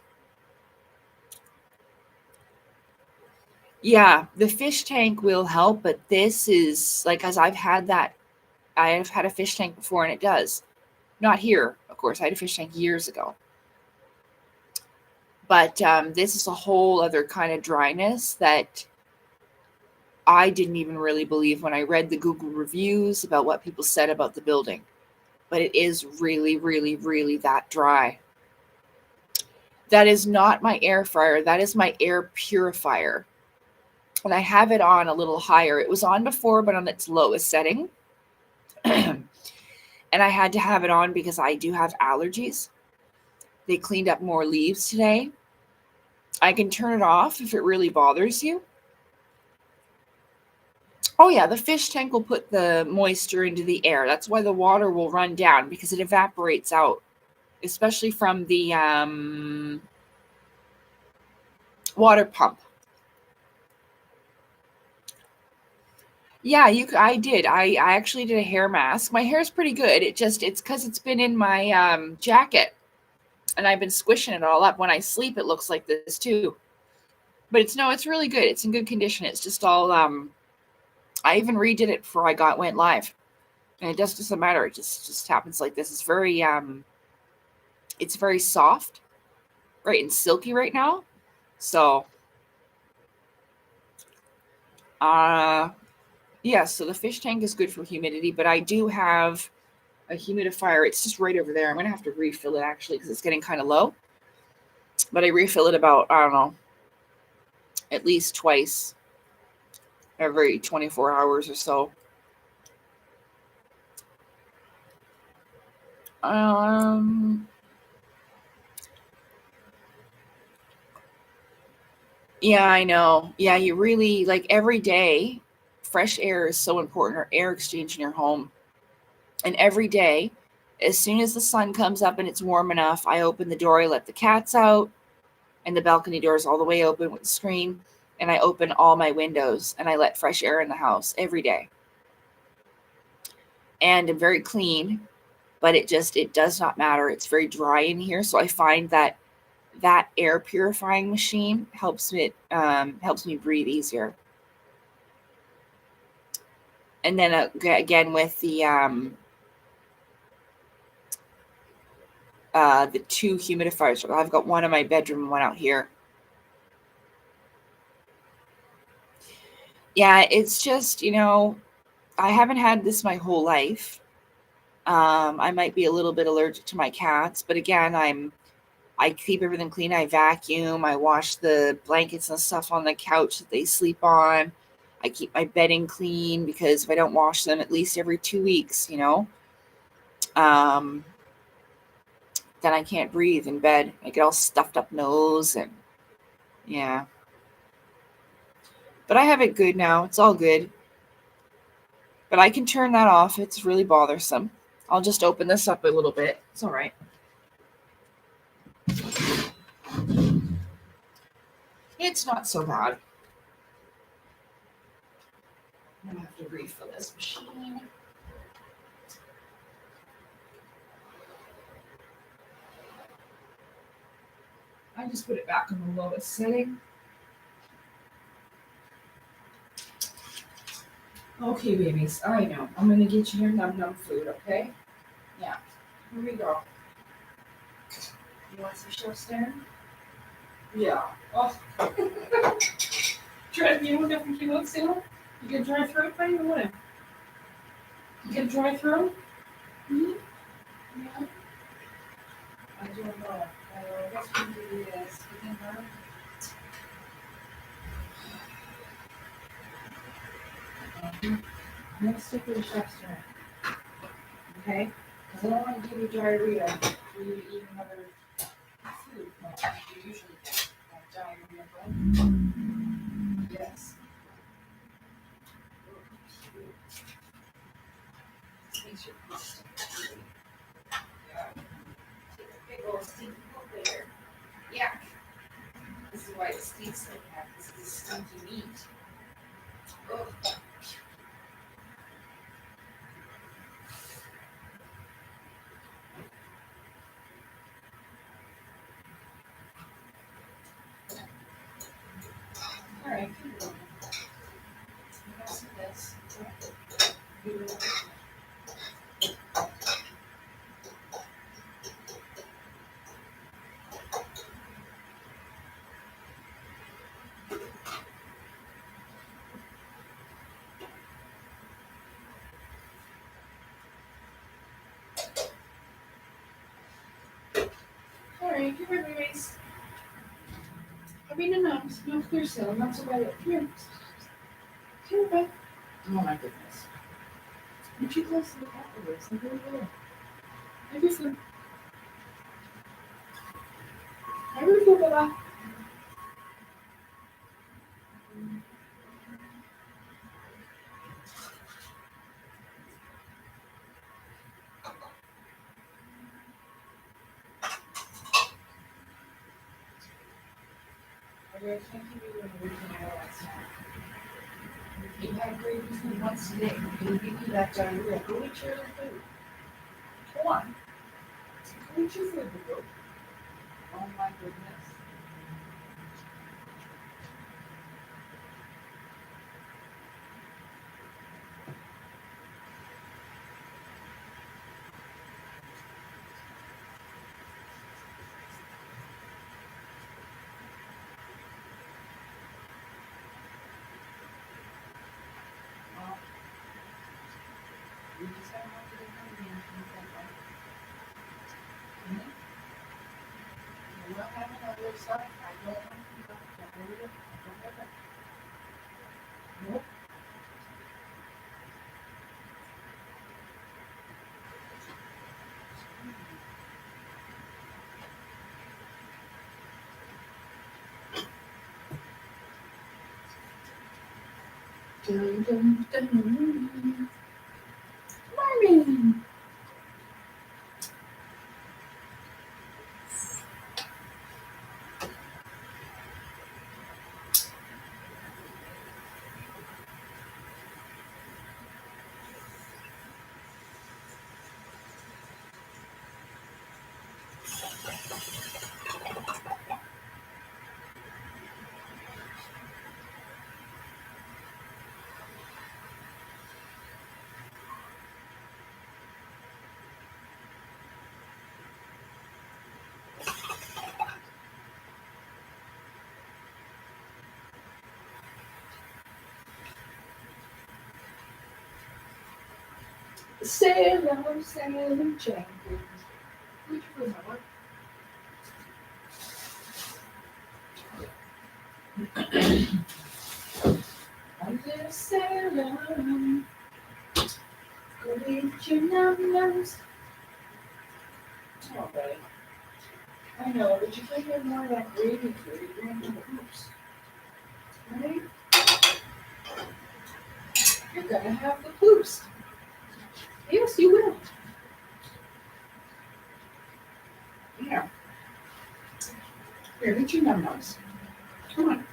Yeah, the fish tank will help, but this is like, as I've had a fish tank before, and it does. Not here, of course. I had a fish tank years ago. But this is a whole other kind of dryness that I didn't even really believe when I read the Google reviews about what people said about the building. But it is really, really, really that dry. That is not my air fryer. That is my air purifier. And I have it on a little higher. It was on before, but on its lowest setting. And I had to have it on because I do have allergies. They cleaned up more leaves today. I can turn it off if it really bothers you. Oh yeah, the fish tank will put the moisture into the air. That's why the water will run down, because it evaporates out, especially from the water pump. Yeah, I did. I actually did a hair mask. My hair is pretty good. It's because it's been in my jacket, and I've been squishing it all up. When I sleep, it looks like this too. But it's really good. It's in good condition. It's just all I even redid it before I went live. And it doesn't matter. It just happens like this. It's very soft, right, and silky right now. So yeah, so the fish tank is good for humidity, but I do have a humidifier. It's just right over there. I'm gonna have to refill it actually, because it's getting kind of low. But I refill it about, I don't know, at least twice every 24 hours or so. Yeah, I know. Yeah, you really, like, every day, fresh air is so important, or air exchange in your home. And every day, as soon as the sun comes up and it's warm enough, I open the door, I let the cats out, and the balcony door is all the way open with the screen, and I open all my windows and I let fresh air in the house every day. And I'm very clean, but it does not matter. It's very dry in here, so I find that air purifying machine helps me breathe easier. And then again with the two humidifiers. I've got one in my bedroom and one out here. Yeah, it's just, I haven't had this my whole life. I might be a little bit allergic to my cats, but again, I keep everything clean. I vacuum. I wash the blankets and stuff on the couch that they sleep on. I keep my bedding clean, because if I don't wash them at least every 2 weeks, then I can't breathe in bed. I get all stuffed up nose, and yeah. But I have it good now. It's all good. But I can turn that off. It's really bothersome. I'll just open this up a little bit. It's all right. It's not so bad. I'm going to have to refill this machine. I just put it back on the lowest setting. Okay, babies. I know. I'm going to get you your num-num food, okay? Yeah. Here we go. You want some chef stand? Yeah. Oh. You want different kilos too? You get dry throat pain or what? You get dry throat? Mm-hmm. Yeah. I don't know. I guess we can do this. We can learn. I'm going to stick with the chef's stand. Okay? Because I don't want to give you diarrhea for you to eat another food. No, you usually get diarrhea, right? Yes. This makes your prostate. little stinky poke there. Yeah. This is why it stinks like that. This is stinky meat. Ugh. All right, keep going. We got some of this. All right, come here, babies. Come in and out. No, clear still. Not so bad. Come here. Come here, bud. Oh my goodness. You're too close to the top of this. Like, where you go? Have your food. Have your food, Baba. I can't keep you doing everything I last time. You had gravy food once a day. It'll give you that diarrhea. Go eat your food. Come on. Go eat your food, bro. Oh my goodness. Well, you just gotta have to get hungry and things like that. We're not having other stuff. I don't want to be up. Don't worry about it. Don't worry about it. Nope. Dun, dun, dun. Morning. Sailor, sailor, Jenkins. Which was our I'm the sailor. Go eat your num-nums. Oh, buddy. I know, but you can't have more of that gravy food. You're going to have hoops. Right? You're going to have the poops. Yes, you will. Yeah. Here, eat your num-nums. Come on.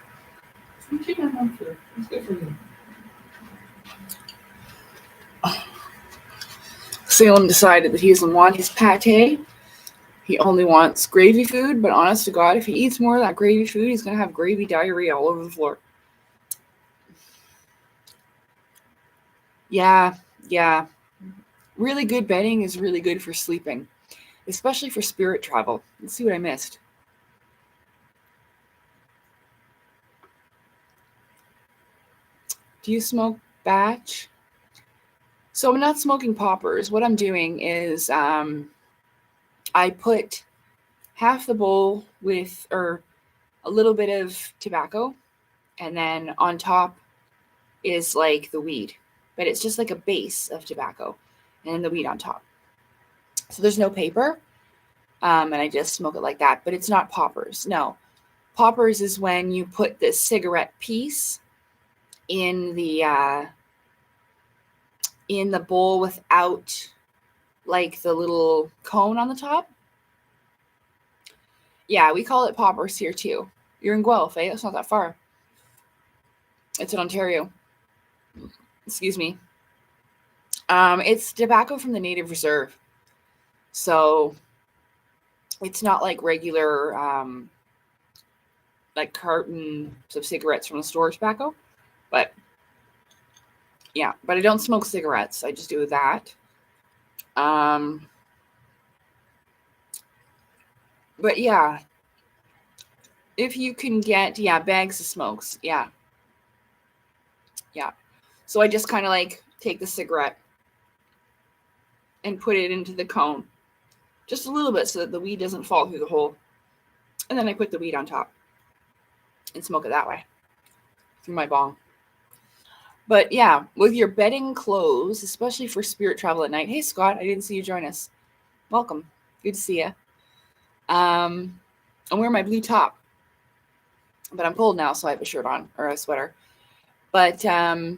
Eat your num-num food. It's good for you. Salem decided that he doesn't want his pate. He only wants gravy food, but honest to God, if he eats more of that gravy food, he's going to have gravy diarrhea all over the floor. Yeah. Really good bedding is really good for sleeping, especially for spirit travel. Let's see what I missed. Do you smoke batch? So I'm not smoking poppers. What I'm doing is I put half the bowl with or a little bit of tobacco, and then on top is like the weed, but it's just like a base of tobacco and then the weed on top. So there's no paper, and I just smoke it like that, but it's not poppers. No, poppers is when you put this cigarette piece in the bowl without like the little cone on the top. Yeah, we call it poppers here too. You're in Guelph, eh? It's not that far. It's in Ontario. Excuse me. It's tobacco from the native reserve. So it's not like regular like cartons of cigarettes from the store tobacco. But yeah, but I don't smoke cigarettes. I just do that. But yeah, if you can get, yeah, bags of smokes. Yeah. Yeah. So I just kind of like take the cigarette and put it into the cone just a little bit so that the weed doesn't fall through the hole. And then I put the weed on top and smoke it that way through my bong. But yeah, with your bedding clothes, especially for spirit travel at night. Hey, Scott, I didn't see you join us. Welcome. Good to see you. I'm wearing my blue top, but I'm cold now, so I have a shirt on or a sweater. But what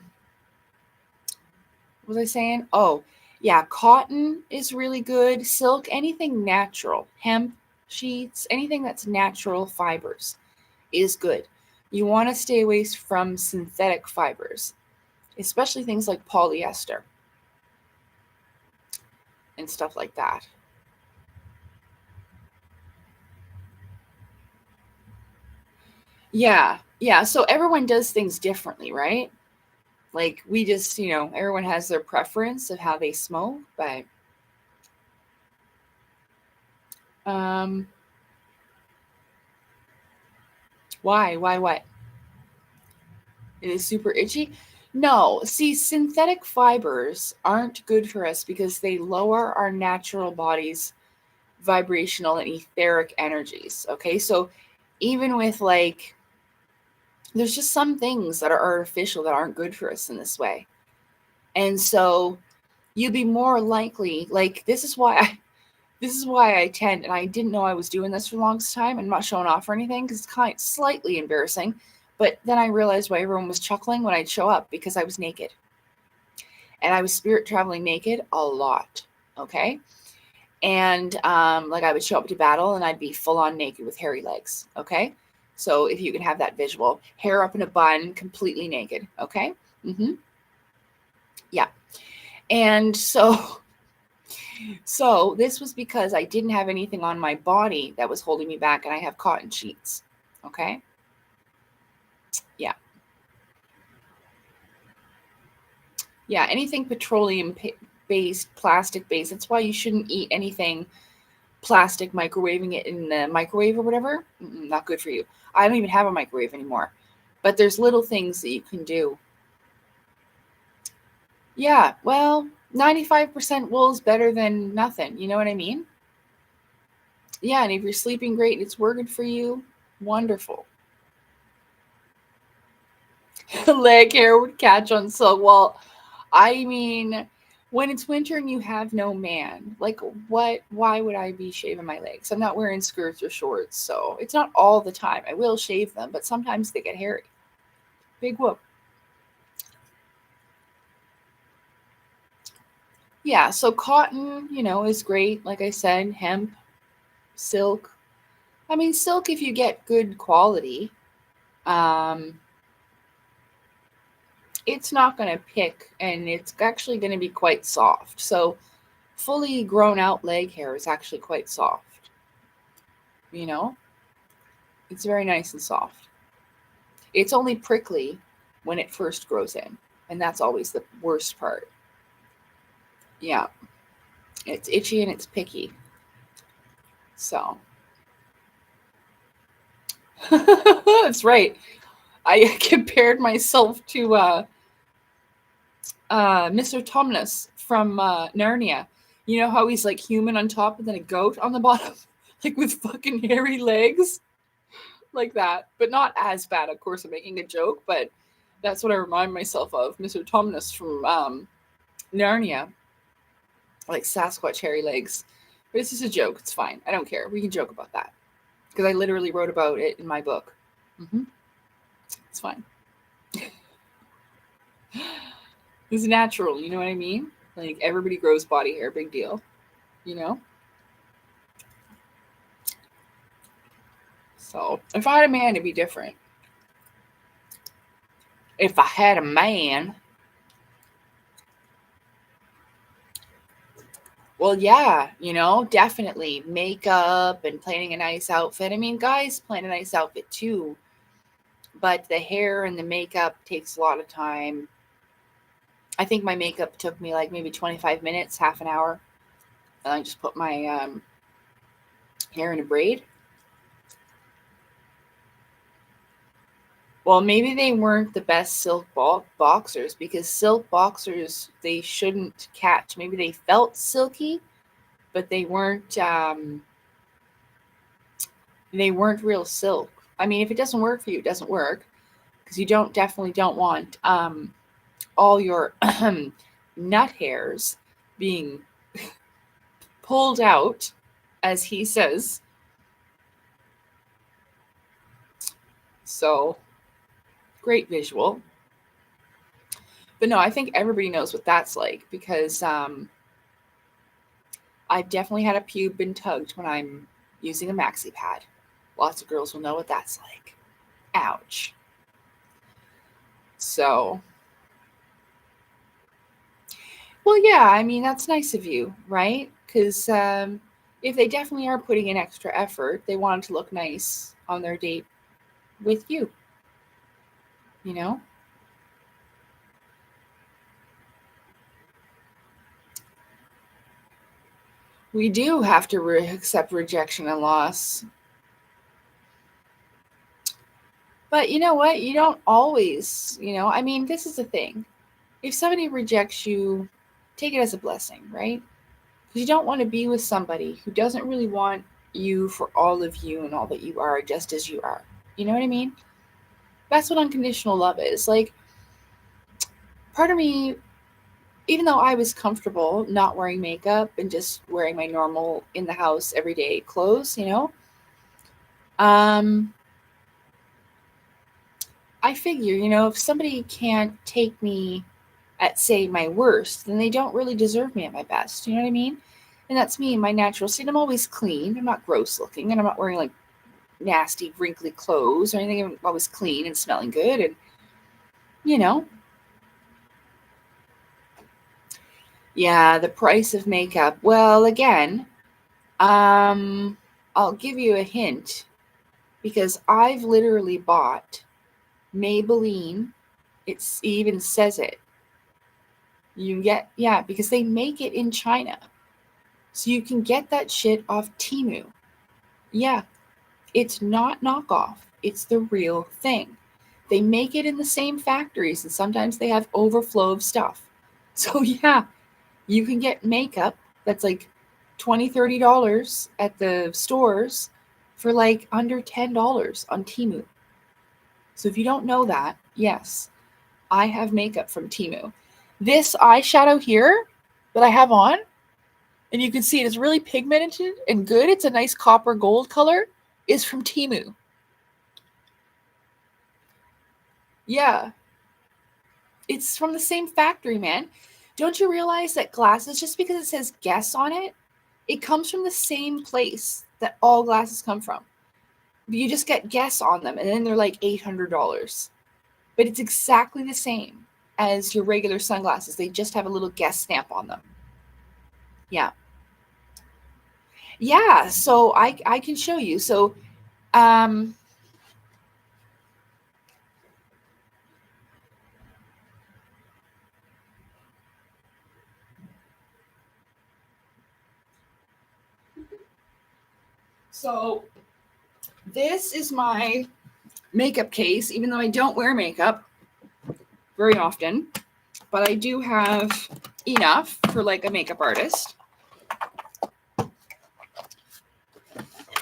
was I saying? Oh, yeah, cotton is really good. Silk, anything natural. Hemp, sheets, anything that's natural fibers is good. You want to stay away from synthetic fibers, especially things like polyester and stuff like that. Yeah, yeah. So everyone does things differently, right? Like we just, everyone has their preference of how they smoke, but um why? Why what? It is super itchy? No, see, synthetic fibers aren't good for us because they lower our natural body's vibrational and etheric energies. Okay, so even with like, there's just some things that are artificial that aren't good for us in this way. And so you'd be more likely, like, this is why I tend, and I didn't know I was doing this for the longest time. I'm not showing off or anything because it's kind of slightly embarrassing. But then I realized why everyone was chuckling when I'd show up because I was naked. And I was spirit traveling naked a lot. Okay. And like I would show up to battle and I'd be full on naked with hairy legs. Okay. So if you can have that visual, hair up in a bun, completely naked. Okay. Yeah. And so this was because I didn't have anything on my body that was holding me back, and I have cotton sheets. Okay. Yeah. Yeah. Anything petroleum based, plastic based. That's why you shouldn't eat anything plastic, microwaving it in the microwave or whatever. Not good for you. I don't even have a microwave anymore. But there's little things that you can do. Yeah. Well, 95% wool is better than nothing. You know what I mean? Yeah. And if you're sleeping great, it's working for you. Wonderful. Leg hair would catch on silk. Well, I mean, when it's winter and you have no man, like what? Why would I be shaving my legs? I'm not wearing skirts or shorts, so it's not all the time. I will shave them, but sometimes they get hairy. Big whoop. Yeah, so cotton, is great. Like I said, hemp, silk. I mean, silk if you get good quality. Um, it's not going to pick, and it's actually going to be quite soft. So fully grown out leg hair is actually quite soft. It's very nice and soft. It's only prickly when it first grows in, and that's always the worst part. Yeah, it's itchy and it's picky. So that's right. I compared myself to Mr. Tumnus from Narnia. You know how he's like human on top and then a goat on the bottom, like with fucking hairy legs, like that. But not as bad. Of course, I'm making a joke, but that's what I remind myself of, Mr. Tumnus from Narnia, like Sasquatch hairy legs. But it's just a joke. It's fine. I don't care. We can joke about that because I literally wrote about it in my book. It's fine. It's natural. You know what I mean? Like everybody grows body hair. Big deal. You know? So if I had a man, it'd be different. If I had a man, well, yeah, definitely makeup and planning a nice outfit. I mean, guys plan a nice outfit too, but the hair and the makeup takes a lot of time. I think my makeup took me like maybe 25 minutes, half an hour. And I just put my hair in a braid. Well, maybe they weren't the best silk boxers, because silk boxers, they shouldn't catch. Maybe they felt silky, but they weren't real silk. I mean, if it doesn't work for you, it doesn't work, because you definitely don't want all your nut hairs being pulled out, as he says. So, great visual. But no, I think everybody knows what that's like, because I've definitely had a pube been tugged when I'm using a maxi pad. Lots of girls will know what that's like. Ouch. So, well, yeah, I mean, that's nice of you, right? Because if they definitely are putting in extra effort, they want it to look nice on their date with you. We do have to accept rejection and loss. But you know what? You don't always, I mean, this is the thing. If somebody rejects you, take it as a blessing, right? Because you don't want to be with somebody who doesn't really want you for all of you and all that you are, just as you are. You know what I mean? That's what unconditional love is. Like, part of me, even though I was comfortable not wearing makeup and just wearing my normal in the house everyday clothes, I figure, if somebody can't take me at, say, my worst, then they don't really deserve me at my best. You know what I mean? And that's me in my natural state. I'm always clean. I'm not gross looking, and I'm not wearing like nasty, wrinkly clothes or anything. I'm always clean and smelling good. And, yeah, the price of makeup. Well, again, I'll give you a hint, because I've literally bought Maybelline. It even says it. Because they make it in China. So you can get that shit off Temu. Yeah, it's not knockoff. It's the real thing. They make it in the same factories, and sometimes they have overflow of stuff. So yeah, you can get makeup that's like $20, $30 at the stores for like under $10 on Temu. So if you don't know that, yes, I have makeup from Temu. This eyeshadow here that I have on, and you can see it is really pigmented and good. It's a nice copper gold color, is from Temu. Yeah. It's from the same factory, man. Don't you realize that glasses, just because it says Guess on it, it comes from the same place that all glasses come from. You just get Guess on them, and then they're like $800. But it's exactly the same as your regular sunglasses. They just have a little Guess stamp on them. Yeah. Yeah, so I can show you. So So this is my makeup case, even though I don't wear makeup very often, but I do have enough for like a makeup artist.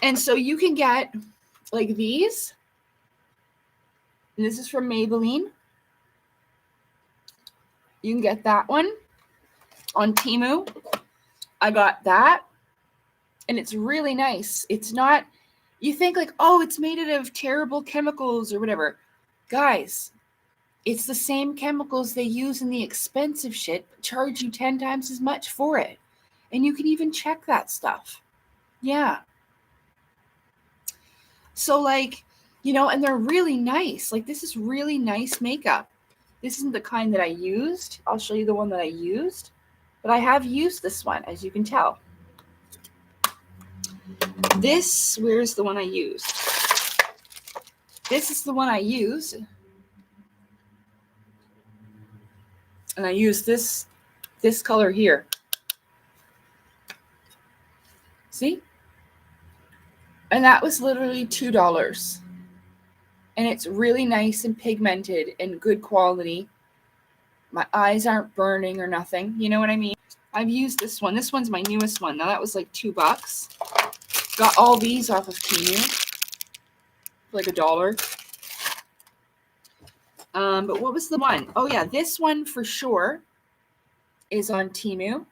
And so you can get like these. And this is from Maybelline. You can get that one on Temu. I got that. And it's really nice. It's not, you think like, oh, it's made out of terrible chemicals or whatever. Guys, it's the same chemicals they use in the expensive shit, but charge you 10 times as much for it. And you can even check that stuff. Yeah. So like, and they're really nice. Like this is really nice makeup. This isn't the kind that I used. I'll show you the one that I used, but I have used this one, as you can tell. Where's the one I used? This is the one I used. And I used this color here. See? And that was literally $2. And it's really nice and pigmented and good quality. My eyes aren't burning or nothing. You know what I mean? I've used this one. This one's my newest one. Now that was like $2. Got all these off of Temu for like $1. But what was the one? Oh yeah, this one for sure is on Temu.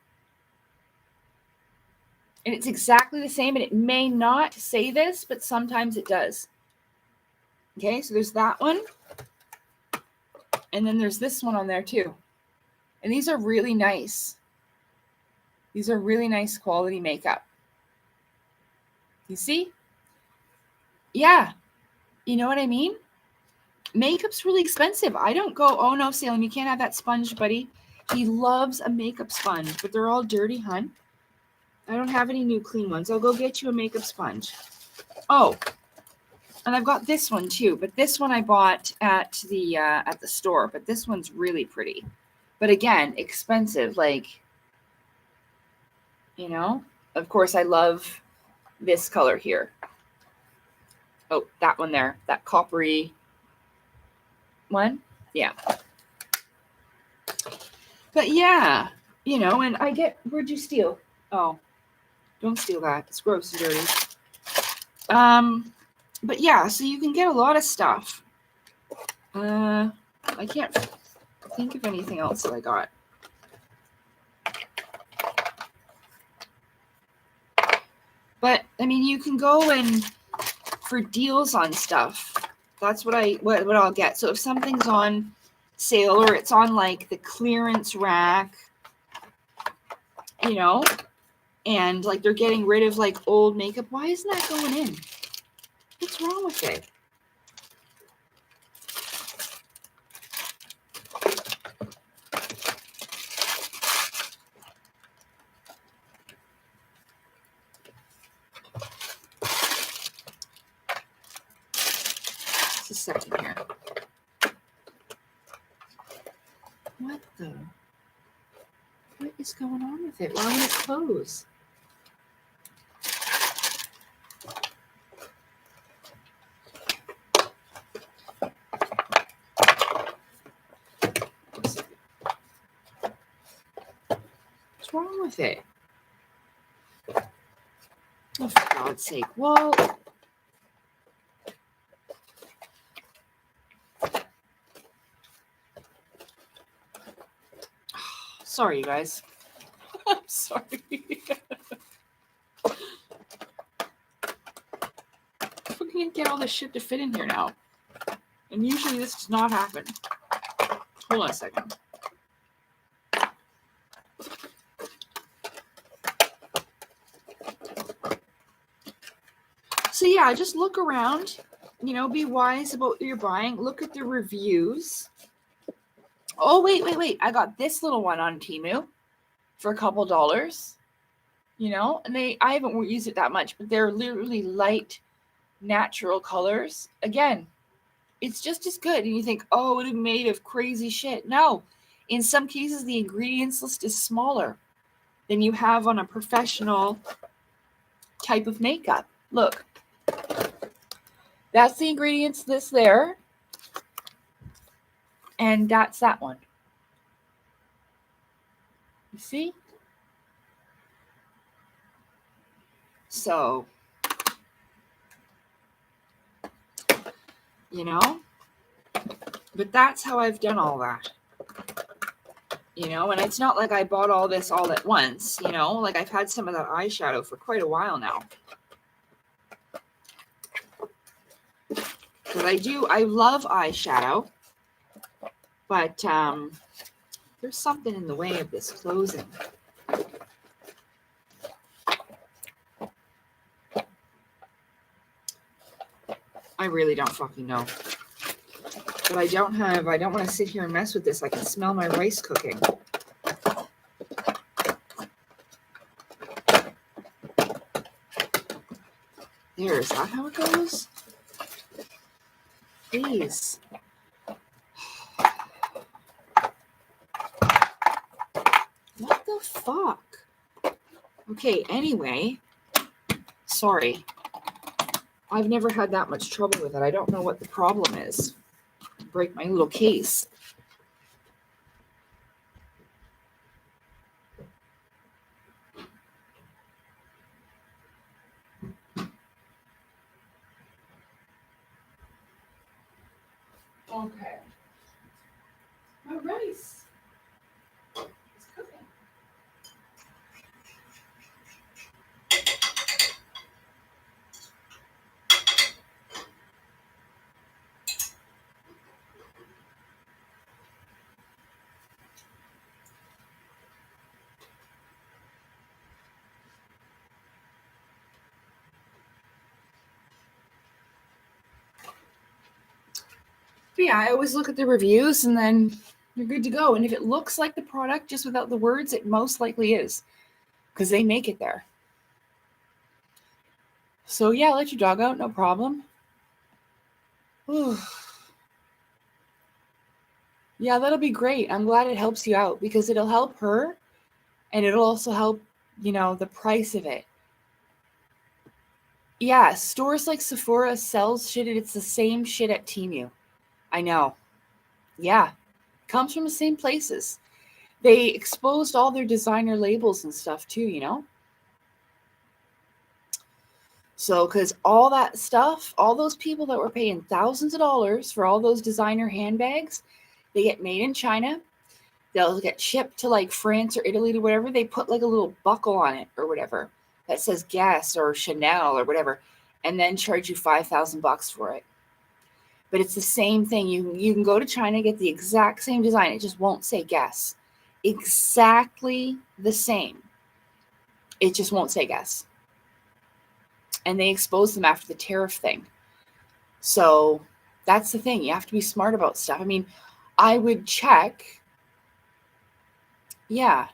And it's exactly the same, and it may not say this, but sometimes it does. Okay, so there's that one. And then there's this one on there too. And these are really nice. These are really nice quality makeup. You see? Yeah. You know what I mean? Makeup's really expensive. I don't go, oh no, Salem, you can't have that sponge, buddy. He loves a makeup sponge, but they're all dirty, hun. I don't have any new clean ones. I'll go get you a makeup sponge. Oh, and I've got this one too, but this one I bought at the store, but this one's really pretty. But again, expensive, like, of course I love this color here. Oh, that one there, that coppery one. Yeah. But yeah, and I get, where'd you steal? Oh, don't steal that. It's gross and dirty. But yeah, so you can get a lot of stuff. I can't think of anything else that I got. But I mean, you can go and for deals on stuff. That's what I'll get. So if something's on sale or it's on like the clearance rack, and like they're getting rid of like old makeup, why isn't that going in? What's wrong with it? Just a second here. What is going on with it? Why won't it close? What's wrong with it? Oh, for God's sake. Well, sorry, you guys. I'm sorry. We can't get all this shit to fit in here now. And usually this does not happen. Hold on a second. So yeah, just look around, be wise about what you're buying. Look at the reviews. Oh, wait. I got this little one on Temu for a couple $, and I haven't used it that much, but they're literally light, natural colors. Again, it's just as good. And you think, oh, it would be made of crazy shit. No, in some cases, the ingredients list is smaller than you have on a professional type of makeup. Look, that's the ingredients list there. And that's that one. You see? So, but that's how I've done all that. And it's not like I bought all this all at once, like I've had some of that eyeshadow for quite a while now. Because I love eyeshadow, but there's something in the way of this closing. I really don't fucking know. But I don't want to sit here and mess with this. I can smell my rice cooking. There, is that how it goes? Please. What the fuck? Okay, anyway. Sorry. I've never had that much trouble with it. I don't know what the problem is. Break my little case. Okay. My rice is cooking. But yeah, I always look at the reviews and then you're good to go. And if it looks like the product just without the words, it most likely is because they make it there. So yeah, let your dog out, no problem. Ooh. Yeah, that'll be great. I'm glad it helps you out because it'll help her and it'll also help, the price of it. Yeah, stores like Sephora sells shit and it's the same shit at Temu. I know. Yeah. Comes from the same places. They exposed all their designer labels and stuff too, So, because all that stuff, all those people that were paying thousands of dollars for all those designer handbags, they get made in China. They'll get shipped to like France or Italy or whatever. They put like a little buckle on it or whatever that says Guess or Chanel or whatever, and then charge you $5,000 for it. But it's the same thing. You can go to China, get the exact same design. It just won't say Guess. Exactly the same. It just won't say Guess. And they exposed them after the tariff thing. So that's the thing. You have to be smart about stuff. I mean, I would check. Yeah.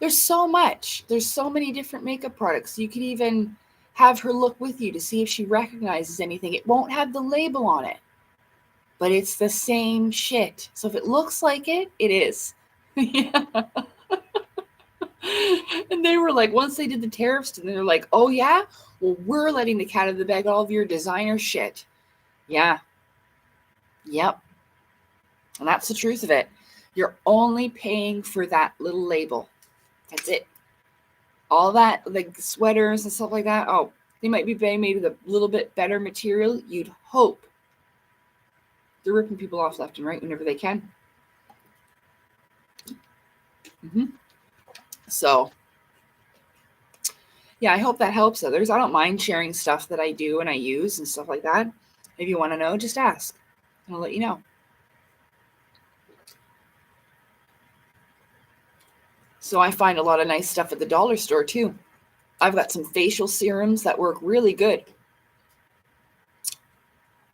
There's so much. There's so many different makeup products. You could even have her look with you to see if she recognizes anything. It won't have the label on it, but it's the same shit. So if it looks like it, it is. Yeah. And they were like, once they did the tariffs, and they're like, oh yeah, well, we're letting the cat out of the bag, all of your designer shit. Yeah. Yep. And that's the truth of it. You're only paying for that little label. That's it. All that, like sweaters and stuff like that, oh, they might be made with a little bit better material. You'd hope. They're ripping people off left and right whenever they can. So, yeah, I hope that helps others. I don't mind sharing stuff that I do and I use and stuff like that. If you want to know, just ask. And I'll let you know. So I find a lot of nice stuff at the dollar store too. I've got some facial serums that work really good.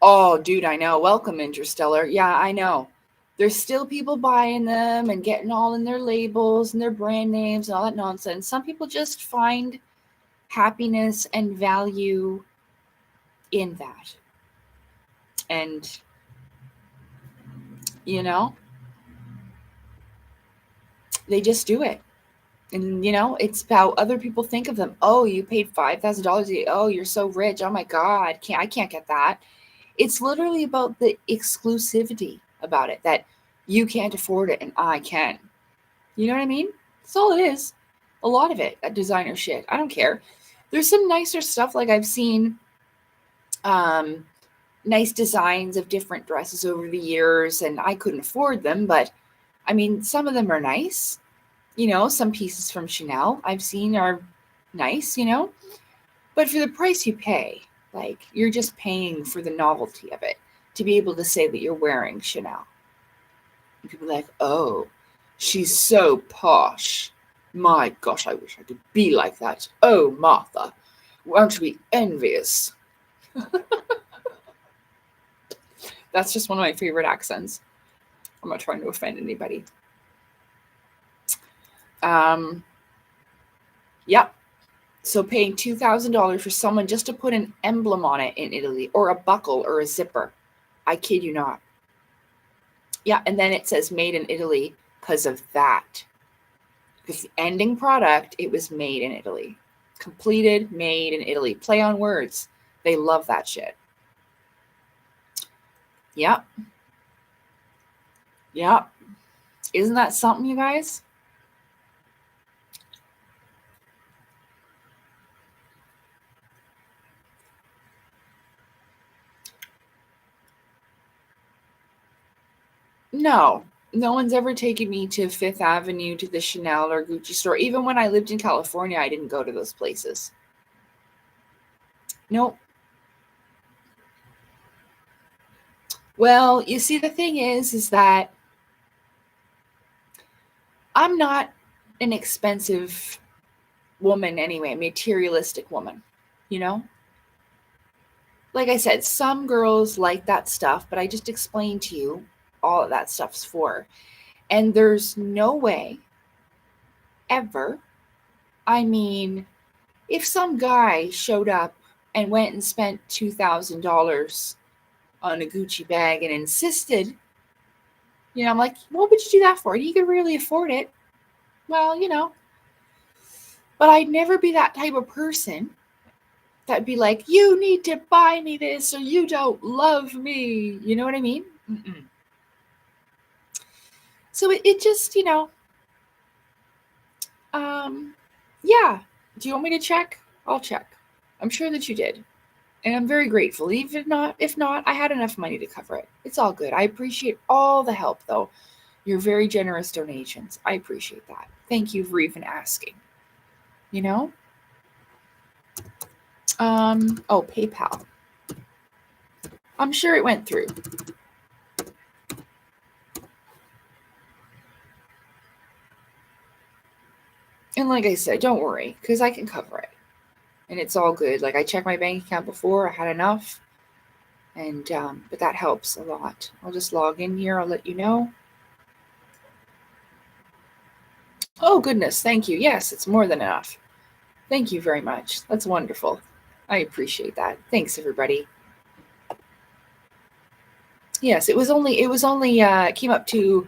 Oh, dude, I know. Welcome, Interstellar. Yeah, I know. There's still people buying them and getting all in their labels and their brand names and all that nonsense. Some people just find happiness and value in that. And, they just do it. And, it's how other people think of them. Oh, you paid $5,000. Oh, you're so rich. Oh, my God. I can't get that. It's literally about the exclusivity about it, that you can't afford it and I can. You know what I mean? That's all it is. A lot of it, that designer shit. I don't care. There's some nicer stuff. Like I've seen nice designs of different dresses over the years, and I couldn't afford them, but I mean, some of them are nice. Some pieces from Chanel I've seen are nice, but for the price you pay, like you're just paying for the novelty of it to be able to say that you're wearing Chanel. And people are like, oh, she's so posh. My gosh, I wish I could be like that. Oh, Martha, aren't we envious? That's just one of my favorite accents. I'm not trying to offend anybody. Yep. So paying $2,000 for someone just to put an emblem on it in Italy, or a buckle or a zipper. I kid you not. Yeah, and then it says made in Italy because of that. Because the ending product, it was made in Italy. Completed, made in Italy. Play on words. They love that shit. Yep. Yep. Isn't that something, you guys? No one's ever taken me to Fifth Avenue, to the Chanel or Gucci store. Even when I lived in California, I didn't go to those places. Nope. Well, you see, the thing is that I'm not an expensive woman anyway, materialistic woman, you know? Like I said, some girls like that stuff, but I just explained to you all of that stuff's for. And there's no way ever, I mean, if some guy showed up and went and spent $2,000 on a Gucci bag and insisted, I'm like, what would you do that for? You could really afford it. Well, but I'd never be that type of person that'd be like, you need to buy me this or you don't love me. You know what I mean? Mm-mm. So it just, yeah. Do you want me to check? I'll check. I'm sure that you did. And I'm very grateful. If not, I had enough money to cover it. It's all good. I appreciate all the help, though. Your very generous donations. I appreciate that. Thank you for even asking. Oh, PayPal. I'm sure it went through. And like I said, don't worry, because I can cover it. And it's all good. Like, I checked my bank account before. I had enough. And, but that helps a lot. I'll just log in here. I'll let you know. Oh, goodness. Thank you. Yes, it's more than enough. Thank you very much. That's wonderful. I appreciate that. Thanks, everybody. Yes, it was only came up to,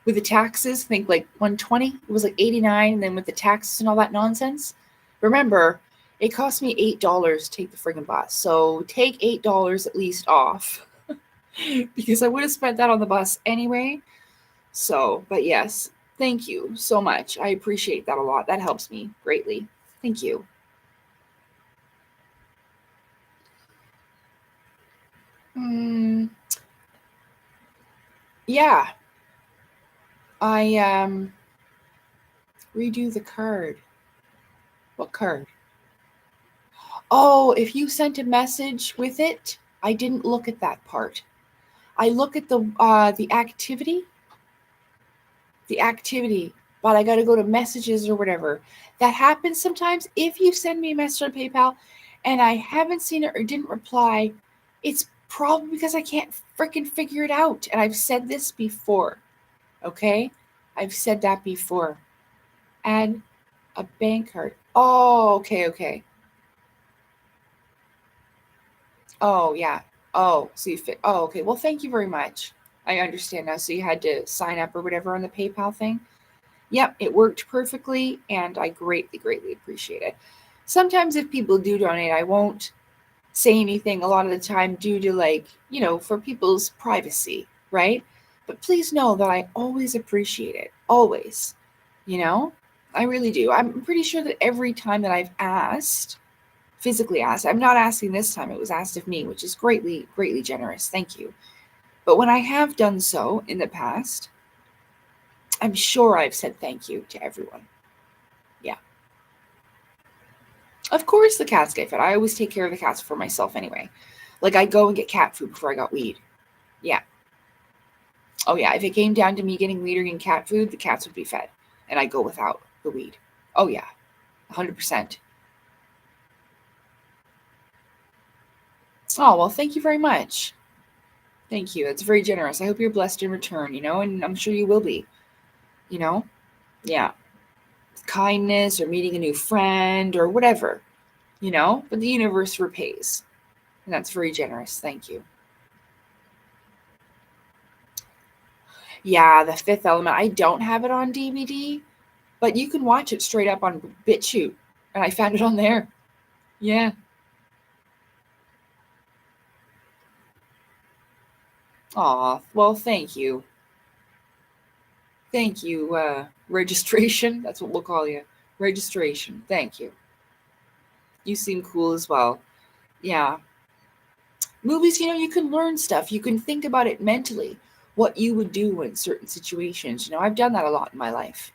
with the taxes, I think like 120. It was like 89, and then with the taxes and all that nonsense. Remember, it cost me $8 to take the friggin' bus. So take $8 at least off because I would have spent that on the bus anyway. So, but yes, thank you so much. I appreciate that a lot. That helps me greatly. Thank you. Yeah. I redo the card. What card? Oh, if you sent a message with it, I didn't look at that part. I look at the activity. The activity, but I got to go to messages or whatever. That happens sometimes. If you send me a message on PayPal and I haven't seen it or didn't reply, it's probably because I can't freaking figure it out. And I've said this before. Okay? I've said that before. Add a bank card. Oh, okay. Oh, yeah. Oh, so you fit. Oh, okay. Well, thank you very much. I understand now. So you had to sign up or whatever on the PayPal thing. Yep, it worked perfectly, and I greatly, greatly appreciate it. Sometimes if people do donate, I won't say anything a lot of the time due to for people's privacy, right? But please know that I always appreciate it. Always. I really do. I'm pretty sure that every time that I've physically asked, I'm not asking this time, it was asked of me, which is greatly, greatly generous. Thank you. But when I have done so in the past, I'm sure I've said thank you to everyone. Yeah. Of course the cats get fed. I always take care of the cats for myself anyway. Like, I go and get cat food before I got weed. Yeah. Oh, yeah. If it came down to me getting weed or getting cat food, the cats would be fed. And I go without the weed. Oh, yeah. 100%. Oh, well, thank you very much. Thank you. It's very generous. I hope you're blessed in return, and I'm sure you will be, Yeah. Kindness or meeting a new friend or whatever, but the universe repays. And that's very generous. Thank you. Yeah, The Fifth Element. I don't have it on DVD, but you can watch it straight up on BitChute. And I found it on there. Yeah. Aw, well, thank you. Thank you, registration. That's what we'll call you. Registration. Thank you. You seem cool as well. Yeah. Movies, you can learn stuff. You can think about it mentally, what you would do in certain situations. I've done that a lot in my life.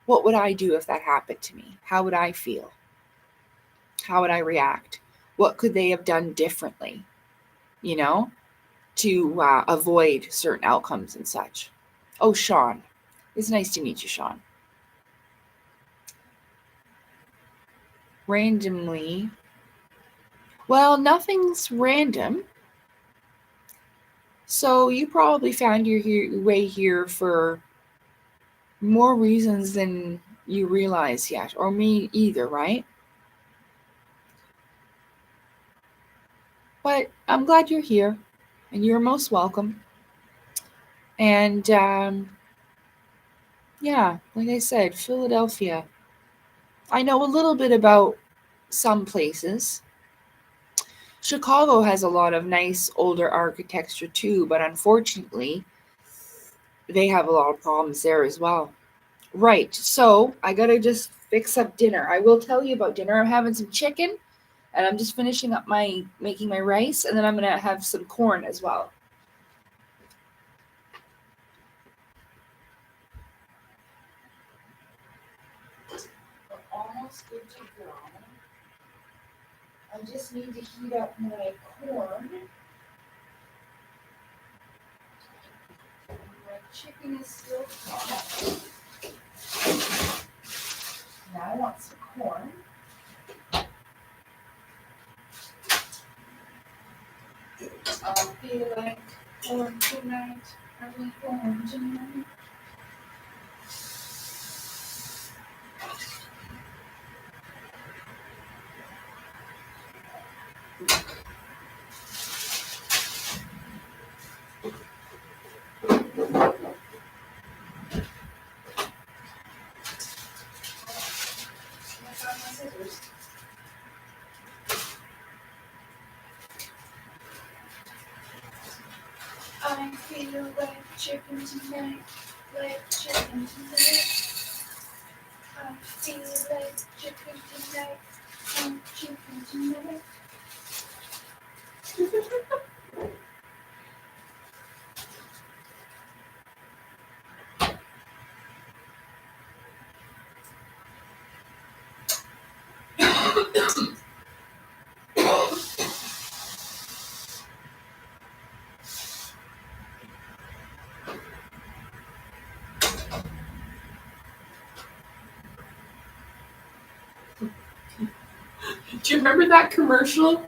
What would I do if that happened to me? How would I feel? How would I react? What could they have done differently, to avoid certain outcomes and such? Oh, Sean. It's nice to meet you, Sean. Randomly. Well, nothing's random. So you probably found your way here for more reasons than you realize yet, or me either, right? But I'm glad you're here, and you're most welcome. And yeah, like I said, Philadelphia. I know a little bit about some places. Chicago has a lot of nice older architecture too, but unfortunately, they have a lot of problems there as well. Right, so I gotta just fix up dinner. I will tell you about dinner. I'm having some chicken, and I'm just finishing up making my rice, and then I'm gonna have some corn as well. We're almost good to go. I just need to heat up my corn. My chicken is still hot. Now I want some corn. I feel like corn tonight. Having corn tonight. I feel like chicken tonight, like chicken tonight. I feel like chicken tonight, like chicken tonight. Do you remember that commercial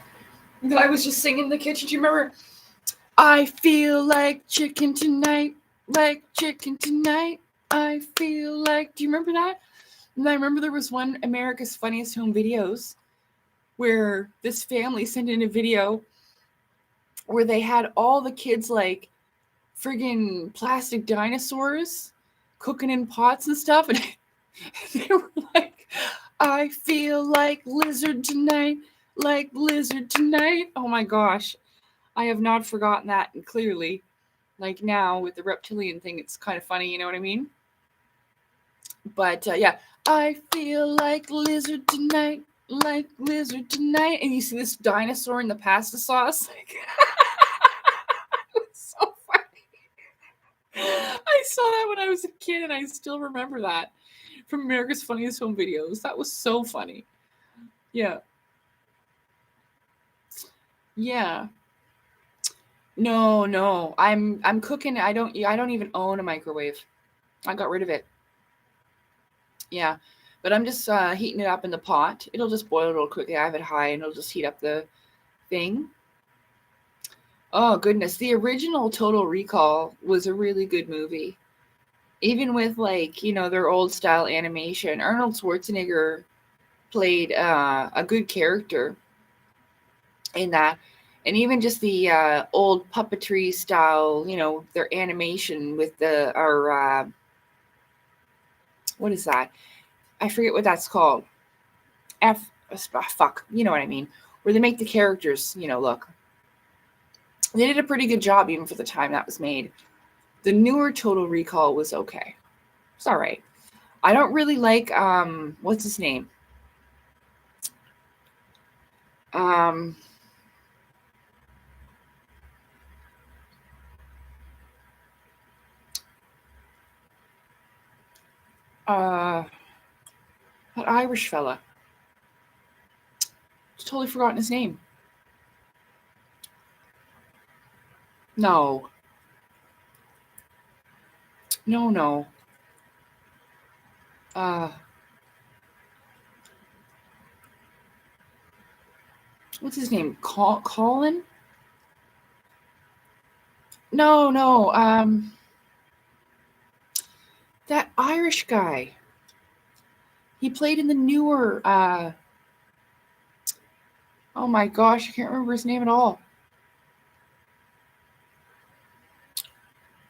that I was just singing in the kitchen? Do you remember? I feel like chicken tonight, like chicken tonight. I feel like. Do you remember that? And I remember there was one America's Funniest Home Videos where this family sent in a video where they had all the kids like friggin' plastic dinosaurs cooking in pots and stuff, and they were like, I feel like lizard tonight, like lizard tonight. Oh my gosh. I have not forgotten that, and clearly, like now with the reptilian thing, it's kind of funny, you know what I mean? But yeah, I feel like lizard tonight, like lizard tonight. And you see this dinosaur in the pasta sauce. It's so funny. I saw that when I was a kid, and I still remember that from America's Funniest Home Videos. That was so funny. Yeah. Yeah. No. I'm cooking. I don't even own a microwave. I got rid of it. Yeah. But I'm just heating it up in the pot. It'll just boil real quickly. I have it high, and it'll just heat up the thing. Oh, goodness. The original Total Recall was a really good movie. Even with, like, you know, their old style animation, Arnold Schwarzenegger played a good character in that. And even just the old puppetry style, you know, their animation with what is that? I forget what that's called. Fuck, you know what I mean? Where they make the characters, you know, look. They did a pretty good job even for the time that was made. The newer Total Recall was okay. It's all right. I don't really like what's his name? Um uh that Irish fella. Just totally forgotten his name. No. No. Uh what's his name? Colin? No. That Irish guy. He played in the newer oh my gosh, I can't remember his name at all.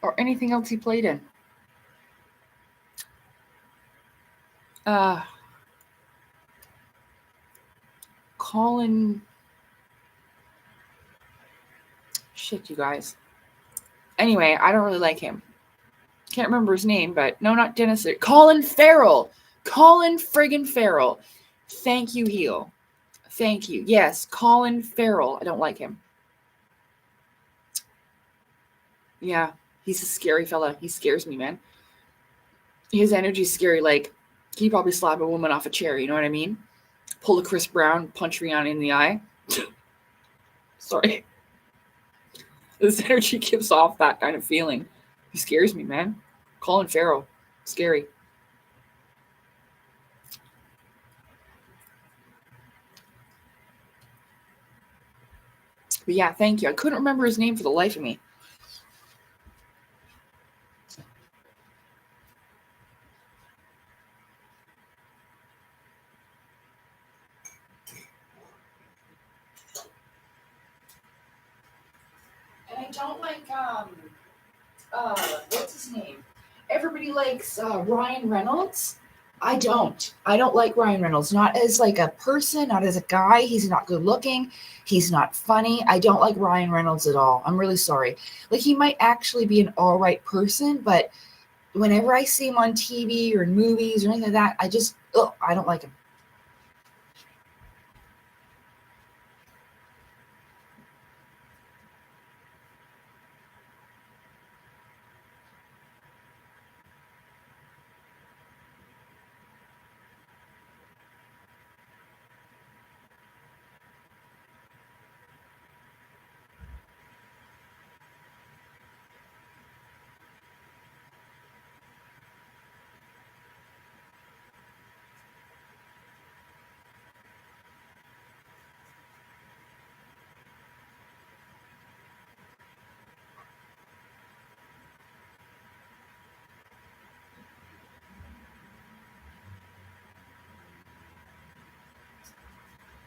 Or anything else he played in. Colin. Shit, you guys. Anyway, I don't really like him. Can't remember his name, but no, not Dennis. Colin Farrell. Colin friggin' Farrell. Thank you, Heel. Thank you. Yes, Colin Farrell. I don't like him. Yeah, he's a scary fella. He scares me, man. His energy's scary. Like, he'd probably slap a woman off a chair, you know what I mean? Pull a Chris Brown, punch Rihanna in the eye. Sorry. This energy gives off that kind of feeling. He scares me, man. Colin Farrell. Scary. But yeah, thank you. I couldn't remember his name for the life of me. And I don't like what's his name? Everybody likes Ryan Reynolds. I don't. I don't like Ryan Reynolds. Not as like a person, not as a guy. He's not good looking. He's not funny. I don't like Ryan Reynolds at all. I'm really sorry. Like, he might actually be an all right person, but whenever I see him on TV or in movies or anything like that, I don't like him.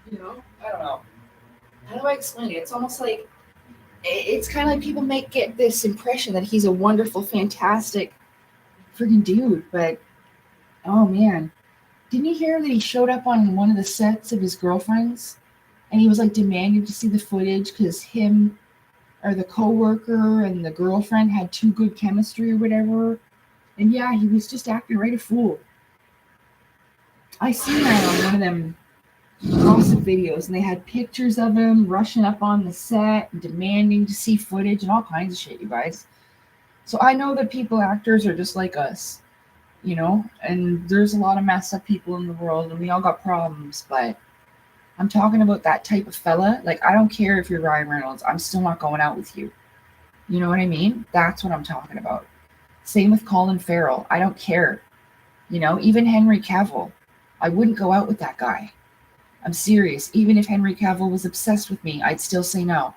You know, I don't know. How do I explain it? It's almost like it's kind of like people get this impression that he's a wonderful, fantastic freaking dude, but oh man, didn't you hear that he showed up on one of the sets of his girlfriend's, and he was like demanding to see the footage because him or the coworker and the girlfriend had too good chemistry or whatever, and yeah, he was just acting right a fool. I seen that on one of them gossip videos, and they had pictures of him rushing up on the set and demanding to see footage and all kinds of shit, you guys. So I know that actors are just like us, you know, and there's a lot of messed up people in the world and we all got problems, but I'm talking about that type of fella. Like, I don't care if you're Ryan Reynolds, I'm still not going out with you. You know what I mean? That's what I'm talking about. Same with Colin Farrell. I don't care. You know, even Henry Cavill. I wouldn't go out with that guy. I'm serious. Even if Henry Cavill was obsessed with me, I'd still say no.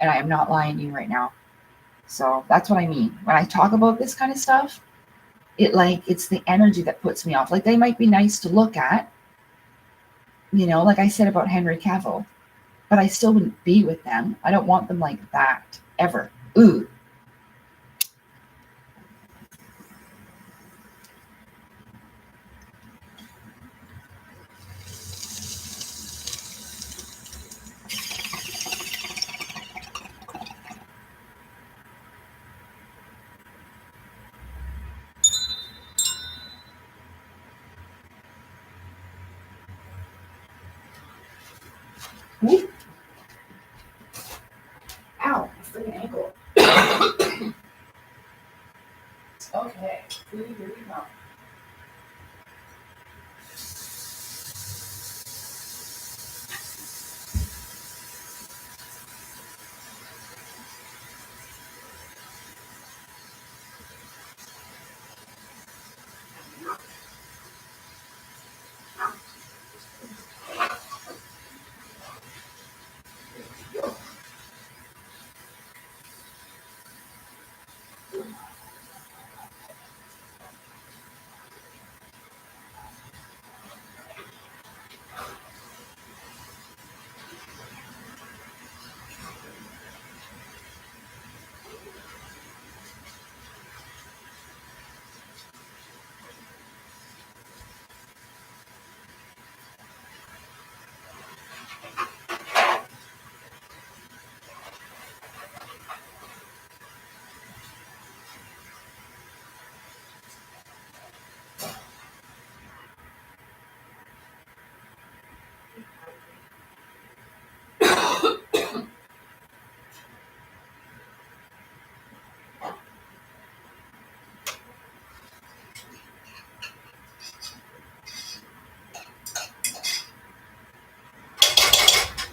And I am not lying to you right now. So that's what I mean. When I talk about this kind of stuff, it's the energy that puts me off. Like, they might be nice to look at, like I said about Henry Cavill, but I still wouldn't be with them. I don't want them like that ever. Ooh. Ooh. Ow, my freaking ankle. Okay, here we go.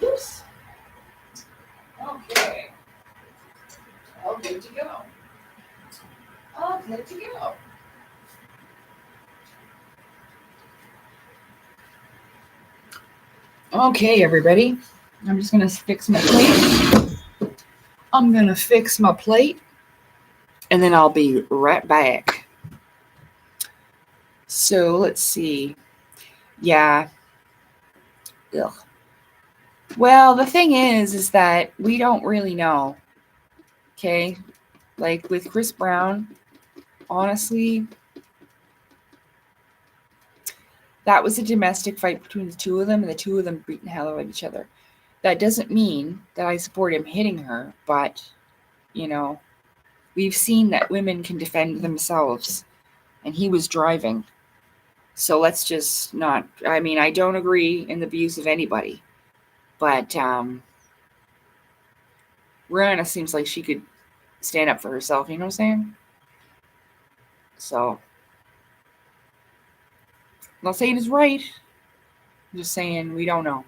Oops. Okay. All good to go. All good to go. Okay, everybody. I'm just going to fix my plate. And then I'll be right back. So let's see. Yeah. Ugh. Well, the thing is that we don't really know. Okay? Like with Chris Brown, honestly, that was a domestic fight between the two of them, and the two of them beating the hell out of each other. That doesn't mean that I support him hitting her, but, we've seen that women can defend themselves, and he was driving. So let's just not, I don't agree in the views of anybody, but Rihanna seems like she could stand up for herself, you know what I'm saying? So, I'm not saying it's right, I'm just saying we don't know.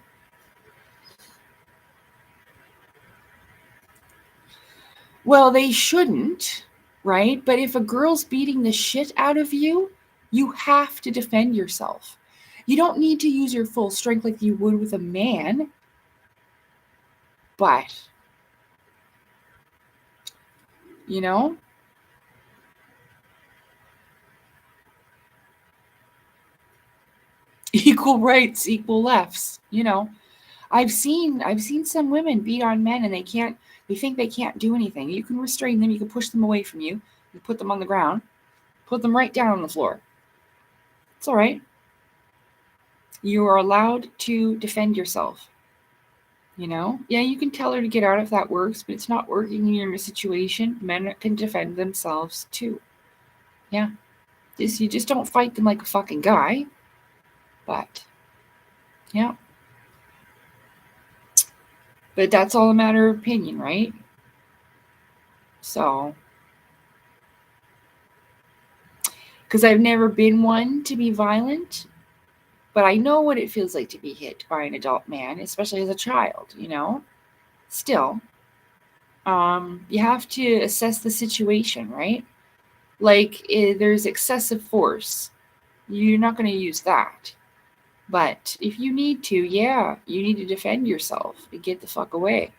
Well, they shouldn't, right? But if a girl's beating the shit out of you, you have to defend yourself. You don't need to use your full strength like you would with a man, but, equal rights, equal lefts, I've seen some women beat on men and they think they can't do anything. You can restrain them, you can push them away from you, you put them on the ground, put them right down on the floor. It's all right. You are allowed to defend yourself. Yeah, you can tell her to get out if that works, but it's not working and you're in a situation. Men can defend themselves too. Yeah. You just don't fight them like a fucking guy. But, yeah. But that's all a matter of opinion, right? So, because I've never been one to be violent, but I know what it feels like to be hit by an adult man, especially as a child, Still, you have to assess the situation, right? Like, there's excessive force. You're not going to use that. But if you need to, yeah, you need to defend yourself and get the fuck away.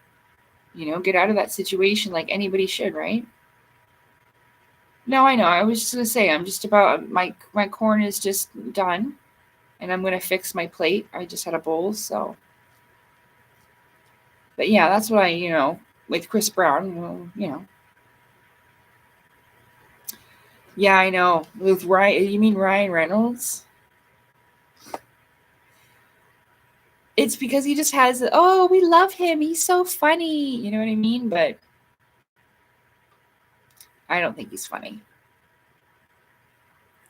Get out of that situation like anybody should, right? No, I know. I was just going to say, I'm just about, my corn is just done. And I'm going to fix my plate. I just had a bowl, so. But yeah, that's what with Chris Brown, well. Yeah, I know. With Ryan, you mean Ryan Reynolds? It's because he just has, oh, we love him. He's so funny. You know what I mean? But I don't think he's funny.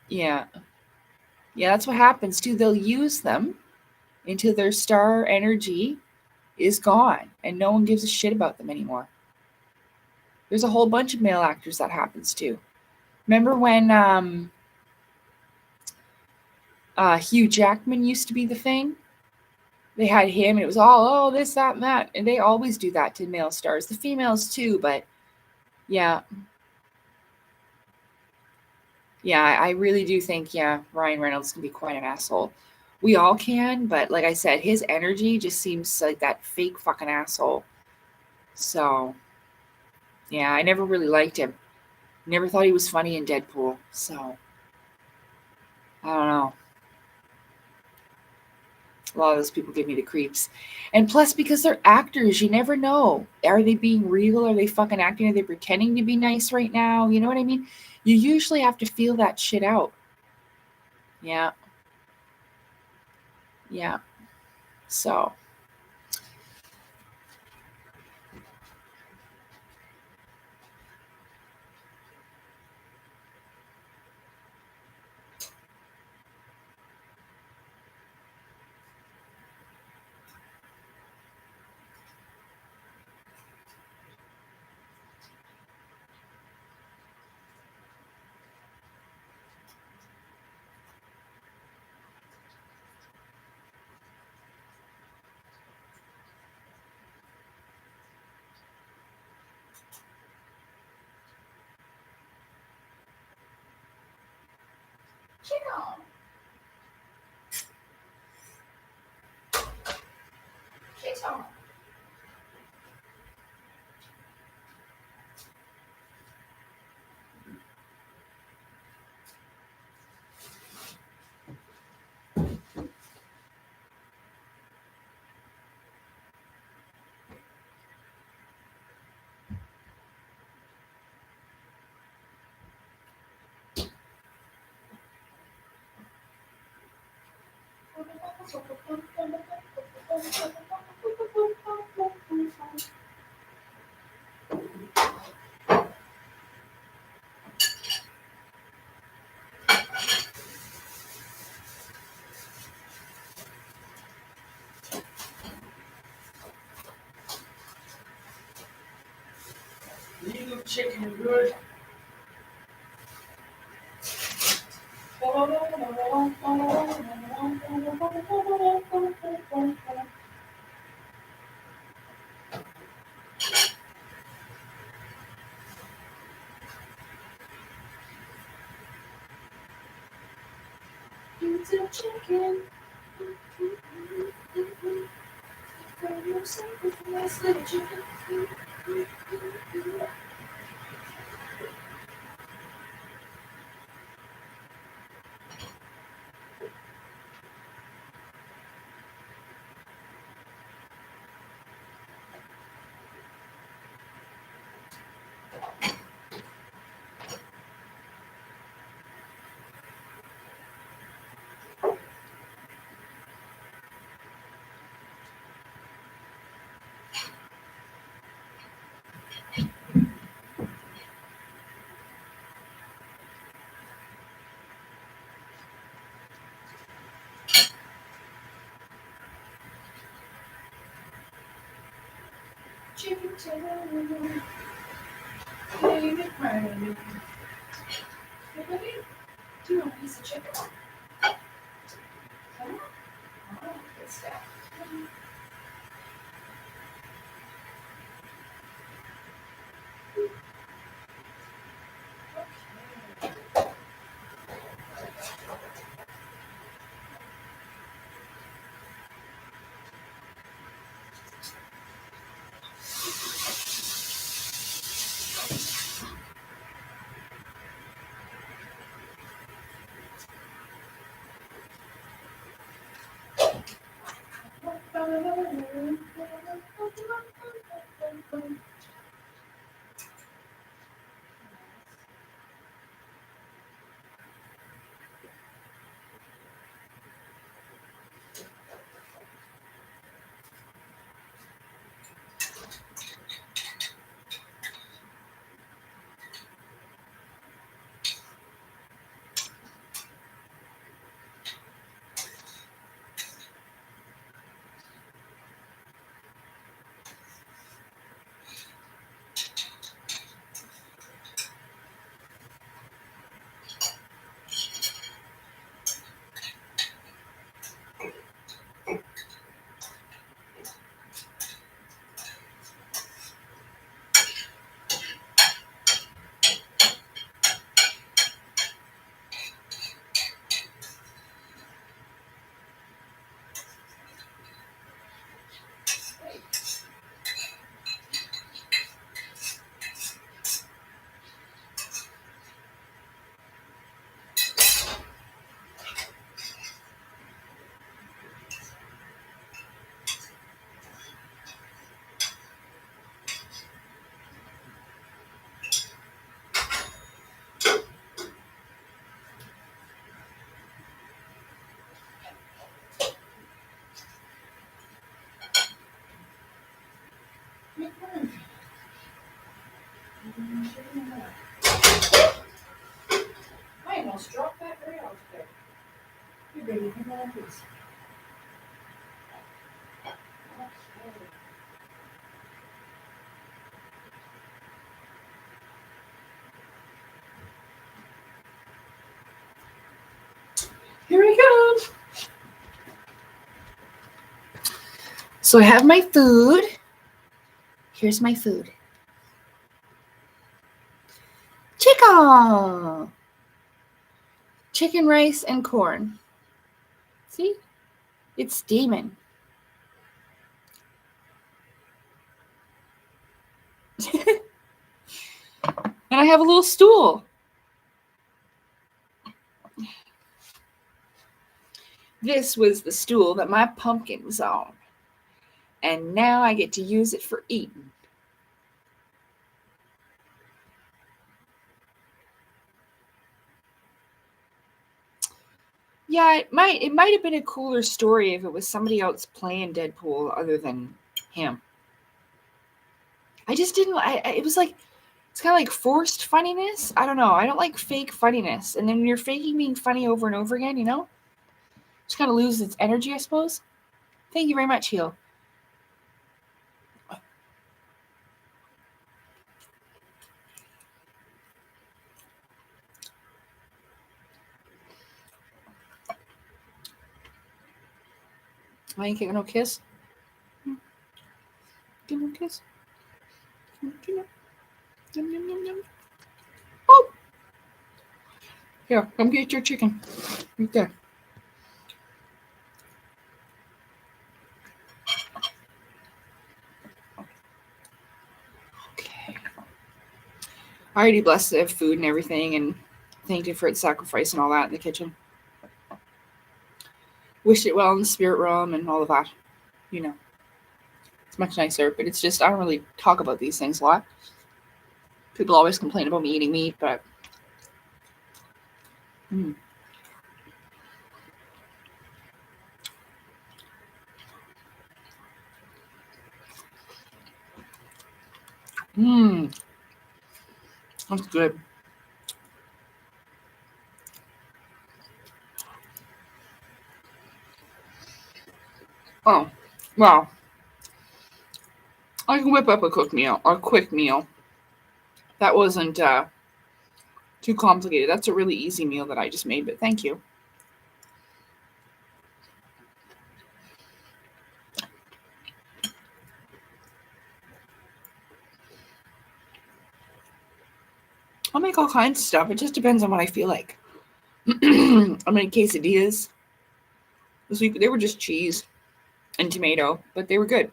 Yeah. Yeah, that's what happens too. They'll use them until their star energy is gone and no one gives a shit about them anymore. There's a whole bunch of male actors that happens too. Remember when Hugh Jackman used to be the thing? They had him and it was all, oh, this, that, and that. And they always do that to male stars. The females too, but yeah. Yeah, I really do think, Ryan Reynolds can be quite an asshole. We all can, but like I said, his energy just seems like that fake fucking asshole. So, yeah, I never really liked him. Never thought he was funny in Deadpool. So, I don't know. A lot of those people give me the creeps. And plus, because they're actors, you never know. Are they being real? Are they fucking acting? Are they pretending to be nice right now? You know what I mean? You usually have to feel that shit out. Yeah. Yeah. So. You chicken good. It's a chicken. Chicken tender, baby crying. Hey, baby, do you want a piece of chicken? Come on. Oh, good stuff. I almost dropped that right out there. You baby, come on, please. Here we go. So I have my food. Here's my food. Chicken. Chicken, rice, and corn. See? It's steaming. And I have a little stool. This was the stool that my pumpkin was on. And now I get to use it for eating. Yeah, it might have been a cooler story if it was somebody else playing Deadpool other than him. I just didn't. It was like, it's kind of like forced funniness. I don't know. I don't like fake funniness. And then when you're faking being funny over and over again, just kind of loses its energy, I suppose. Thank you very much, Heel. I ain't getting no kiss. Give me a kiss. Yum, yum, yum, yum. Oh! Here, come get your chicken. Right there. Okay. I already blessed the food and everything and thanked it for its sacrifice and all that in the kitchen. Wished it well in the spirit realm and all of that. It's much nicer, but it's just, I don't really talk about these things a lot. People always complain about me eating meat, but that's good. Oh, wow. I can whip up a quick meal. That wasn't too complicated. That's a really easy meal that I just made, but thank you. I'll make all kinds of stuff. It just depends on what I feel like. I made quesadillas this week. They were just cheese and tomato, but they were good.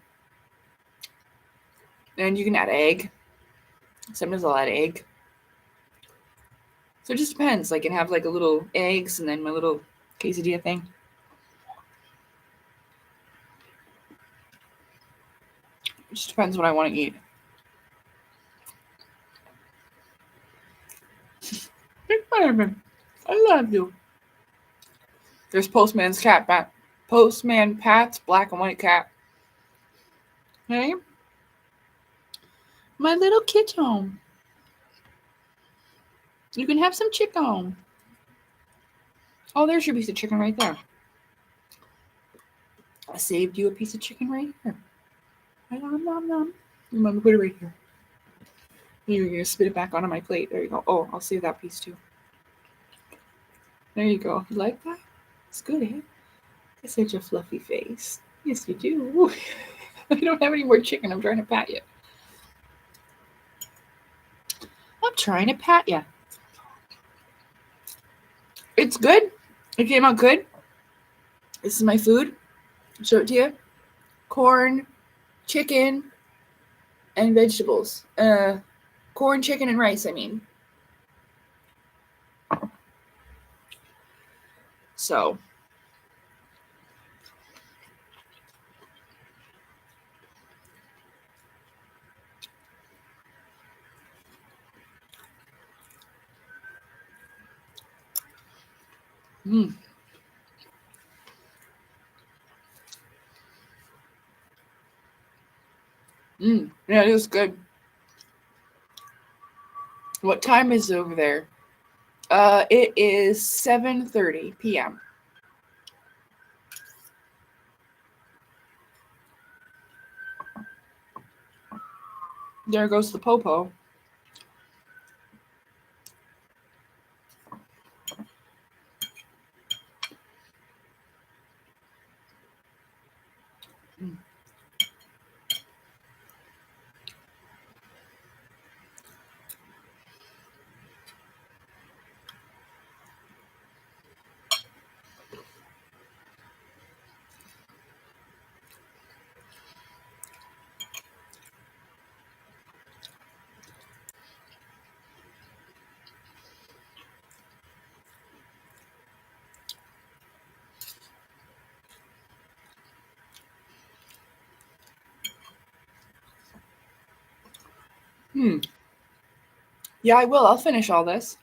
And you can add egg. Sometimes I'll add egg. So it just depends. I can have like a little eggs and then my little quesadilla thing. It just depends what I want to eat. Fireman, I love you. There's Postman Pat's black and white cat. Hey, my little kitten. You can have some chicken. Oh, there's your piece of chicken right there. I saved you a piece of chicken right here. Nom, nom, nom. I'm going to put it right here. You're going to spit it back onto my plate. There you go. Oh, I'll save that piece too. There you go. You like that? It's good, eh? It's such a fluffy face. Yes, you do. I don't have any more chicken. I'm trying to pat you. It's good. It came out good. This is my food. I'll show it to you. Corn, chicken, and vegetables. Corn, chicken, and rice, I mean. So. Yeah, it is good. What time is it over there? It is 7:30 p.m. There goes the popo. Yeah, I will. I'll finish all this.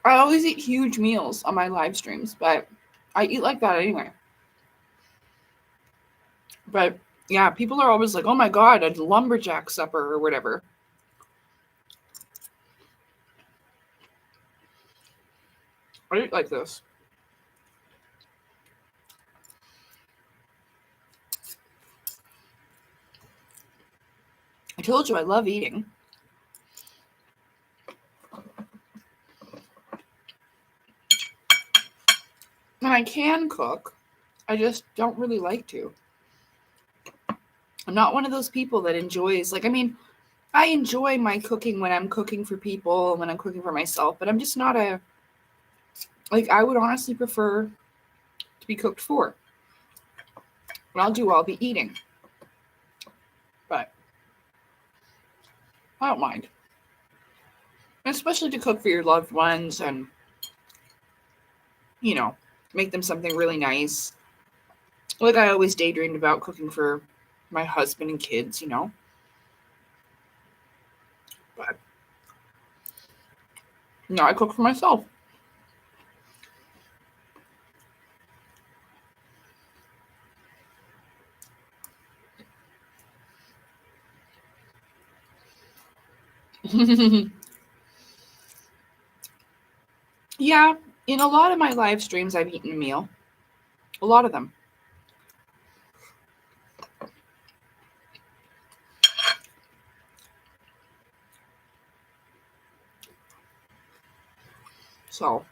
I always eat huge meals on my live streams, but I eat like that anyway. But yeah, people are always like, oh my God, a lumberjack supper or whatever. I eat like this. I told you I love eating. And I can cook. I just don't really like to. I'm not one of those people that enjoys, like, I mean, I enjoy my cooking when I'm cooking for people, when I'm cooking for myself, but I'm just not like, I would honestly prefer to be cooked for. What I'll do, I'll be eating. But I don't mind. Especially to cook for your loved ones and, you know, make them something really nice. Like I always daydreamed about cooking for my husband and kids, you know. But no, I cook for myself. Yeah, in a lot of my live streams, I've eaten a meal. A lot of them. So,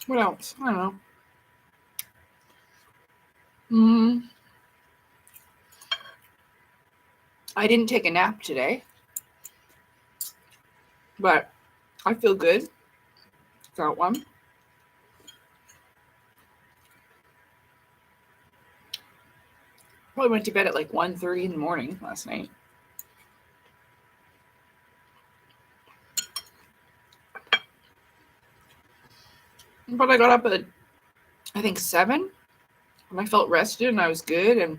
what else? I don't know. I didn't take a nap today, but I feel good. Got one. Probably went to bed at like 1:30 in the morning last night. But I got up at, I think, 7, and I felt rested and I was good, and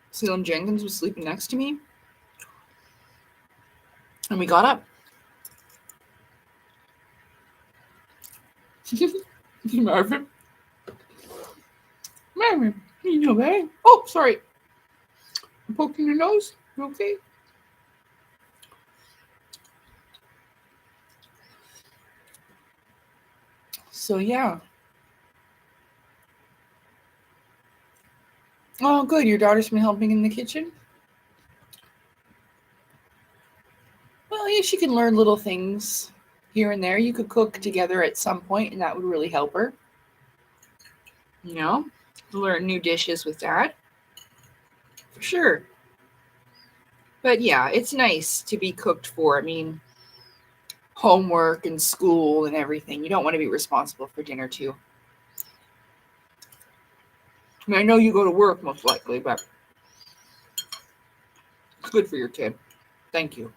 Celine Jenkins was sleeping next to me, and we got up. Marvin? Marvin, you okay? Oh, sorry. I'm poking your nose. You okay? So, yeah. Oh, good. Your daughter's been helping in the kitchen? Well, yeah, she can learn little things here and there. You could cook together at some point, and that would really help her. You know, learn new dishes with Dad. For sure. But yeah, it's nice to be cooked for. I mean, homework and school and everything. You don't want to be responsible for dinner too. I mean, I know you go to work most likely, but it's good for your kid. Thank you.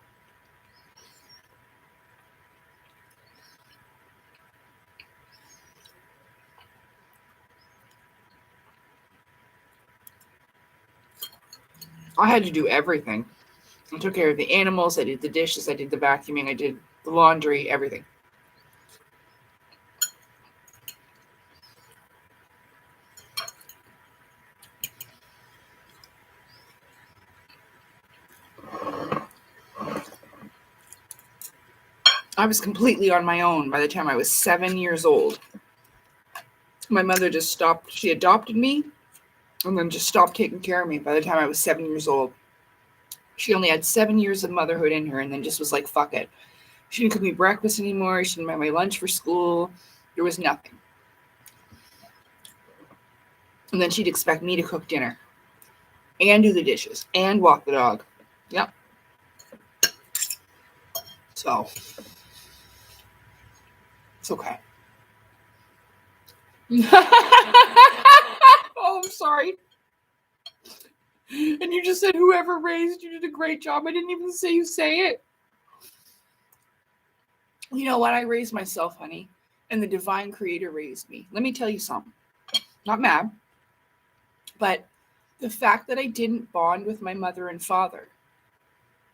I had to do everything. I took care of the animals, I did the dishes, I did the vacuuming, I did the laundry, everything. I was completely on my own by the time I was 7 years old. My mother just stopped. She adopted me and then just stopped taking care of me by the time I was 7 years old. She only had 7 years of motherhood in her and then just was like, fuck it. She didn't cook me breakfast anymore. She didn't buy my lunch for school. There was nothing. And then she'd expect me to cook dinner and do the dishes and walk the dog. Yep. So, it's okay. Oh, I'm sorry. And you just said whoever raised you did a great job. I didn't even say you say it. You know what? I raised myself, honey. And the divine creator raised me. Let me tell you something. Not mad. But the fact that I didn't bond with my mother and father,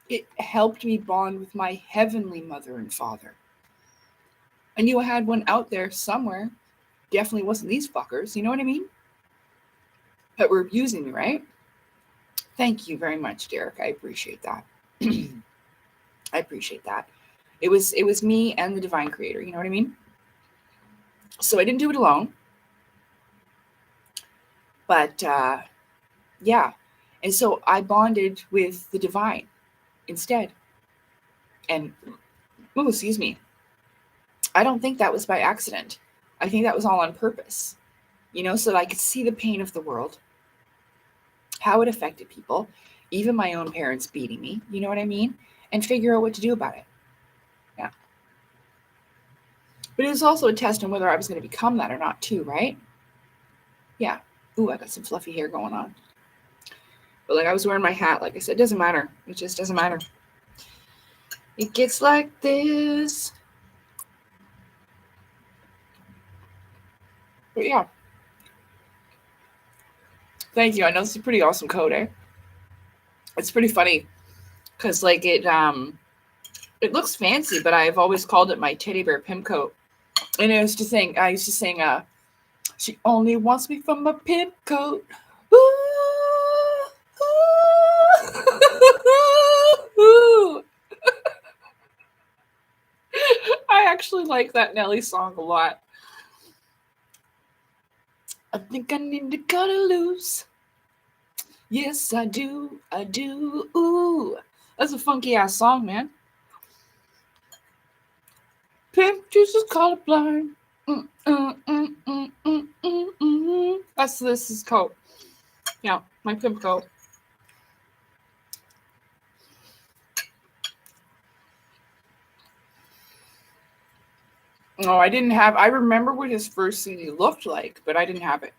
it helped me bond with my heavenly mother and father. I knew I had one out there somewhere. Definitely wasn't these fuckers. You know what I mean? That were abusing me, right? Thank you very much, Derek. I appreciate that. I appreciate that. It was me and the divine creator. You know what I mean? So I didn't do it alone. But yeah. And so I bonded with the divine instead. And, oh, excuse me. I don't think that was by accident. I think that was all on purpose. You know, so that I could see the pain of the world, how it affected people, even my own parents beating me, you know what I mean? And figure out what to do about it. Yeah. But it was also a test on whether I was going to become that or not too, right? Yeah. Ooh, I got some fluffy hair going on. But like I was wearing my hat, like I said, it doesn't matter. It just doesn't matter. It gets like this. But yeah. Thank you. I know it's a pretty awesome coat, eh? It's pretty funny. Because like it looks fancy, but I've always called it my teddy bear pimp coat. And I used to sing, she only wants me for my pimp coat. Ooh, ooh, ooh. I actually like that Nelly song a lot. I think I need to cut it loose. Yes, I do. I do. Ooh. That's a funky ass song, man. Pimp juice is colorblind. That's this is coat. Yeah, my pimp coat. Oh, I remember what his first CD looked like, but I didn't have it.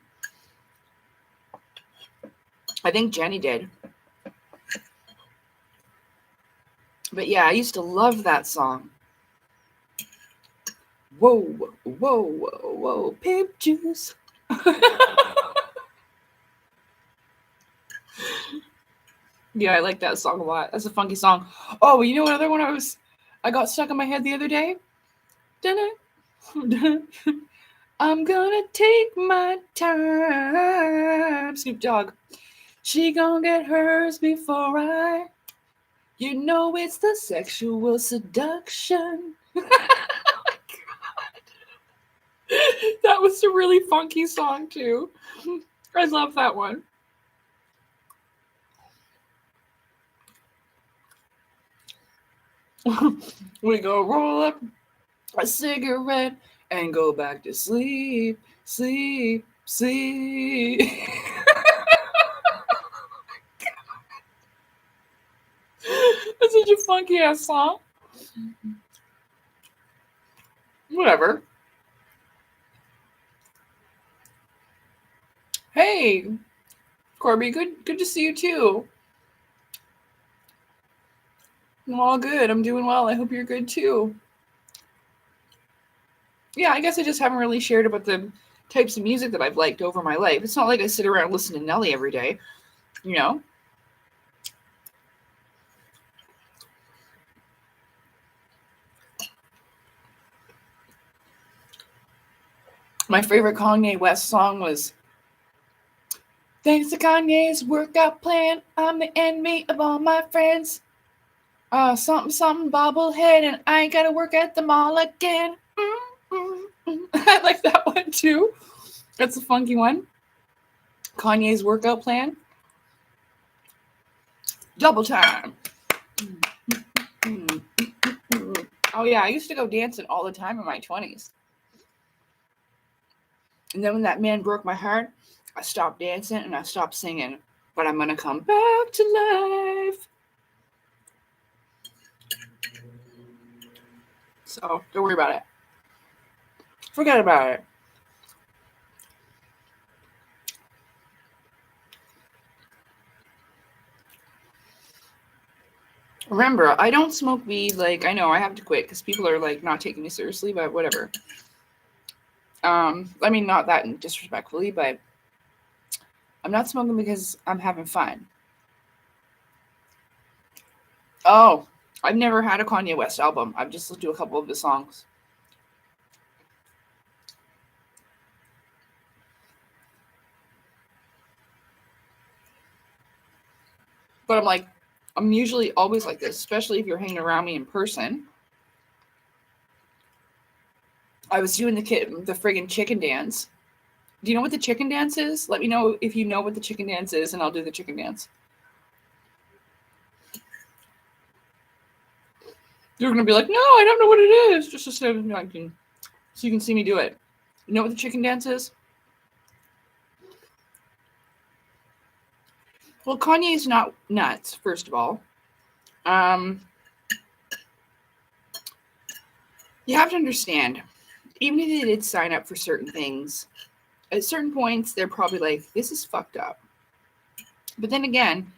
I think Jenny did. But yeah, I used to love that song. Whoa, whoa, whoa, pimp juice. Yeah, I like that song a lot. That's a funky song. Oh, you know another one I got stuck in my head the other day? I'm gonna take my time. Snoop Dogg. She gonna get hers before I. You know it's the sexual seduction. Oh my God. That was a really funky song too. I love that one. We go roll up a cigarette and go back to sleep, sleep, sleep. That's such a funky ass song. Whatever. Hey, Corby, good to see you too. I'm all good. I'm doing well. I hope you're good too. Yeah, I guess I just haven't really shared about the types of music that I've liked over my life. It's not like I sit around and listen to Nelly every day, you know? My favorite Kanye West song was "Thanks to Kanye's workout plan, I'm the enemy of all my friends. Something, something, bobblehead, and I ain't gotta work at the mall again." I like that one too. That's a funky one. Kanye's workout plan. Double time. Oh yeah, I used to go dancing all the time in my 20s. And then when that man broke my heart, I stopped dancing and I stopped singing. But I'm gonna come back to life. So don't worry about it. Forget about it. Remember, I don't smoke weed. Like, I know I have to quit because people are like not taking me seriously, but whatever. I mean, not that disrespectfully, but I'm not smoking because I'm having fun. Oh, I've never had a Kanye West album. I've just listened to a couple of his songs. But I'm usually always like this, especially if you're hanging around me in person. I was doing the friggin' chicken dance. Do you know what the chicken dance is? Let me know if you know what the chicken dance is, and I'll do the chicken dance. You're gonna be like, no, I don't know what it is. Just so you can see me do it. You know what the chicken dance is? Well, Kanye's not nuts, first of all. You have to understand, even if they did sign up for certain things, at certain points, they're probably like, this is fucked up. But then again,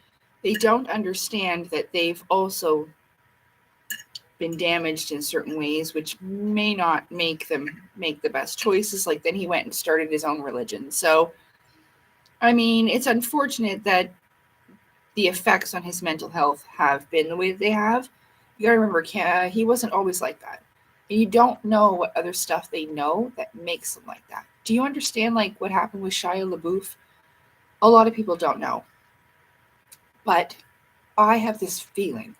they don't understand that they've also been damaged in certain ways, which may not make them make the best choices. Like, then he went and started his own religion. So, I mean, it's unfortunate that the effects on his mental health have been the way that they have. You gotta remember, he wasn't always like that. And you don't know what other stuff they know that makes them like that. Do you understand, like, what happened with Shia LaBeouf? A lot of people don't know. But I have this feeling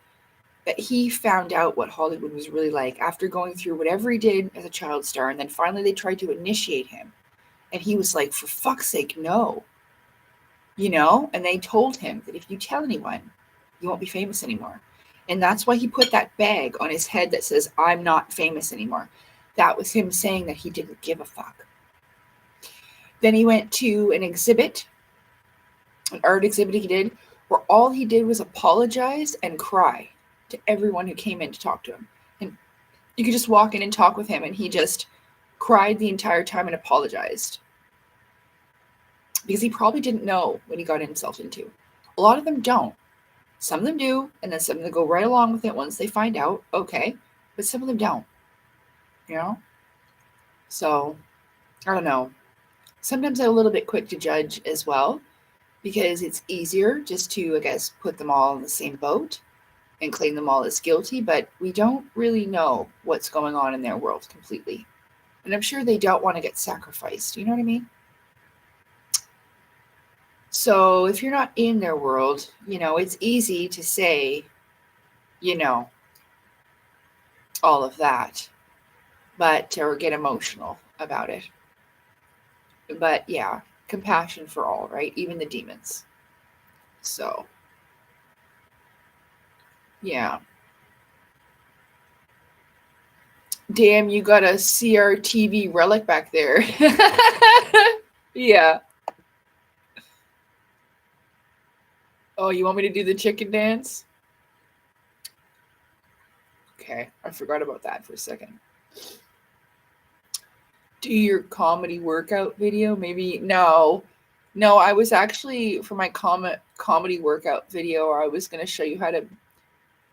that he found out what Hollywood was really like after going through whatever he did as a child star, and then finally they tried to initiate him. And he was like, for fuck's sake, no. You know? And they told him that if you tell anyone, you won't be famous anymore. And that's why he put that bag on his head that says, I'm not famous anymore. That was him saying that he didn't give a fuck. Then he went to an exhibit, an art exhibit he did, where all he did was apologize and cry to everyone who came in to talk to him. And you could just walk in and talk with him, and he just cried the entire time and apologized. Because he probably didn't know what he got himself into. A lot of them don't. Some of them do, and then some of them go right along with it once they find out, okay, but some of them don't, you know? So, I don't know. Sometimes I'm a little bit quick to judge as well, because it's easier just to, I guess, put them all in the same boat and claim them all as guilty, but we don't really know what's going on in their world completely. And I'm sure they don't want to get sacrificed, you know what I mean? So if you're not in their world, you know, it's easy to say, you know, all of that, but, or get emotional about it. But yeah, compassion for all, right? Even the demons. So, yeah. Damn, you got a CRTV relic back there. Yeah. Oh, you want me to do the chicken dance? Okay, I forgot about that for a second. Do your comedy workout video? Maybe no. I was actually, for my comedy workout video, I was going to show you how to,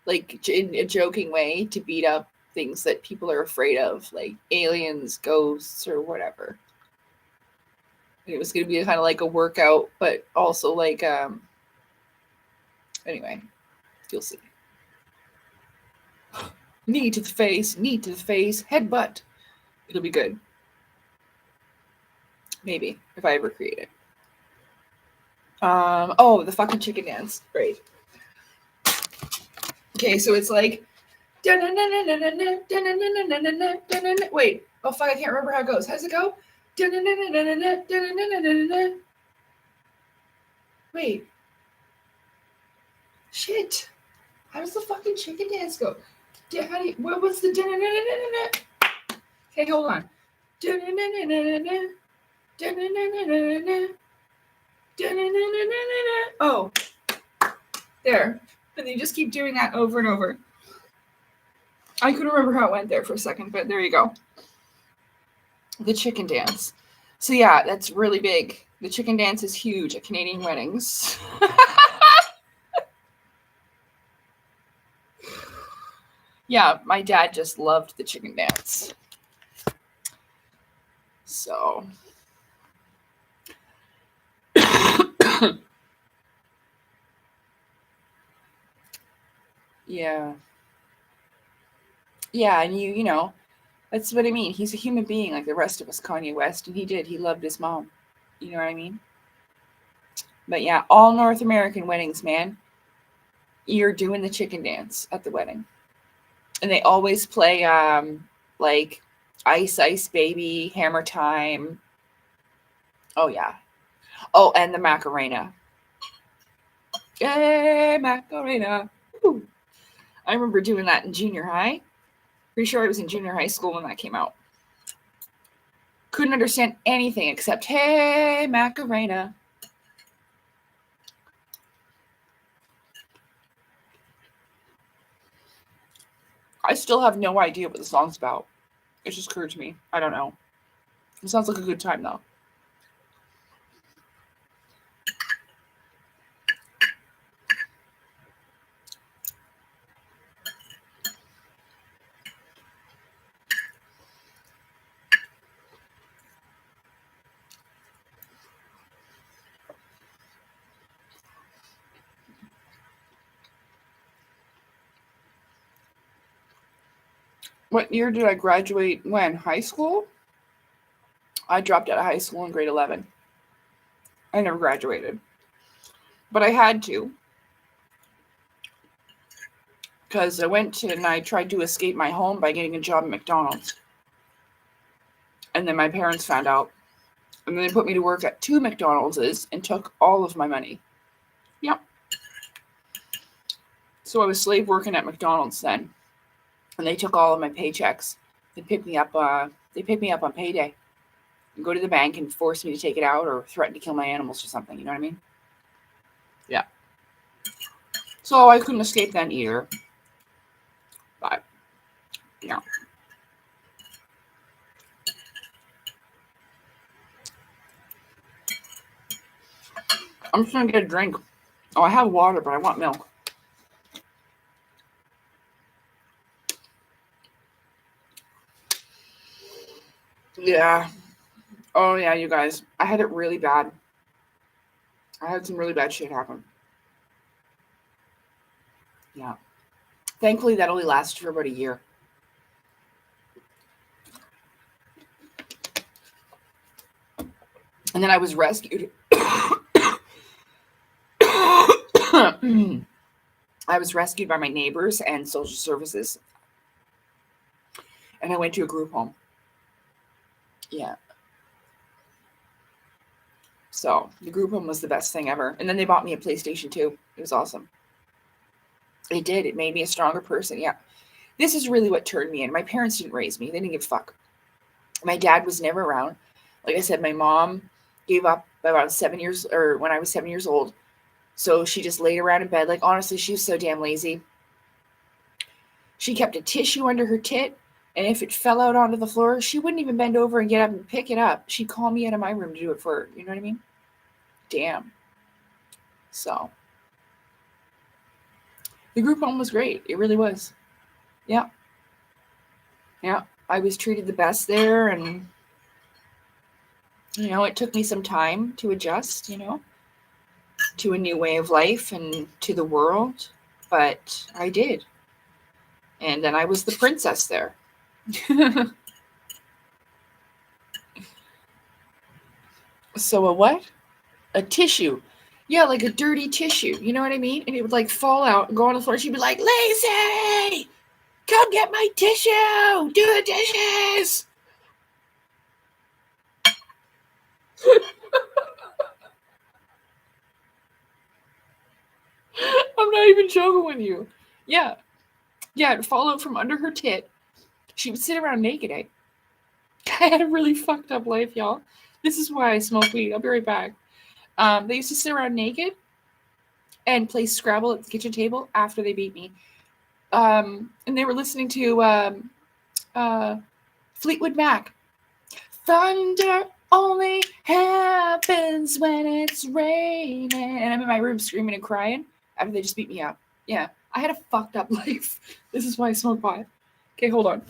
like, in a joking way, to beat up things that people are afraid of, like aliens, ghosts, or whatever. And it was going to be kind of like a workout, but also like, anyway, you'll see. Knee to the face, headbutt. It'll be good. Maybe, if I ever create it. Oh, the fucking chicken dance. Great. Okay, so it's like... Wait. Oh, fuck, I can't remember how it goes. How does it go? Wait. Shit. How does the fucking chicken dance go? What's the... Okay, hold on. Oh. There. And you just keep doing that over and over. I couldn't remember how it went there for a second, but there you go. The chicken dance. So yeah, that's really big. The chicken dance is huge at Canadian weddings. Yeah, my dad just loved the chicken dance. So. Yeah. Yeah, and you know, that's what I mean. He's a human being like the rest of us, Kanye West, and he loved his mom. You know what I mean? But yeah, all North American weddings, man, you're doing the chicken dance at the wedding. And they always play like Ice Ice Baby, Hammer Time. Oh yeah. Oh, and the Macarena. Yay, Macarena. Woo. I remember doing that in junior high. Pretty sure I was in junior high school when that came out. Couldn't understand anything except, hey, Macarena. I still have no idea what the song's about. It just occurred to me. I don't know. It sounds like a good time, though. What year did I graduate? When? High school? I dropped out of high school in grade 11. I never graduated. But I had to. Because I went to and I tried to escape my home by getting a job at McDonald's. And then my parents found out. And then they put me to work at 2 McDonald's and took all of my money. Yep. So I was slave working at McDonald's then. And they took all of my paychecks. They picked me up on payday. And go to the bank and force me to take it out or threaten to kill my animals or something. You know what I mean? Yeah. So I couldn't escape then either. But, yeah. I'm just going to get a drink. Oh, I have water, but I want milk. Yeah. Oh, yeah, you guys. I had it really bad. I had some really bad shit happen. Yeah. Thankfully, that only lasted for about a year. And then I was rescued. I was rescued by my neighbors and social services. And I went to a group home. Yeah. So the group home was the best thing ever. And then they bought me a PlayStation 2. It was awesome. It did. It made me a stronger person. Yeah. This is really what turned me in. My parents didn't raise me. They didn't give a fuck. My dad was never around. Like I said, my mom gave up about 7 years, or when I was 7 years old. So she just laid around in bed. Like, honestly, she was so damn lazy. She kept a tissue under her tit, and if it fell out onto the floor, she wouldn't even bend over and get up and pick it up. She'd call me out of my room to do it for her. You know what I mean? Damn. So the group home was great. It really was. Yeah. Yeah. I was treated the best there, and, you know, it took me some time to adjust, you know, to a new way of life and to the world, but I did. And then I was the princess there. So a what? A tissue. Yeah, like a dirty tissue. You know what I mean? And it would like fall out and go on the floor. She'd be like, Lacey, come get my tissue. Do the dishes. I'm not even joking with you. Yeah. Yeah, it'd fall out from under her tit. She would sit around naked, eh? I had a really fucked up life, y'all. This is why I smoke weed. I'll be right back. They used to sit around naked and play Scrabble at the kitchen table after they beat me. And they were listening to Fleetwood Mac. Thunder only happens when it's raining. And I'm in my room screaming and crying after they just beat me up. Yeah, I had a fucked up life. This is why I smoke pot. Okay, hold on.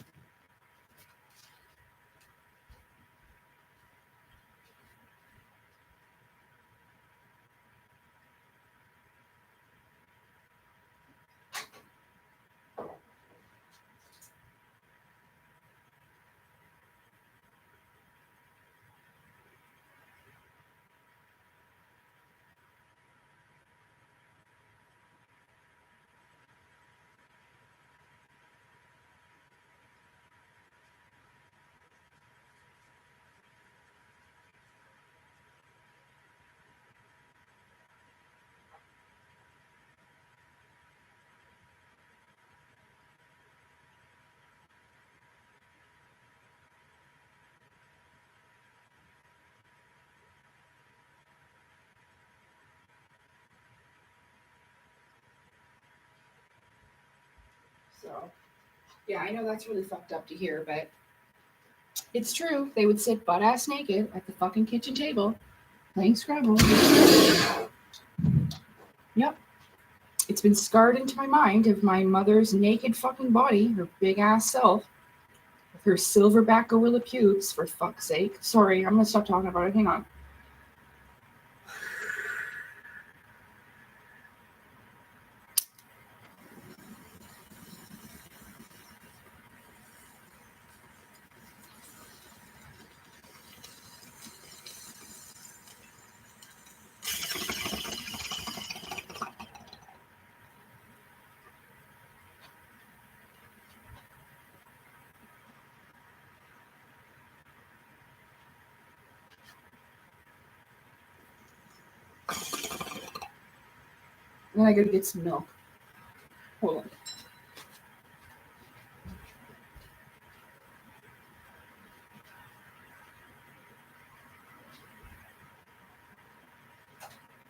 So, yeah, I know that's really fucked up to hear, but it's true. They would sit butt ass naked at the fucking kitchen table playing Scrabble. Yep. It's been scarred into my mind of my mother's naked fucking body, her big ass self, with her silverback gorilla pubes, for fuck's sake. Sorry, I'm gonna stop talking about it. Hang on. Then I gotta get some milk. Hold on.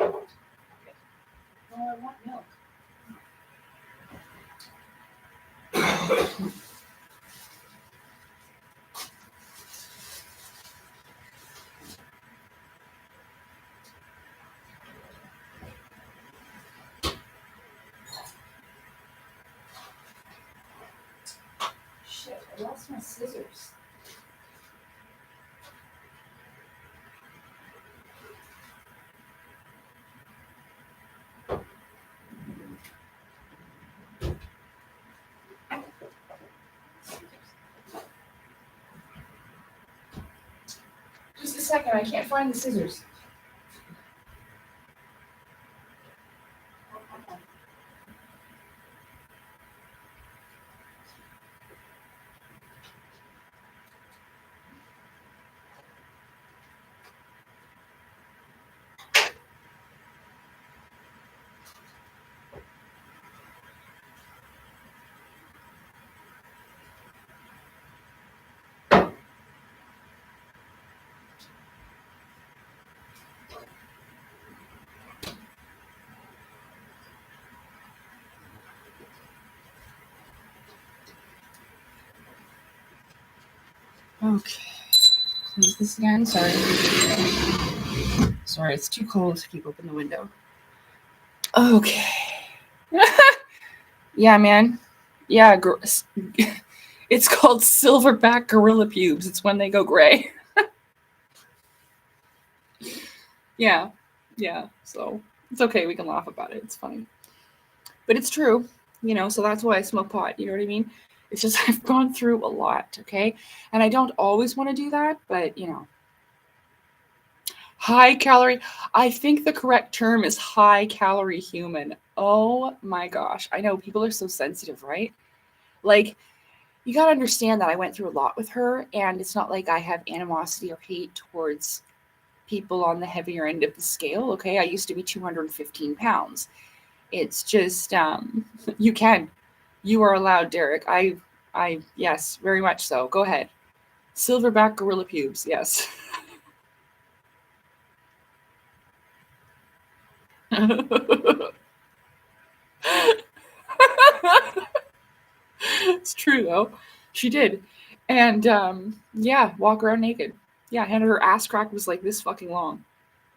Oh, I want milk. Shit, I lost my scissors. Just a second, I can't find the scissors. Okay. Close this again. Sorry. Sorry, it's too cold to keep open the window. Okay. Yeah, man. Yeah, it's called silverback gorilla pubes. It's when they go gray. Yeah. Yeah. So it's okay. We can laugh about it. It's funny. But it's true, so that's why I smoke pot. You know what I mean? It's just I've gone through a lot, okay? And I don't always want to do that, but High calorie. I think the correct term is high calorie human. Oh my gosh. I know people are so sensitive, right? Like, you got to understand that I went through a lot with her, and it's not like I have animosity or hate towards people on the heavier end of the scale. Okay. I used to be 215 pounds. It's just, you are allowed, Derek. Yes, very much so. Go ahead. Silverback gorilla pubes. Yes. It's true though. She did. And yeah, walk around naked. Yeah, and her ass crack was like this fucking long.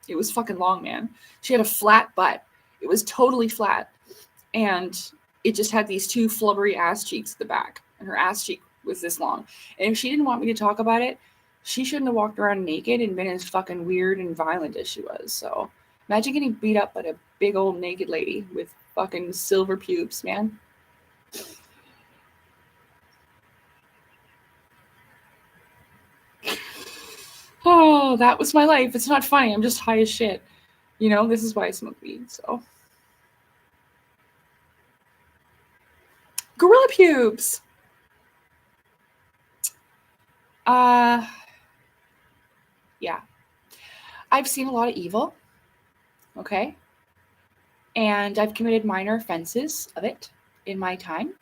It was fucking long, man. She had a flat butt. It was totally flat. And it just had these two flubbery ass cheeks at the back. And her ass cheek was this long. And if she didn't want me to talk about it, she shouldn't have walked around naked and been as fucking weird and violent as she was. So imagine getting beat up by a big old naked lady with fucking silver pubes, man. Oh, that was my life. It's not funny. I'm just high as shit. You know, this is why I smoke weed. So, gorilla pubes. Uh, yeah. I've seen a lot of evil. Okay. And I've committed minor offenses of it in my time,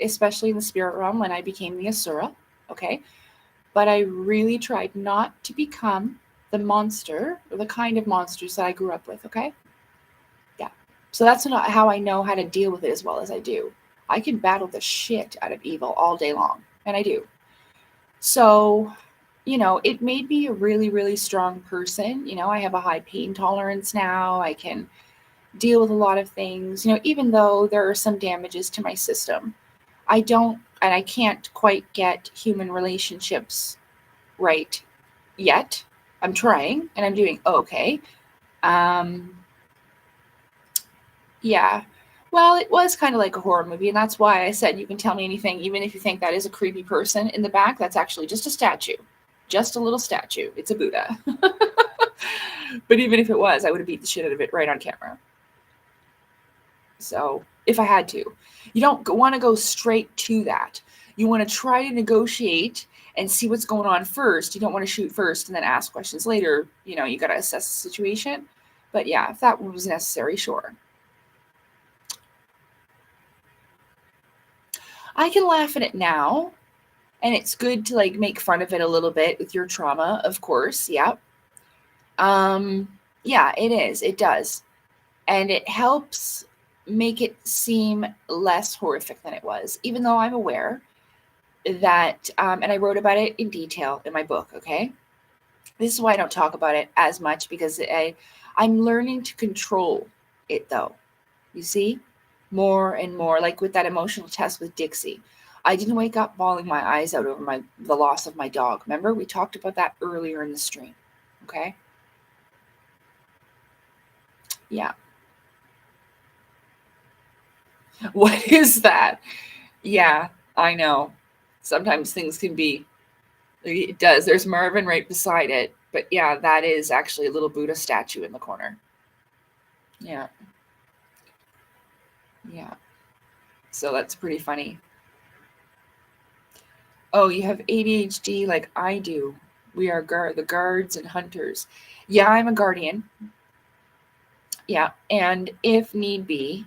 especially in the spirit realm when I became the Asura. Okay. But I really tried not to become the monster or the kind of monsters that I grew up with. Okay. Yeah. So that's not how I know how to deal with it as well as I do. I can battle the shit out of evil all day long, and I do. So, you know, it made me a really, really strong person. You know, I have a high pain tolerance now. I can deal with a lot of things, you know, even though there are some damages to my system. I don't, and I can't quite get human relationships right yet. I'm trying and I'm doing okay. Um, yeah. Well, it was kind of like a horror movie, and that's why I said you can tell me anything, even if you think that is a creepy person in the back. That's actually just a statue, just a little statue. It's a Buddha. But even if it was, I would have beat the shit out of it right on camera. So, if I had to, you don't want to go straight to that. You want to try to negotiate and see what's going on first. You don't want to shoot first and then ask questions later. You know, you got to assess the situation. But yeah, if that was necessary, sure. I can laugh at it now, and it's good to like make fun of it a little bit with your trauma, of course. Yeah. Yeah, it is. It does. And it helps make it seem less horrific than it was, even though I'm aware that, and I wrote about it in detail in my book, okay? This is why I don't talk about it as much, because I'm learning to control it, though. You see? More and more, like with that emotional test with Dixie. I didn't wake up bawling my eyes out over the loss of my dog. Remember? We talked about that earlier in the stream, okay? Yeah. What is that? Yeah, I know. Sometimes things can be, it does. There's Marvin right beside it. But yeah, that is actually a little Buddha statue in the corner. Yeah. Yeah. So that's pretty funny. Oh, you have ADHD like I do. We are the guards and hunters. Yeah, I'm a guardian. Yeah. And if need be,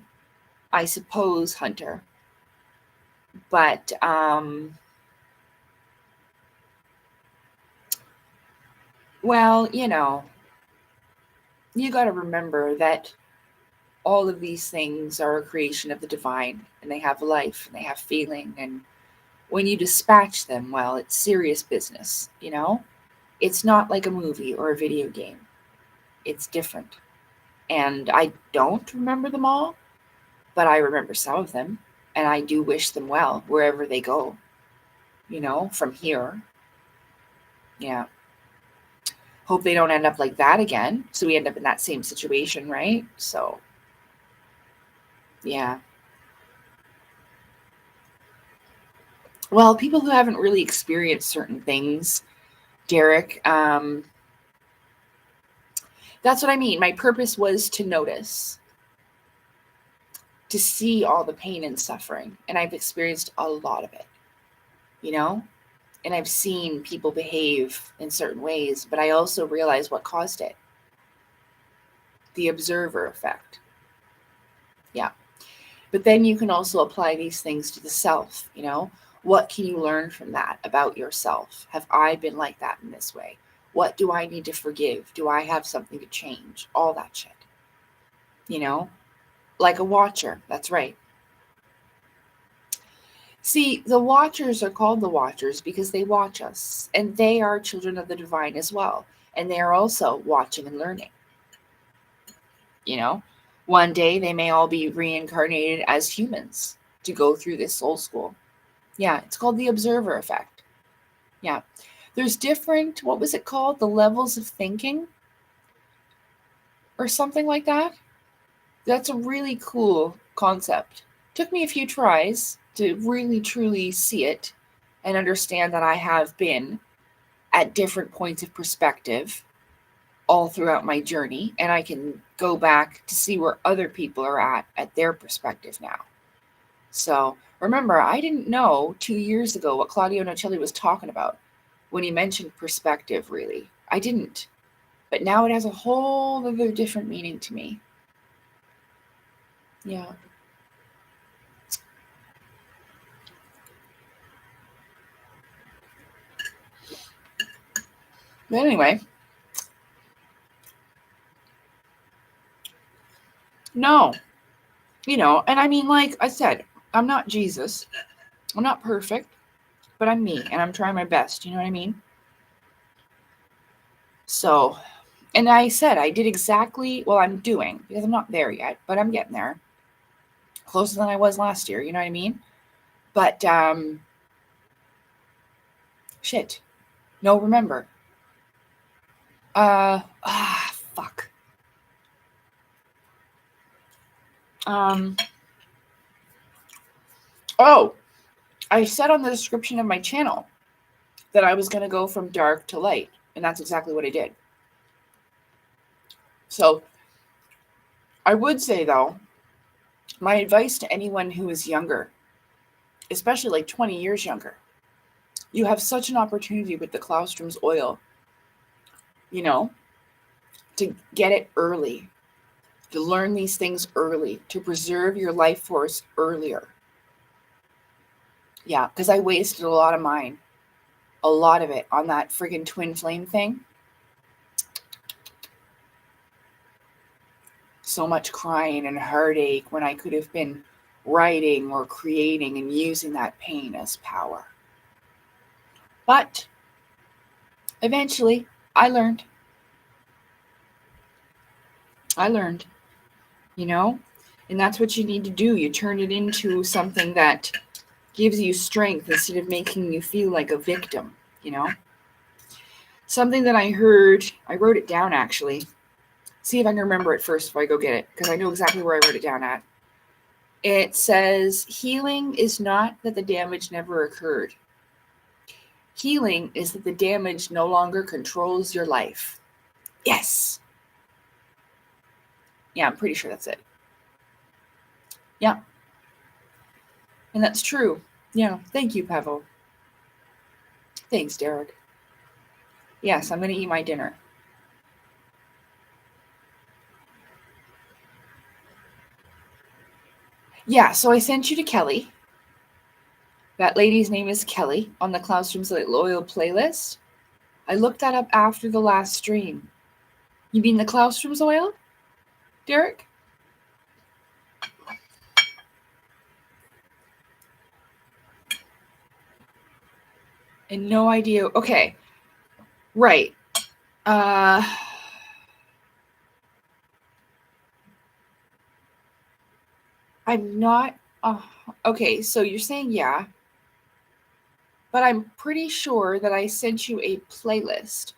I suppose hunter. But well, you know, you got to remember that all of these things are a creation of the divine, and they have life and they have feeling, and when you dispatch them, well, it's serious business, you know? It's not like a movie or a video game. It's different. And I don't remember them all, but I remember some of them, and I do wish them well wherever they go, you know, from here. Yeah. Hope they don't end up like that again. So we end up in that same situation, right? So, yeah. Well, people who haven't really experienced certain things, Derek, That's what I mean. My purpose was to notice, to see all the pain and suffering. And I've experienced a lot of it, you know? And I've seen people behave in certain ways, but I also realize what caused it. The observer effect. Yeah. But then you can also apply these things to the self, you know? What can you learn from that about yourself? Have I been like that in this way? What do I need to forgive? Do I have something to change? All that shit. You know? Like a watcher. That's right. See, the watchers are called the watchers because they watch us. And they are children of the divine as well. And they are also watching and learning. You know? One day they may all be reincarnated as humans to go through this soul school. Yeah, it's called the observer effect. Yeah. There's different, what was it called? The levels of thinking? Or something like that? That's a really cool concept. Took me a few tries to really truly see it and understand that I have been at different points of perspective all throughout my journey, and I can go back to see where other people are at their perspective now. So remember, I didn't know 2 years ago what Claudio Nocelli was talking about when he mentioned perspective, really. I didn't. But now it has a whole other different meaning to me. Yeah. But anyway, no, you know, and I mean, like I said, I'm not Jesus. I'm not perfect, but I'm me and I'm trying my best. You know what I mean? So, and I said I did exactly, well, I'm doing, because I'm not there yet, but I'm getting there. Closer than I was last year. You know what I mean? But, shit. No, remember. Fuck. Oh, I said on the description of my channel that I was going to go from dark to light, and that's exactly what I did. So I would say, though, my advice to anyone who is younger, especially like 20 years younger, you have such an opportunity with the Claustrum's oil, you know, to get it early, to learn these things early, to preserve your life force earlier. Yeah, because I wasted a lot of mine, a lot of it on that friggin' twin flame thing. So much crying and heartache when I could have been writing or creating and using that pain as power. But eventually, I learned, you know, and that's what you need to do. You turn it into something that gives you strength instead of making you feel like a victim, you know. Something that I heard, I wrote it down actually. See if I can remember it first before I go get it, because I know exactly where I wrote it down at. It says, healing is not that the damage never occurred. Healing is that the damage no longer controls your life. Yes. Yeah, I'm pretty sure that's it. Yeah. And that's true. Yeah. Thank you, Pavel. Thanks, Derek. Yes, I'm going to eat my dinner. Yeah, so I sent you to Kelly. That lady's name is Kelly on the Claustrum's Oil playlist. I looked that up after the last stream. You mean the Claustrum's Oil, Derek? And no idea. Okay. Right. I'm not. Okay, so you're saying yeah. But I'm pretty sure that I sent you a playlist.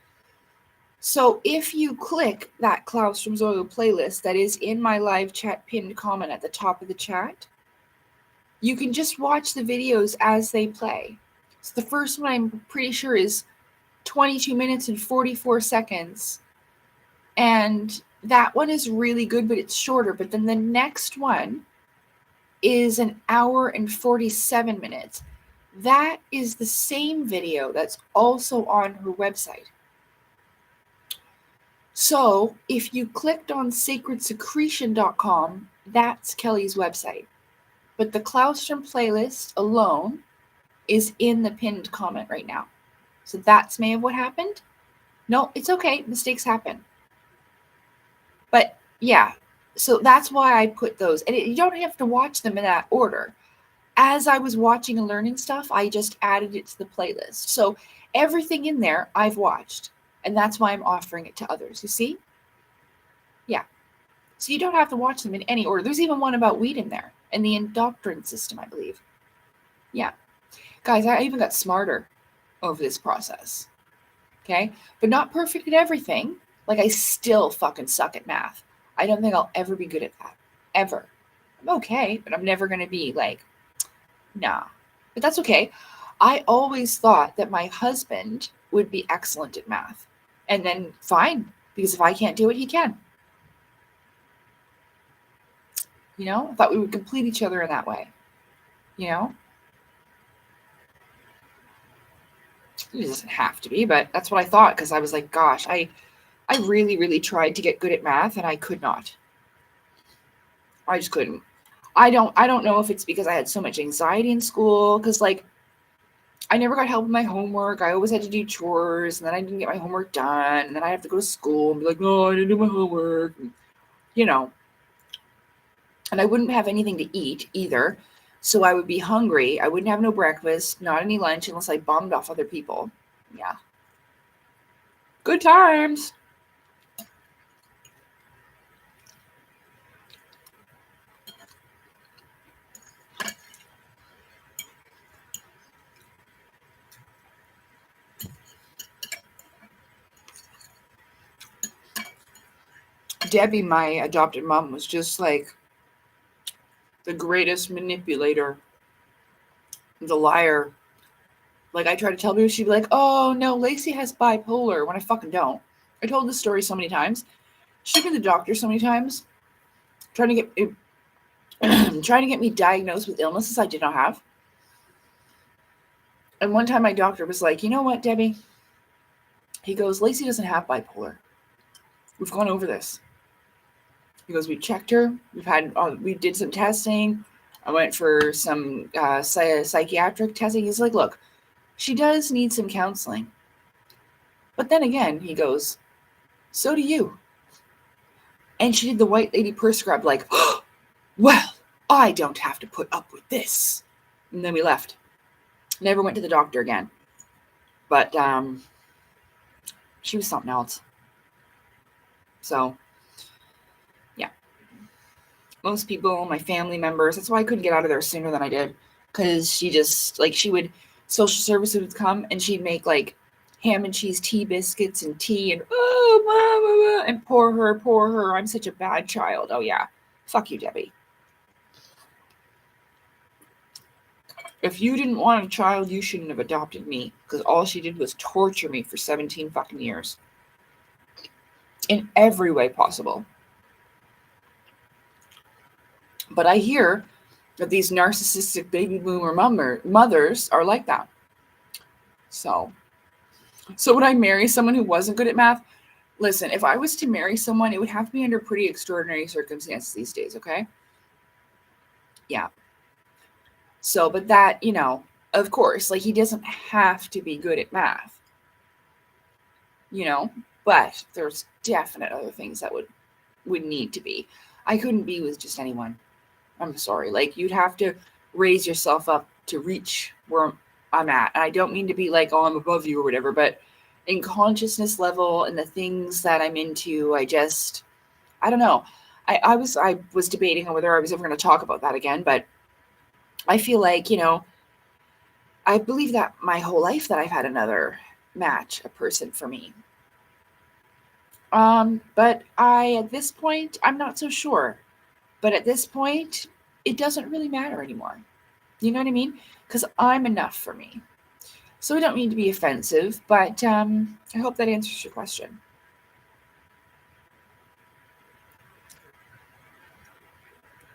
So if you click that Claustrum's Oil playlist that is in my live chat pinned comment at the top of the chat, you can just watch the videos as they play. So the first one I'm pretty sure is 22 minutes and 44 seconds. And that one is really good, but it's shorter. But then the next one is an hour and 47 minutes. That is the same video that's also on her website. So if you clicked on sacredsecretion.com, that's Kelly's website. But the Claustrum playlist alone is in the pinned comment right now. So that's maybe what happened. No, it's okay. Mistakes happen. But yeah, so that's why I put those. And you don't have to watch them in that order. As I was watching and learning stuff, I just added it to the playlist. So everything in there I've watched. And that's why I'm offering it to others. You see? Yeah. So you don't have to watch them in any order. There's even one about weed in there. And the indoctrination system, I believe. Yeah. Guys, I even got smarter over this process. Okay? But not perfect at everything. Like, I still fucking suck at math. I don't think I'll ever be good at that. Ever. I'm okay, but I'm never going to be like, nah. But that's okay. I always thought that my husband would be excellent at math. And then fine, because if I can't do it, he can. You know, I thought we would complete each other in that way. You know? It doesn't have to be, but that's what I thought, because I was like, gosh, I really, really tried to get good at math, and I could not. I just couldn't. I don't know if it's because I had so much anxiety in school, because like I never got help with my homework. I always had to do chores, and then I didn't get my homework done, and then I have to go to school and be like, no, I didn't do my homework. You know. And I wouldn't have anything to eat either. So I would be hungry. I wouldn't have no breakfast, not any lunch unless I bombed off other people. Yeah. Good times. Debbie, my adopted mom, was just like the greatest manipulator, the liar. Like, I try to tell people, she'd be like, oh, no, Lacey has bipolar, when I fucking don't. I told this story so many times. She's been to the doctor so many times, trying to get me diagnosed with illnesses I did not have. And one time my doctor was like, you know what, Debbie? He goes, Lacey doesn't have bipolar. We've gone over this. He goes, we checked her. We did some testing. I went for some psychiatric testing. He's like, look, she does need some counseling. But then again, he goes, so do you. And she did the white lady purse grab like, oh, well, I don't have to put up with this. And then we left. Never went to the doctor again. But she was something else. So, yeah. Most people, my family members, that's why I couldn't get out of there sooner than I did. Because she just, like, social services would come and she'd make, like, ham and cheese tea biscuits and tea and, oh, mama, and pour her. I'm such a bad child. Oh, yeah. Fuck you, Debbie. If you didn't want a child, you shouldn't have adopted me. Because all she did was torture me for 17 fucking years. In every way possible. But I hear that these narcissistic baby boomer mothers are like that. So would I marry someone who wasn't good at math? Listen, if I was to marry someone, it would have to be under pretty extraordinary circumstances these days, okay? Yeah. So, but that, you know, of course, like, he doesn't have to be good at math. You know? But there's definite other things that would need to be. I couldn't be with just anyone. I'm sorry. Like, you'd have to raise yourself up to reach where I'm at. And I don't mean to be like, oh, I'm above you or whatever, but in consciousness level and the things that I'm into, I don't know. I was debating on whether I was ever going to talk about that again, but I feel like, you know, I believe that my whole life that I've had another match, a person for me. But at this point, I'm not so sure. But at this point, it doesn't really matter anymore. You know what I mean? Because I'm enough for me. So I don't mean to be offensive, but I hope that answers your question.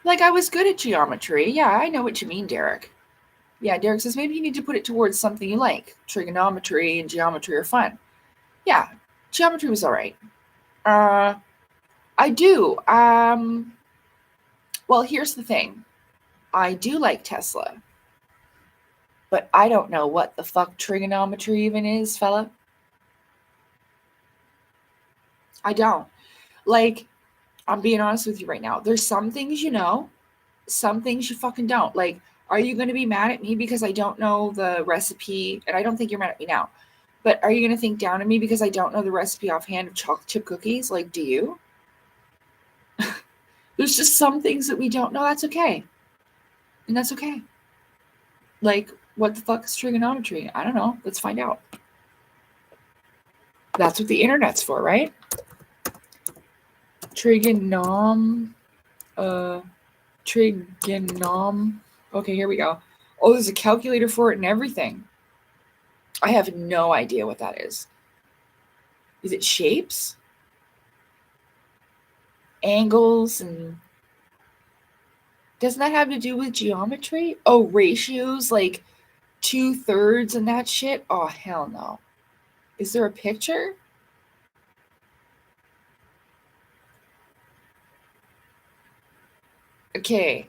Like, I was good at geometry. Yeah, I know what you mean, Derek. Yeah, Derek says maybe you need to put it towards something you like. Trigonometry and geometry are fun. Yeah, geometry was all right. I do. Well, here's the thing. I do like Tesla, but I don't know what the fuck trigonometry even is, fella. I don't. Like, I'm being honest with you right now. There's some things you know, some things you fucking don't. Like, are you going to be mad at me because I don't know the recipe? And I don't think you're mad at me now. But are you going to think down on me because I don't know the recipe offhand of chocolate chip cookies? Like, do you? There's just some things that we don't know. That's okay. And that's okay. Like, what the fuck is trigonometry? I don't know. Let's find out. That's what the internet's for, right? Trigonom. Trigonom. Okay, here we go. Oh, there's a calculator for it and everything. I have no idea what that is. Is it shapes? Angles and... Doesn't that have to do with geometry? Oh, ratios, like 2/3 and that shit? Oh, hell no. Is there a picture? Okay.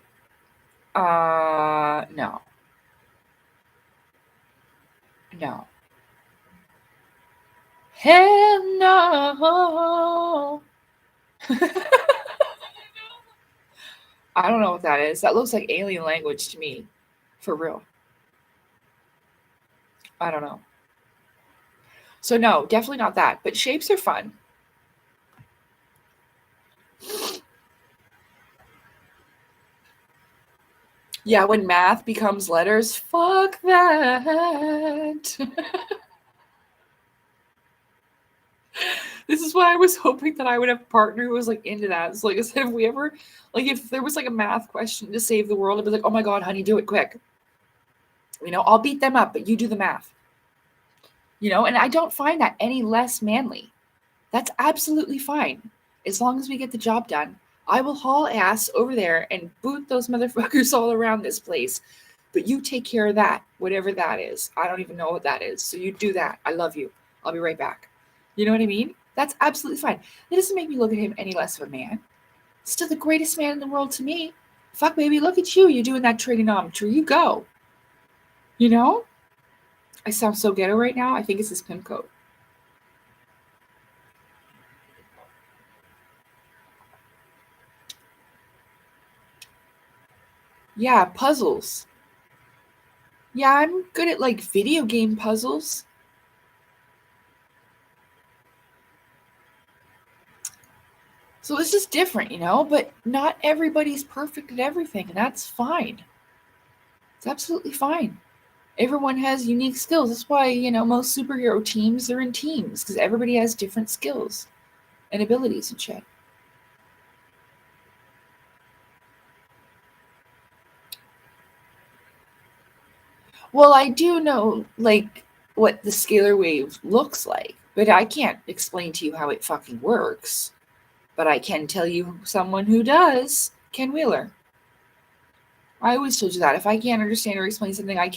No. No. Hell no. I don't know what that is. That looks like alien language to me. For real. I don't know. So no, definitely not that. But shapes are fun. Yeah, when math becomes letters, fuck that. This is why I was hoping that I would have a partner who was like into that. It's like I said, if we ever, like, if there was like a math question to save the world, I'd be like, oh my god, honey, do it quick. You know, I'll beat them up, but you do the math. You know, and I don't find that any less manly. That's absolutely fine. As long as we get the job done, I will haul ass over there and boot those motherfuckers all around this place. But you take care of that, whatever that is. I don't even know what that is. So you do that. I love you. I'll be right back. You know what I mean? That's absolutely fine. That doesn't make me look at him any less of a man. Still the greatest man in the world to me. Fuck, baby, look at you. You're doing that trigonometry. You go. You know? I sound so ghetto right now. I think it's this pimp coat. Yeah, puzzles. Yeah, I'm good at like video game puzzles. So it's just different, you know, but not everybody's perfect at everything, and that's fine. It's absolutely fine. Everyone has unique skills. That's why, you know, most superhero teams are in teams because everybody has different skills and abilities and shit. Well, I do know, like, what the scalar wave looks like, but I can't explain to you how it fucking works. But I can tell you someone who does, Ken Wheeler. I always told you that. If I can't understand or explain something, I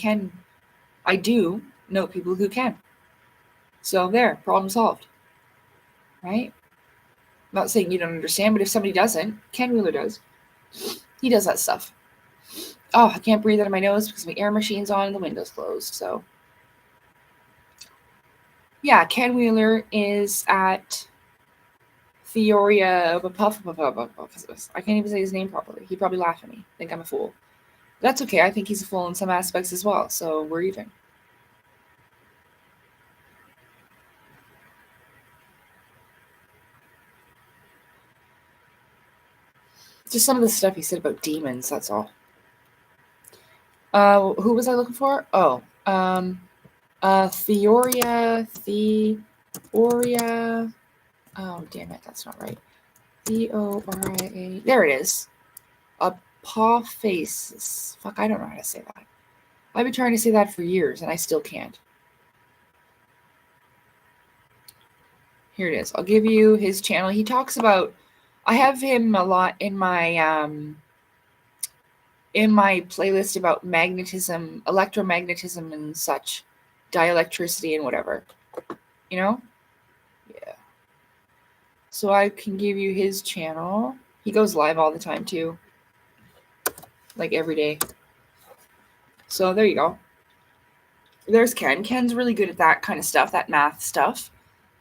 do know people who can. So there, problem solved. Right? I'm not saying you don't understand, but if somebody doesn't, Ken Wheeler does. He does that stuff. Oh, I can't breathe out of my nose because my air machine's on and the window's closed. So, yeah, Ken Wheeler is at Theoria. I can't even say his name properly. He'd probably laugh at me, think I'm a fool. That's okay. I think he's a fool in some aspects as well. So we're even. Just some of the stuff he said about demons, that's all. Who was I looking for? Oh, Theoria. Oh, damn it, that's not right. Theoria. There it is. Apophasis. Fuck, I don't know how to say that. I've been trying to say that for years, and I still can't. Here it is. I'll give you his channel. He talks about... I have him a lot in my in my playlist about magnetism, electromagnetism and such, dielectricity and whatever, you know? Yeah. So I can give you his channel. He goes live all the time too. Like every day. So there you go. There's Ken. Ken's really good at that kind of stuff, that math stuff.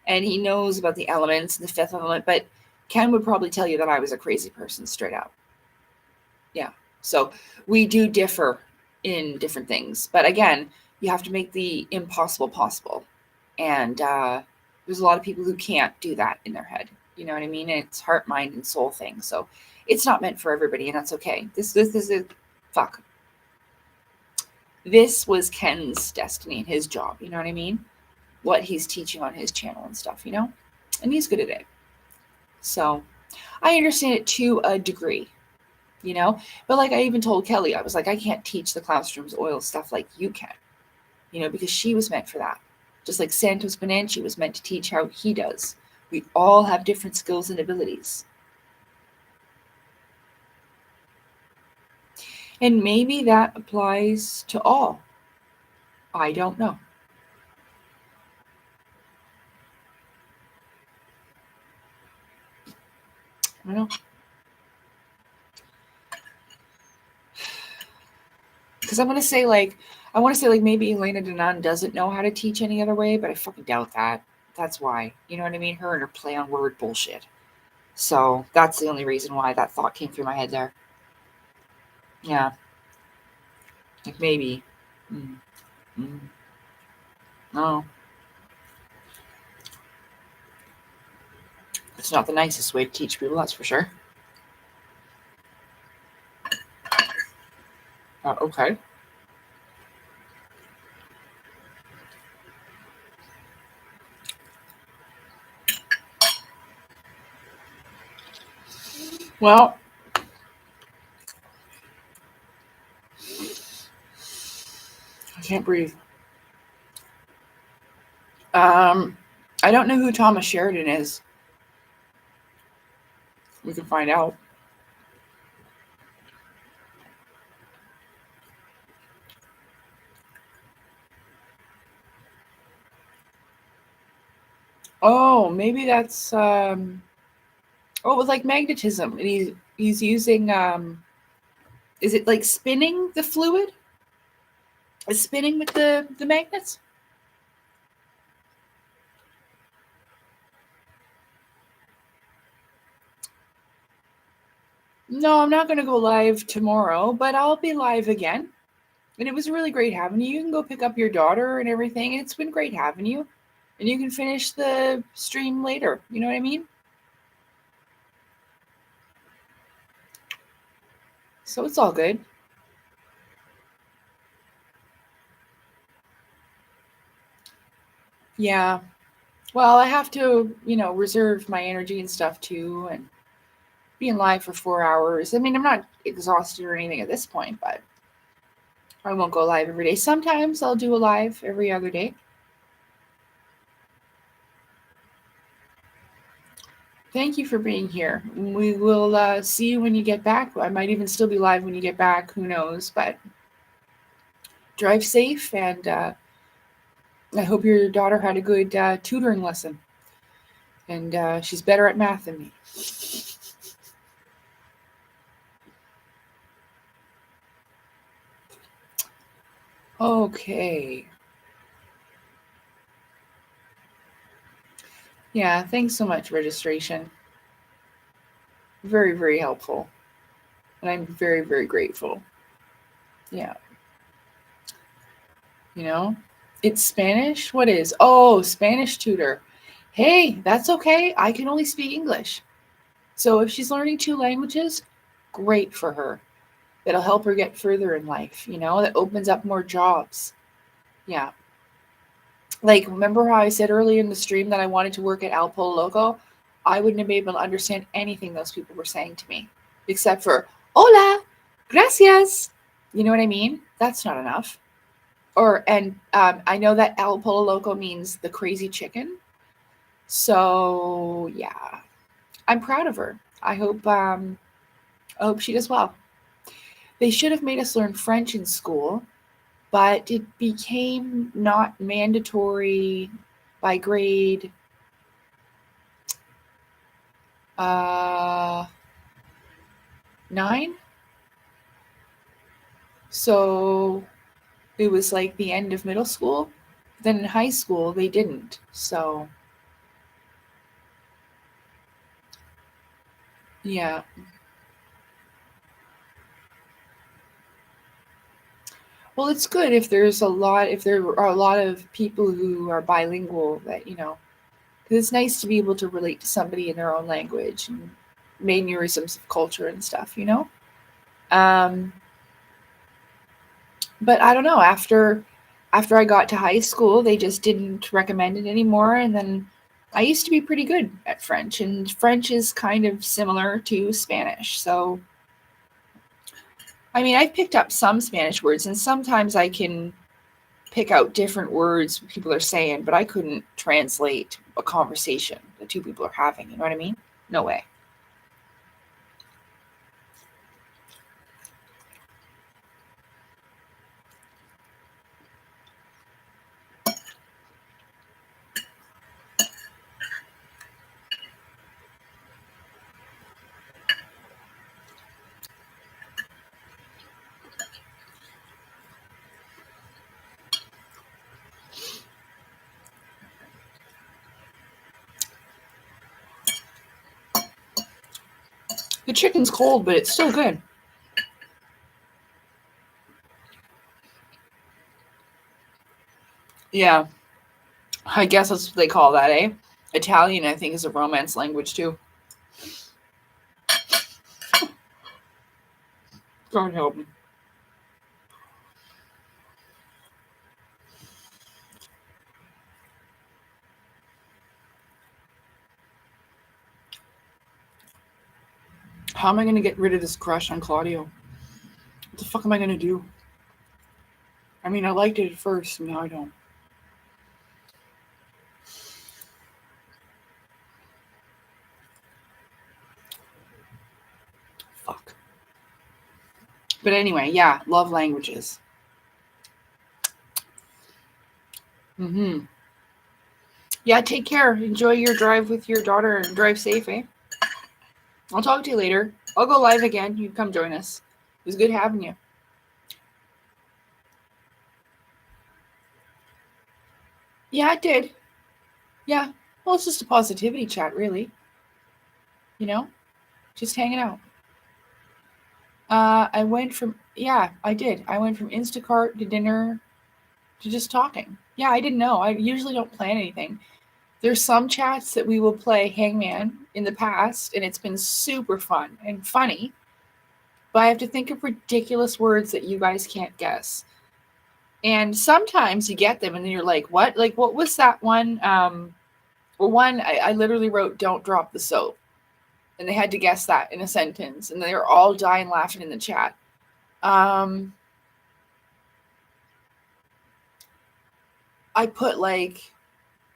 And he knows about the elements, the fifth element, but Ken would probably tell you that I was a crazy person straight up. Yeah. So we do differ in different things. But again, you have to make the impossible possible. And there's a lot of people who can't do that in their head. You know what I mean? It's heart, mind, and soul thing. So it's not meant for everybody, and that's okay. This is a fuck. This was Ken's destiny and his job. You know what I mean? What he's teaching on his channel and stuff, you know? And he's good at it. So I understand it to a degree, you know? But like I even told Kelly, I was like, I can't teach the Claustrum Oil stuff like you can, you know, because she was meant for that. Just like Santos Bonanchi was meant to teach how he does. We all have different skills and abilities. And maybe that applies to all. I don't know. I don't know. Because I want to say like maybe Elena Danaan doesn't know how to teach any other way, but I fucking doubt that. That's why. You know what I mean? Her and her play on word bullshit. So that's the only reason why that thought came through my head there. Yeah. Like maybe. No. It's not the nicest way to teach people, that's for sure. Okay. Well, I can't breathe. I don't know who Thomas Sheridan is. We can find out. Oh, maybe that's with like magnetism. And he's using is it like spinning the fluid? Is spinning with the magnets? No, I'm not going to go live tomorrow, but I'll be live again. And it was really great having you. You can go pick up your daughter and everything. And it's been great having you. And you can finish the stream later. You know what I mean? So it's all good. Yeah. Well, I have to, reserve my energy and stuff too. And being live for 4 hours. I mean, I'm not exhausted or anything at this point, but I won't go live every day. Sometimes I'll do a live every other day. Thank you for being here. We will see you when you get back. I might even still be live when you get back. Who knows? But drive safe, and I hope your daughter had a good tutoring lesson. And she's better at math than me. Okay. Yeah, thanks so much, registration. Very, very helpful. And I'm very, very grateful. Yeah. It's Spanish? What is? Oh, Spanish tutor. Hey, that's okay. I can only speak English. So if she's learning 2 languages, great for her. That'll help her get further in life, that opens up more jobs. Yeah. Like, remember how I said earlier in the stream that I wanted to work at Al Polo Loco? I wouldn't have been able to understand anything those people were saying to me, except for, hola, gracias. You know what I mean? That's not enough. I know that El Polo Loco means the crazy chicken. So yeah, I'm proud of her. I hope she does well. They should have made us learn French in school, but it became not mandatory by grade 9. So it was like the end of middle school. Then in high school, they didn't. So, yeah. Well, it's good if there are a lot of people who are bilingual that, because it's nice to be able to relate to somebody in their own language and mannerisms of culture and stuff. Um, but I don't know, after I got to high school, they just didn't recommend it anymore. And then I used to be pretty good at French, and French is kind of similar to Spanish. So, I mean, I've picked up some Spanish words, and sometimes I can pick out different words people are saying, but I couldn't translate a conversation the two people are having. You know what I mean? No way. The chicken's cold, but it's still good. Yeah. I guess that's what they call that, eh? Italian, I think, is a Romance language, too. God help me. How am I going to get rid of this crush on Claudio? What the fuck am I going to do? I mean, I liked it at first, and now I don't. Fuck. But anyway, yeah, love languages. Mm-hmm. Yeah, take care. Enjoy your drive with your daughter and drive safe, eh? I'll talk to you later. I'll go live again. You come join us. It was good having you. Yeah, it did. Yeah. Well, it's just a positivity chat, really. Just hanging out. I went from Instacart to dinner to just talking. Yeah, I didn't know. I usually don't plan anything. There's some chats that we will play Hangman in the past, and it's been super fun and funny. But I have to think of ridiculous words that you guys can't guess. And sometimes you get them, and then you're like, what? Like, what was that one? One, I literally wrote, "Don't drop the soap." And they had to guess that in a sentence. And they were all dying laughing in the chat. I put like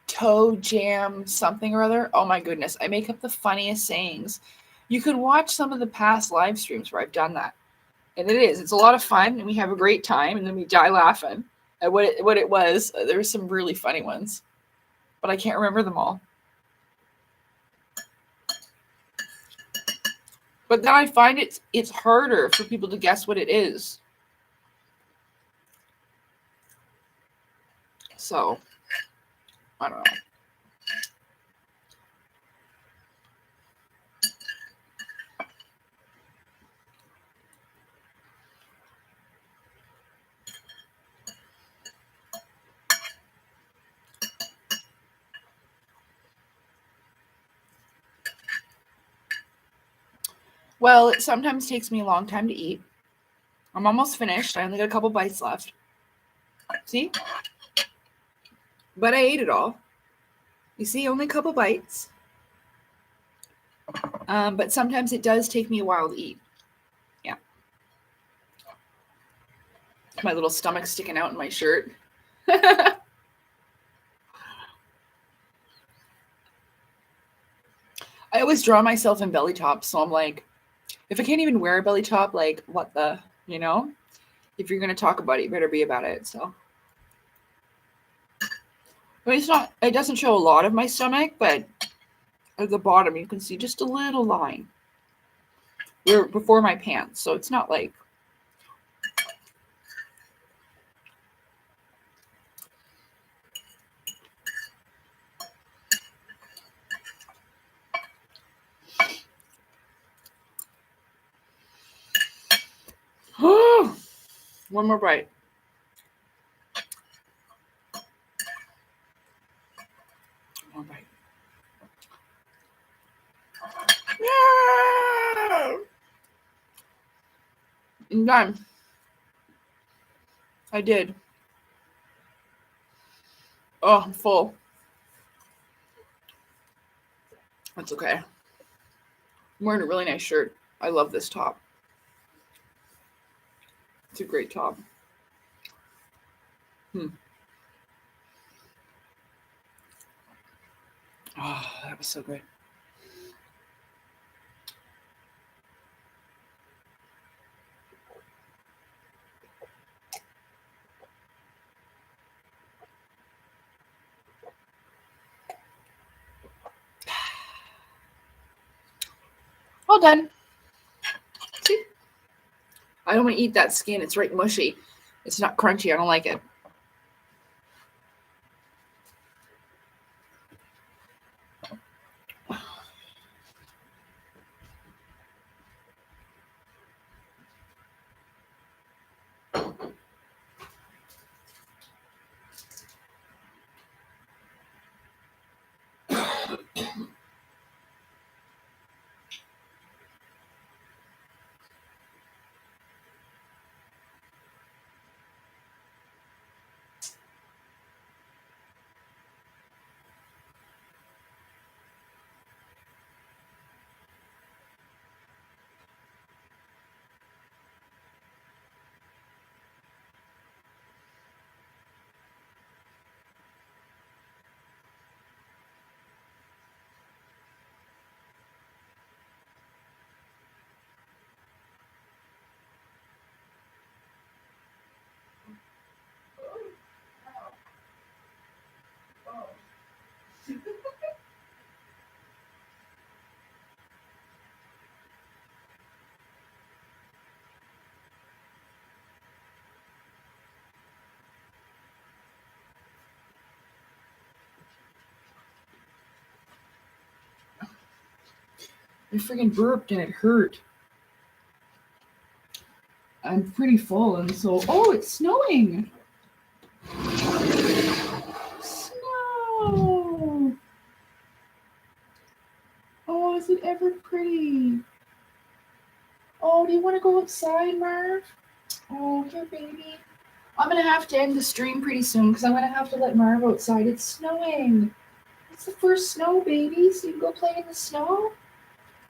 toe jam something or other. Oh my goodness. I make up the funniest sayings. You can watch some of the past live streams where I've done that. And it's a lot of fun, and we have a great time, and then we die laughing at what it was. There were some really funny ones, but I can't remember them all. But then I find it's harder for people to guess what it is. So, I don't know. Well, it sometimes takes me a long time to eat. I'm almost finished. I only got a couple bites left. See? But I ate it all. You see, only a couple bites. But sometimes it does take me a while to eat. Yeah. My little stomach sticking out in my shirt. I always draw myself in belly tops, so I'm like, if I can't even wear a belly top, like, what the, you know? If you're going to talk about it, you better be about it, so. But it doesn't show a lot of my stomach, but at the bottom you can see just a little line. Before my pants, so it's not like. One more bite. One bite. Yeah! I'm done. I did. Oh, I'm full. That's okay. I'm wearing a really nice shirt. I love this top. It's a great top. Oh, that was so good. All done. See? I don't want to eat that skin. It's right mushy. It's not crunchy. I don't like it. I freaking burped and it hurt. I'm pretty full, and so it's snowing. Snow. Oh, is it ever pretty? Oh, do you want to go outside, Marv? Oh, here, baby. I'm gonna have to end the stream pretty soon because I'm gonna have to let Marv outside. It's snowing. It's the first snow, baby. So you can go play in the snow.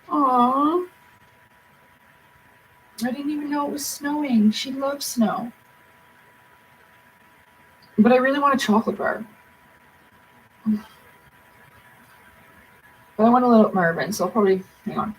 Aww. I didn't even know it was snowing. She loves snow. But I really want a chocolate bar. But I want to let out Marvin, so I'll probably hang on.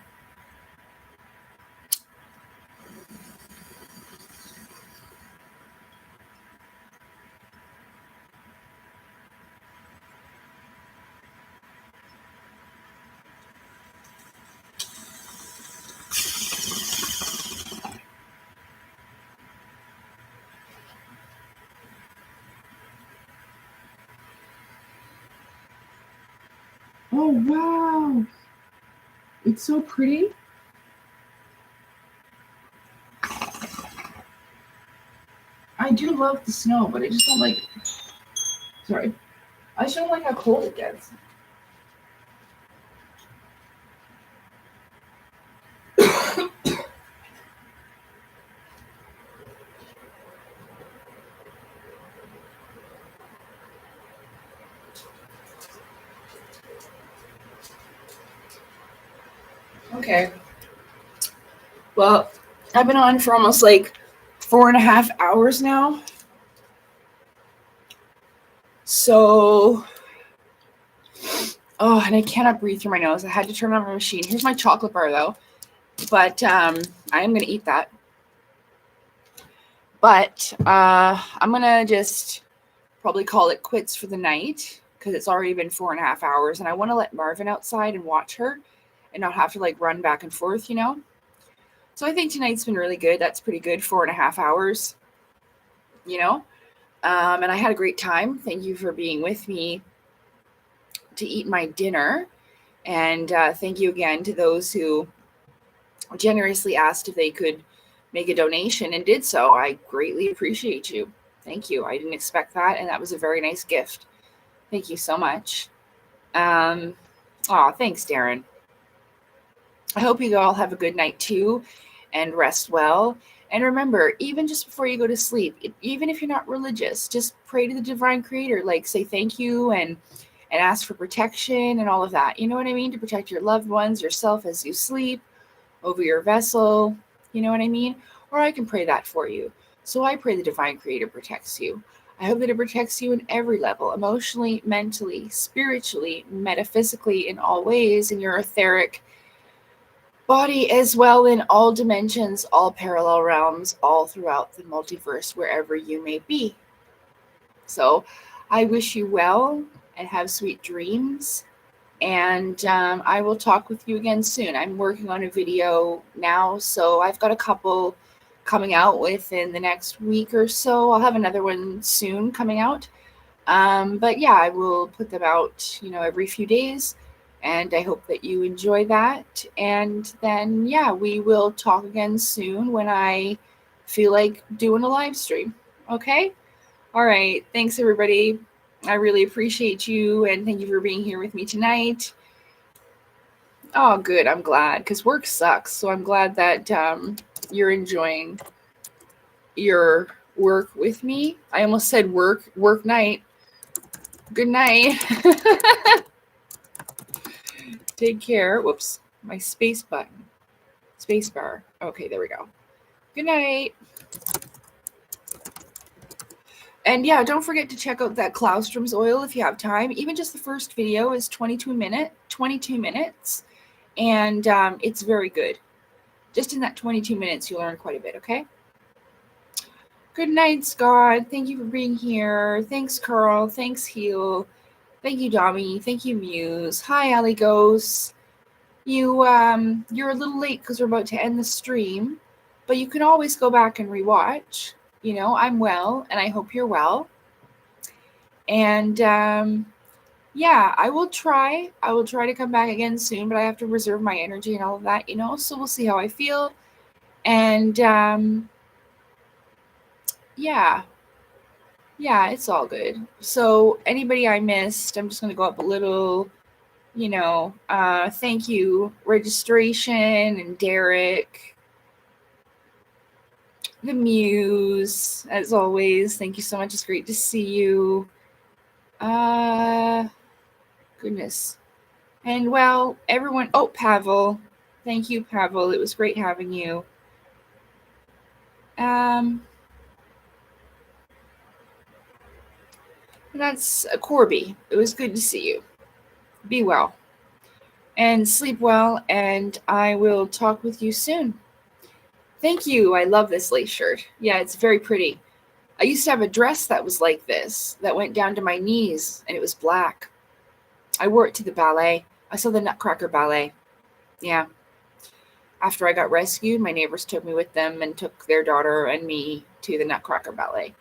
Oh, wow. It's so pretty. I do love the snow, but I just don't like... Sorry. I just don't like how cold it gets. Okay. Well, I've been on for almost like 4.5 hours now. So, and I cannot breathe through my nose. I had to turn on my machine. Here's my chocolate bar though. But I am going to eat that. But I'm going to just probably call it quits for the night because it's already been 4.5 hours. And I want to let Marvin outside and watch her and not have to like run back and forth, you know? So I think tonight's been really good. That's pretty good. 4.5 hours, you know? And I had a great time. Thank you for being with me to eat my dinner. And thank you again to those who generously asked if they could make a donation and did so. I greatly appreciate you. Thank you. I didn't expect that, and that was a very nice gift. Thank you so much. Thanks, Darren. I hope you all have a good night too and rest well. And remember, even just before you go to sleep, even if you're not religious, just pray to the divine creator, like say thank you and ask for protection and all of that. You know what I mean? To protect your loved ones, yourself as you sleep, over your vessel. You know what I mean? Or I can pray that for you. So I pray the divine creator protects you. I hope that it protects you in every level, emotionally, mentally, spiritually, metaphysically, in all ways, in your etheric body as well, in all dimensions, all parallel realms, all throughout the multiverse, wherever you may be. So I wish you well and have sweet dreams. And I will talk with you again soon. I'm working on a video now, so I've got a couple coming out within the next week or so. I'll have another one soon coming out. But yeah, I will put them out, every few days. And I hope that you enjoy that. And then, yeah, we will talk again soon when I feel like doing a live stream. Okay? All right. Thanks, everybody. I really appreciate you, and thank you for being here with me tonight. Oh, good. I'm glad, because work sucks. So I'm glad that you're enjoying your work with me. I almost said work night. Good night. Take care. Whoops. My space button. Space bar. Okay, there we go. Good night. And yeah, don't forget to check out that Claustrum's Oil if you have time. Even just the first video is 22 minutes. And it's very good. Just in that 22 minutes, you'll learn quite a bit, okay? Good night, Scott. Thank you for being here. Thanks, Carl. Thanks, Heal. Thank you, Dami. Thank you, Muse. Hi, Aligos. You're a little late because we're about to end the stream, but you can always go back and rewatch. I'm well, and I hope you're well. And yeah, I will try to come back again soon, but I have to reserve my energy and all of that, so we'll see how I feel. And yeah, it's all good. So anybody I missed, I'm just going to go up a little, thank you, Registration and Derek, the Muse, as always. Thank you so much. It's great to see you. Goodness. And well, everyone, Pavel. Thank you, Pavel. It was great having you. And that's Corby. It was good to see you. Be well. And sleep well, and I will talk with you soon. Thank you. I love this lace shirt. Yeah, it's very pretty. I used to have a dress that was like this, that went down to my knees, and it was black. I wore it to the ballet. I saw the Nutcracker Ballet. Yeah. After I got rescued, my neighbors took me with them and took their daughter and me to the Nutcracker Ballet.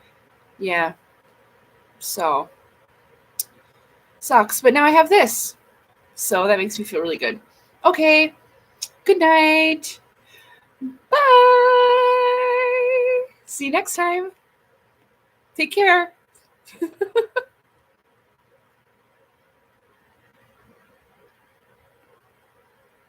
Yeah. So, sucks. But now I have this. So that makes me feel really good. Okay. Good night. Bye. See you next time. Take care.